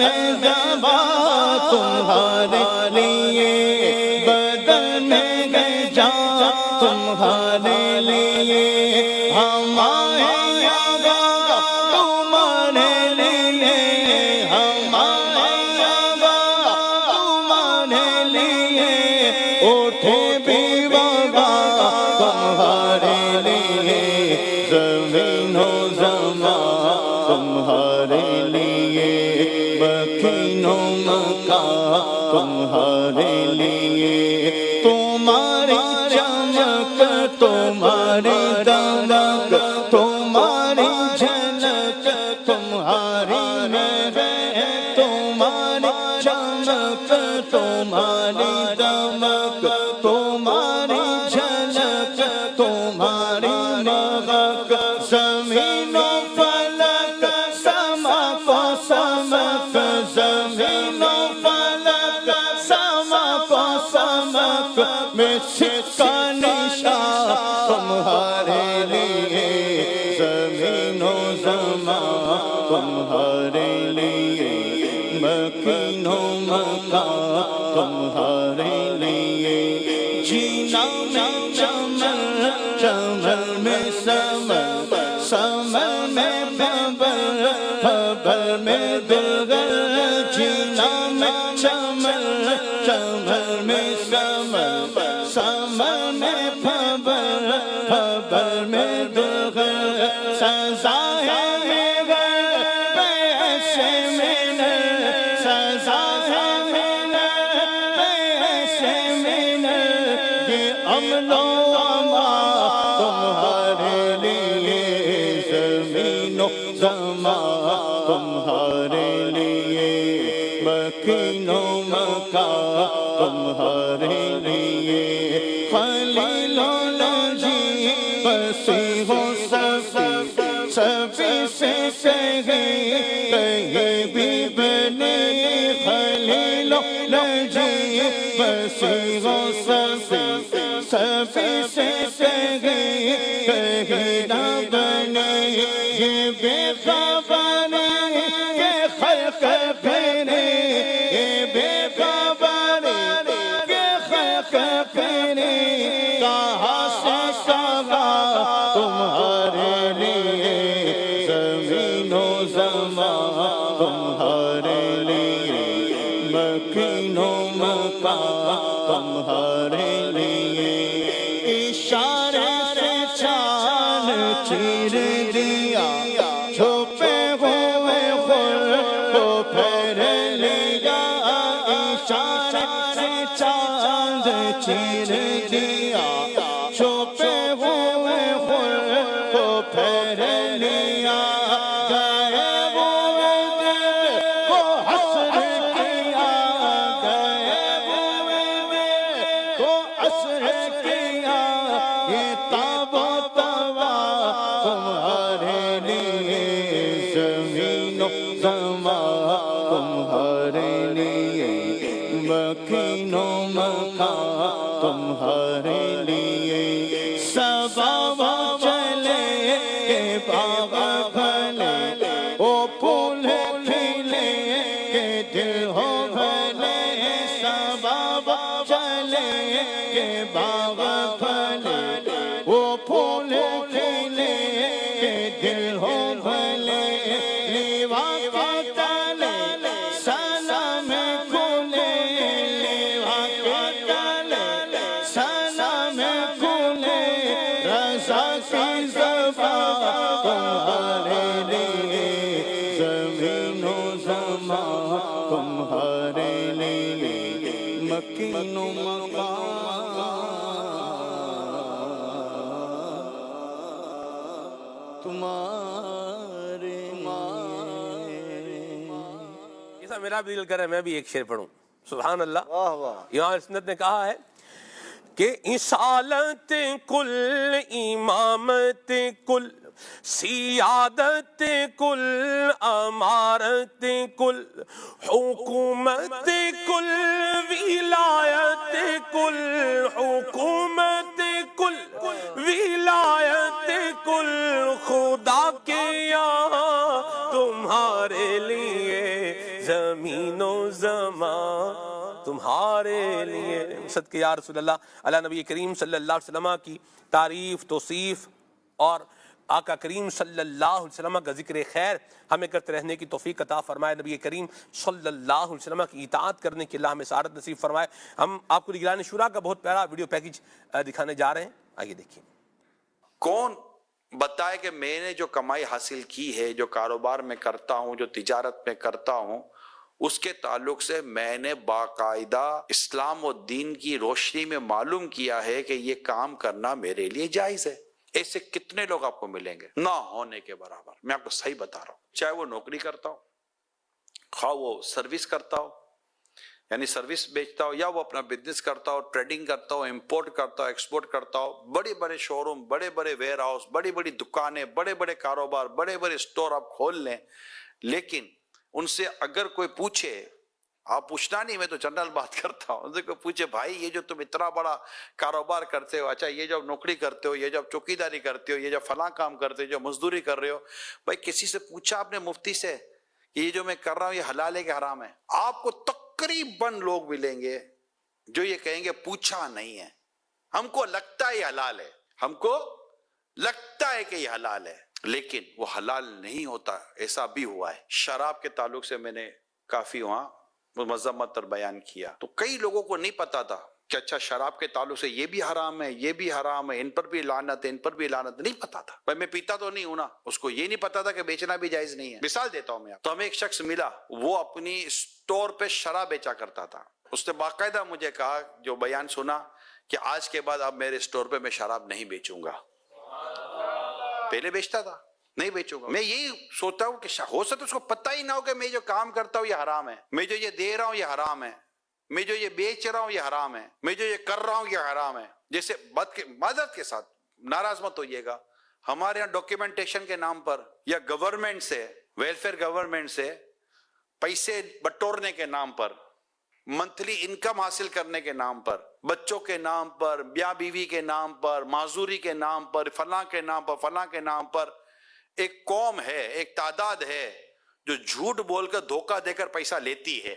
میں ذبا تمہارے لیے، بدن میں گئے جان تمہارے لیے، ہمارے آقا تمہارے لیے، ہمارے آقا تمہارے لیے، اٹھے بھی وبا تمہارے لیے، زمین و زمان تمہارے لیے، مکین و مکان تمہارے لیے، تمہاری چمک تمہاری دمک تمہاری جھلک تمہاری مہک، تمہاری چمک تمہاری دمک تمہاری جھلک تمہاری مہک، زمین و فلک سمک و سمک، زمین و فلک سمک و سمک، میں سکہ نشان تمہارے لیے، زمین و زمان تمہارے لیے، مکین و مکان تمہارے لیے، جینا میں چمن چمن میں سمن سمن میں ببر ببر میں دلگر، جینا میں چمن چمن میں سمن سمن میں ببر ببر میں دلگر، سزا ہے میرے پیسے میں، سزا ہے میرے پیسے میں، یہ امن و امان تمہارے لیے، زمین و زمان تمہارے لیے، مکین و مکان تمہارے لیے، خلیل و نجی بسی ہو سبھی سبھی سے کہیں بھی بنے، خلیل و نجی بسی ہو سبھی سبھی سے کہیں نہ بنے، یہ بے خبر کہ خلق پھرے، یہ بے خبر کہ خلق پھرے، کہاں سے سگا تمہارے لیے، زمین و زمان تمہارے لیے، مکین و مکان تمہارے لیے، اشارے سے چاند چیر دیا، چھپے ہوئے خور کو پھیر لیا، اشارے سے چاند چیر دیا، چھپے ہوئے خور کو پھیر لیا، گئے ہوئے دل کو حسر کیا، گئے ہوئے دل کو حسر کیا، یہ تاب و توا تمہارے لیے، زمین و زمان تمہارے لیے، مکین و مکان تمہارے لیے، سبا چلے کے باغ بھلے، او پھول کھلے کے دل ہو بھلے، سبا چلے کے باغ بھلے، او پھول کھلے کے دل ہو بھلے، لیوا کے تلے سلام کھلے، لیوا کے تلے سلام کھلے، رضا کی زبان تمہارے لیے، زمین و زمان تمہارے لیے، مکین و مکان تمہارے لیے۔ ایسا میرا بھی دل کر رہا ہے میں بھی ایک شعر پڑھوں، سبحان اللہ۔ واہ واہ، امام سنت نے کہا ہے کہ اصالت کل، امامت کل، سیادت کل، امارت کل، حکومت کل، ولایت کل، حکومت کل ولایت کل خدا کے یہاں تمہارے لیے زمین و زمان تمہارے لیے صدقے یا رسول اللہ اللہ نبی کریم صلی اللہ علیہ وسلم کی تعریف توصیف اور آقا کریم صلی اللہ علیہ وسلم کا ذکر خیر ہمیں کرتے رہنے کی توفیق عطا فرمائے. نبی کریم صلی اللہ علیہ وسلم کی اطاعت کرنے کی اللہ ہمیں سعادت نصیب فرمائے. ہم آپ کو نگران شورا کا بہت پیارا ویڈیو پیکج دکھانے جا رہے ہیں, آئیے دیکھیں. کون بتائے کہ میں نے جو کمائی حاصل کی ہے, جو کاروبار میں کرتا ہوں, جو تجارت میں کرتا ہوں, اس کے تعلق سے میں نے باقاعدہ اسلام و دین کی روشنی میں معلوم کیا ہے کہ یہ کام کرنا میرے لیے جائز ہے. ایسے کتنے لوگ آپ کو ملیں گے نہ ہونے کے برابر. میں آپ کو صحیح بتا رہا ہوں, چاہے وہ نوکری کرتا ہو, خواہ وہ سروس کرتا ہو یعنی سروس بیچتا ہو, یا وہ اپنا بزنس کرتا ہو, ٹریڈنگ کرتا ہو, امپورٹ کرتا ہو, ایکسپورٹ کرتا ہو, بڑے بڑے شو روم, بڑے بڑے ویئر ہاؤس, بڑی بڑی دکانیں, بڑے بڑے کاروبار, بڑے بڑے اسٹور آپ کھول لیں, لیکن ان سے اگر کوئی پوچھے, آپ پوچھنا نہیں, میں تو جنرل بات کرتا ہوں, ان سے کوئی پوچھے بھائی یہ جو تم اتنا بڑا کاروبار کرتے ہو, اچھا یہ جب نوکری کرتے ہو, یہ جب چوکیداری کرتے ہو, یہ جب فلاں کام کرتے ہو, جو مزدوری کر رہے ہو, بھائی کسی سے پوچھا آپ نے مفتی سے کہ یہ جو میں کر رہا ہوں یہ حلال ہے کہ حرام ہے؟ آپ کو تقریباً لوگ ملیں گے جو یہ کہیں گے پوچھا نہیں ہے, ہم کو لگتا ہے یہ حلال ہے, ہم کو لگتا ہے کہ یہ حلال ہے, لیکن وہ حلال نہیں ہوتا. ایسا بھی ہوا ہے. شراب کے تعلق سے میں نے کافی وہاں مذمت اور بیان کیا, تو کئی لوگوں کو نہیں پتا تھا کہ اچھا شراب کے تعلق سے یہ بھی حرام ہے, یہ بھی حرام ہے, ان پر بھی لعنت ہے, ان پر بھی لعنت, نہیں پتا تھا. بھائی میں پیتا تو نہیں ہوں نا, اس کو یہ نہیں پتا تھا کہ بیچنا بھی جائز نہیں ہے. مثال دیتا ہوں میں, تو ہمیں ایک شخص ملا, وہ اپنی اسٹور پہ شراب بیچا کرتا تھا. اس نے باقاعدہ مجھے کہا, جو بیان سنا, کہ آج کے بعد اب میرے اسٹور پہ میں شراب نہیں بیچوں گا. پہلے بیچتا تھا, نہیں بیچوں گا. میں یہی سوچتا ہوں کہ ہو سکتا اس کو پتہ ہی نہ ہو کہ میں جو کام کرتا ہوں یہ حرام ہے, میں جو یہ دے رہا ہوں یہ حرام ہے, میں جو یہ بیچ رہا ہوں یہ حرام ہے, میں جو یہ کر رہا ہوں یہ حرام ہے. جیسے معذرت کے ساتھ, ناراض مت ہوئیے گا, ہمارے یہاں ڈاکیومنٹیشن کے نام پر یا گورنمنٹ سے, ویلفیئر گورنمنٹ سے پیسے بٹورنے کے نام پر, منتھلی انکم حاصل کرنے کے نام پر, بچوں کے نام پر, بیاہ بیوی کے نام پر, معذوری کے نام پر, فلاں کے نام پر, فلاں کے نام پر, ایک قوم ہے, ایک تعداد ہے جو جھوٹ بول کر دھوکہ دے کر پیسہ لیتی ہے.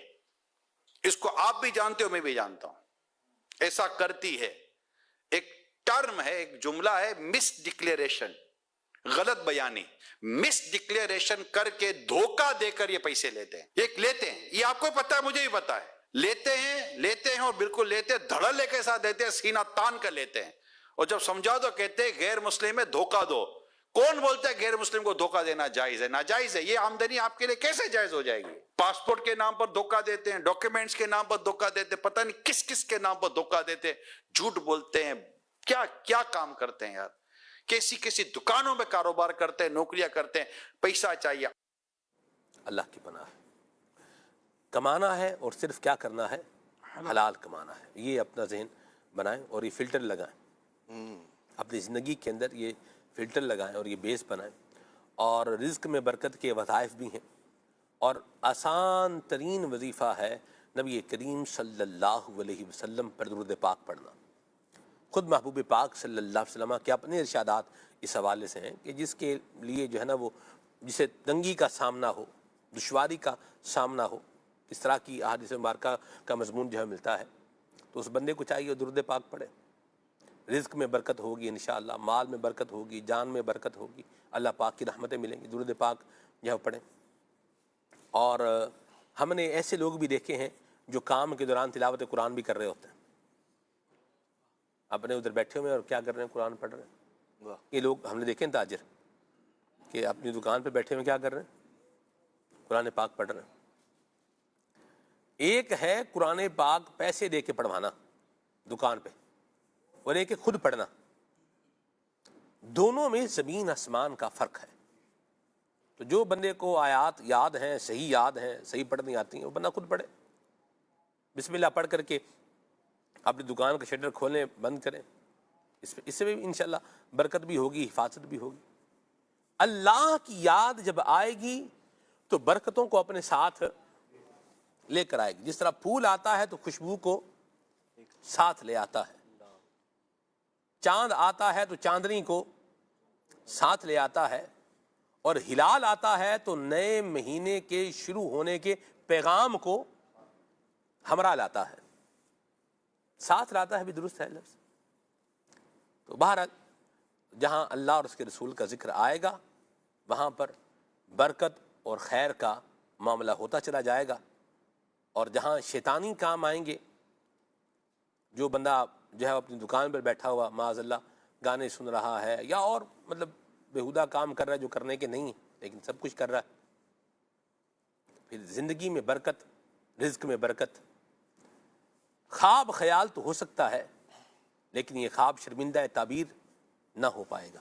اس کو آپ بھی جانتے ہو, میں بھی جانتا ہوں, ایسا کرتی ہے. ایک ٹرم ہے, ایک جملہ ہے, مس ڈکلیریشن, غلط بیانی, مس ڈکلیریشن کر کے دھوکہ دے کر یہ پیسے لیتے ہیں. ایک لیتے ہیں, یہ آپ کو پتا ہے, مجھے بھی پتا ہے, لیتے ہیں اور بالکل لیتے ہیں, دھڑلے کے ساتھ دیتے ہیں, سینہ تان کر لیتے ہیں, اور جب سمجھا دو کہتے ہیں غیر مسلم ہے دھوکہ دو. کون بولتا ہے غیر مسلم کو دھوکہ دینا جائز ہے؟ ناجائز ہے. یہ آمدنی آپ کے لیے کیسے جائز ہو جائے گی؟ پاسپورٹ کے نام پر دھوکہ دیتے ہیں, ڈاکیومنٹس کے نام پر دھوکہ دیتے ہیں, پتہ نہیں کس کس کے نام پر دھوکہ دیتے ہیں, جھوٹ بولتے ہیں. کیا کیا کام کرتے ہیں یار, کیسی دکانوں میں کاروبار کرتے ہیں, نوکریاں کرتے ہیں, پیسہ چاہیے. اللہ کی پناہ ہے, کمانا ہے اور صرف کیا کرنا ہے, حلال کمانا ہے. یہ اپنا ذہن بنائیں اور یہ فلٹر لگائیں اپنی زندگی کے اندر, یہ فلٹر لگائیں اور یہ بیس بنائیں. اور رزق میں برکت کے وظائف بھی ہیں, اور آسان ترین وظیفہ ہے نبی کریم صلی اللہ علیہ وسلم پر درود پاک پڑھنا. خود محبوب پاک صلی اللہ علیہ وسلم کے اپنے ارشادات اس حوالے سے ہیں کہ جس کے لیے جو ہے نا, وہ جسے تنگی کا سامنا ہو, دشواری کا سامنا ہو, اس طرح کی احادیث مبارکہ کا مضمون جو ہے ملتا ہے, تو اس بندے کو چاہیے درود پاک پڑھے. رزق میں برکت ہوگی انشاءاللہ, مال میں برکت ہوگی, جان میں برکت ہوگی, اللہ پاک کی رحمتیں ملیں گی. درود پاک جو ہے پڑھیں. اور ہم نے ایسے لوگ بھی دیکھے ہیں جو کام کے دوران تلاوت قرآن بھی کر رہے ہوتے ہیں, اپنے ادھر بیٹھے ہوئے اور کیا کر رہے ہیں, قرآن پڑھ رہے ہیں. یہ لوگ ہم نے دیکھے ہیں تاجر کہ اپنی دکان پہ بیٹھے ہوئے کیا کر رہے ہیں, قرآن پاک پڑھ رہے ہیں. ایک ہے قرآن پاک پیسے دے کے پڑھوانا دکان پہ, اور ایک خود پڑھنا. دونوں میں زمین آسمان کا فرق ہے. تو جو بندے کو آیات یاد ہیں, صحیح یاد ہیں, صحیح پڑھنی آتی ہیں, وہ بندہ خود پڑھے, بسم اللہ پڑھ کر کے اپنی دکان کا شٹر کھولیں, بند کریں. اس سے بھی انشاءاللہ برکت بھی ہوگی, حفاظت بھی ہوگی. اللہ کی یاد جب آئے گی تو برکتوں کو اپنے ساتھ لے کر آئے گی. جس طرح پھول آتا ہے تو خوشبو کو ساتھ لے آتا ہے. چاند آتا ہے تو چاندنی کو ساتھ لے آتا ہے، اور ہلال آتا ہے تو نئے مہینے کے شروع ہونے کے پیغام کو ہمراہ لاتا ہے، ساتھ لاتا ہے بھی درست ہے لفظ۔ تو بہرحال جہاں اللہ اور اس کے رسول کا ذکر آئے گا وہاں پر برکت اور خیر کا معاملہ ہوتا چلا جائے گا، اور جہاں شیطانی کام آئیں گے، جو بندہ جو ہے اپنی دکان پر بیٹھا ہوا معاذ اللہ گانے سن رہا ہے یا اور مطلب بےہودہ کام کر رہا ہے جو کرنے کے نہیں لیکن سب کچھ کر رہا ہے، پھر زندگی میں برکت، رزق میں برکت۔ خواب خیال تو ہو سکتا ہے لیکن یہ خواب شرمندہ تعبیر نہ ہو پائے گا۔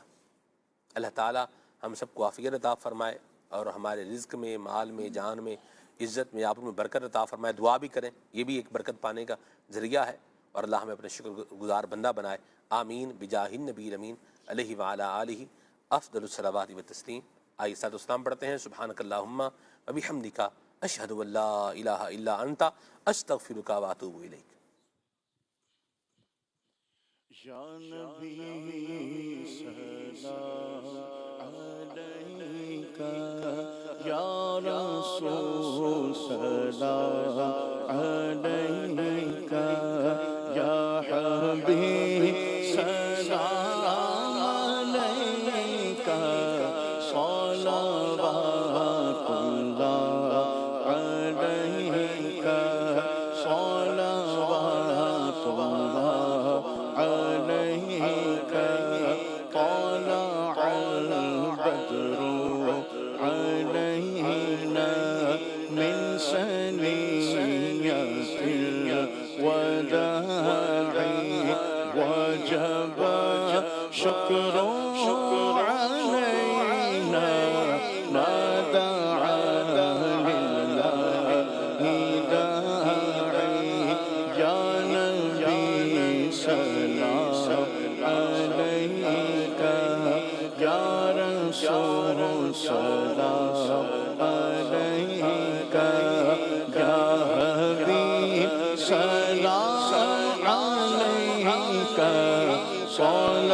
اللہ تعالی ہم سب کو عافیت عطا فرمائے اور ہمارے رزق میں، مال میں، جان میں، عزت میں، آپ میں برکت عطا فرمائے۔ دعا بھی کریں، یہ بھی ایک برکت پانے کا ذریعہ ہے، اور اللہ ہمیں اپنے شکر گزار بندہ بنائے۔ آمین بجاہ النبی الامین علیہ وعلی آلہ افضل الصلوات والتسلیم۔ آئیے ساتھ اسلام پڑھتے ہیں۔ سبحانک اللہم وبحمدک اشہد ان لا الہ الا انت استغفرک واتوب الیک۔ یا نبی سلام علیکہ، یا رسول سلام علیکہ، یا حبیب سلام علیکہ، صلوات اللہ علیکہ، صلوات اللہ علیکہ، طلع البدر علینا من ثنیۃ الوداع، وجب شکر علینا ما دعا للہ داعی، یا نبی سلام علیکہ، یا رسول سلام علیکہ، یا حبیب سلام علیکہ، صلوات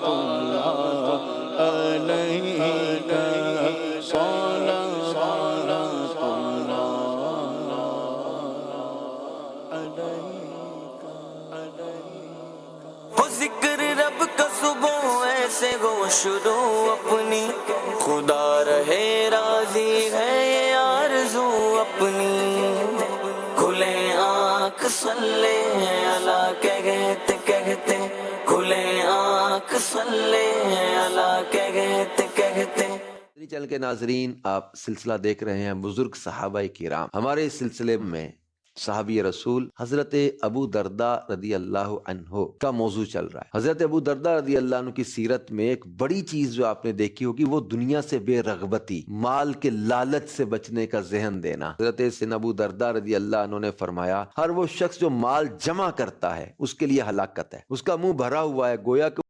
اللہ علیکہ، صلوات ہو ذکر رب کا صبح ایسے گو شروع اپنی، خدا رہے راضی ہے یہ آرزو اپنی، کھلے آنکھ صلی اللہ کہتے کہتے، کھلے آنکھ صلی اللہ کہتے کہتے۔ چینل کے ناظرین، آپ سلسلہ دیکھ رہے ہیں بزرگ صحابہ کرام۔ ہمارے اس سلسلے میں صحابی رسول حضرت ابو درداء رضی اللہ عنہ کا موضوع چل رہا ہے۔ حضرت ابو درداء رضی اللہ عنہ کی سیرت میں ایک بڑی چیز جو آپ نے دیکھی ہوگی وہ دنیا سے بے رغبتی، مال کے لالچ سے بچنے کا ذہن دینا۔ حضرت سن ابو درداء رضی اللہ عنہ نے فرمایا، ہر وہ شخص جو مال جمع کرتا ہے اس کے لیے ہلاکت ہے، اس کا منہ بھرا ہوا ہے، گویا کہ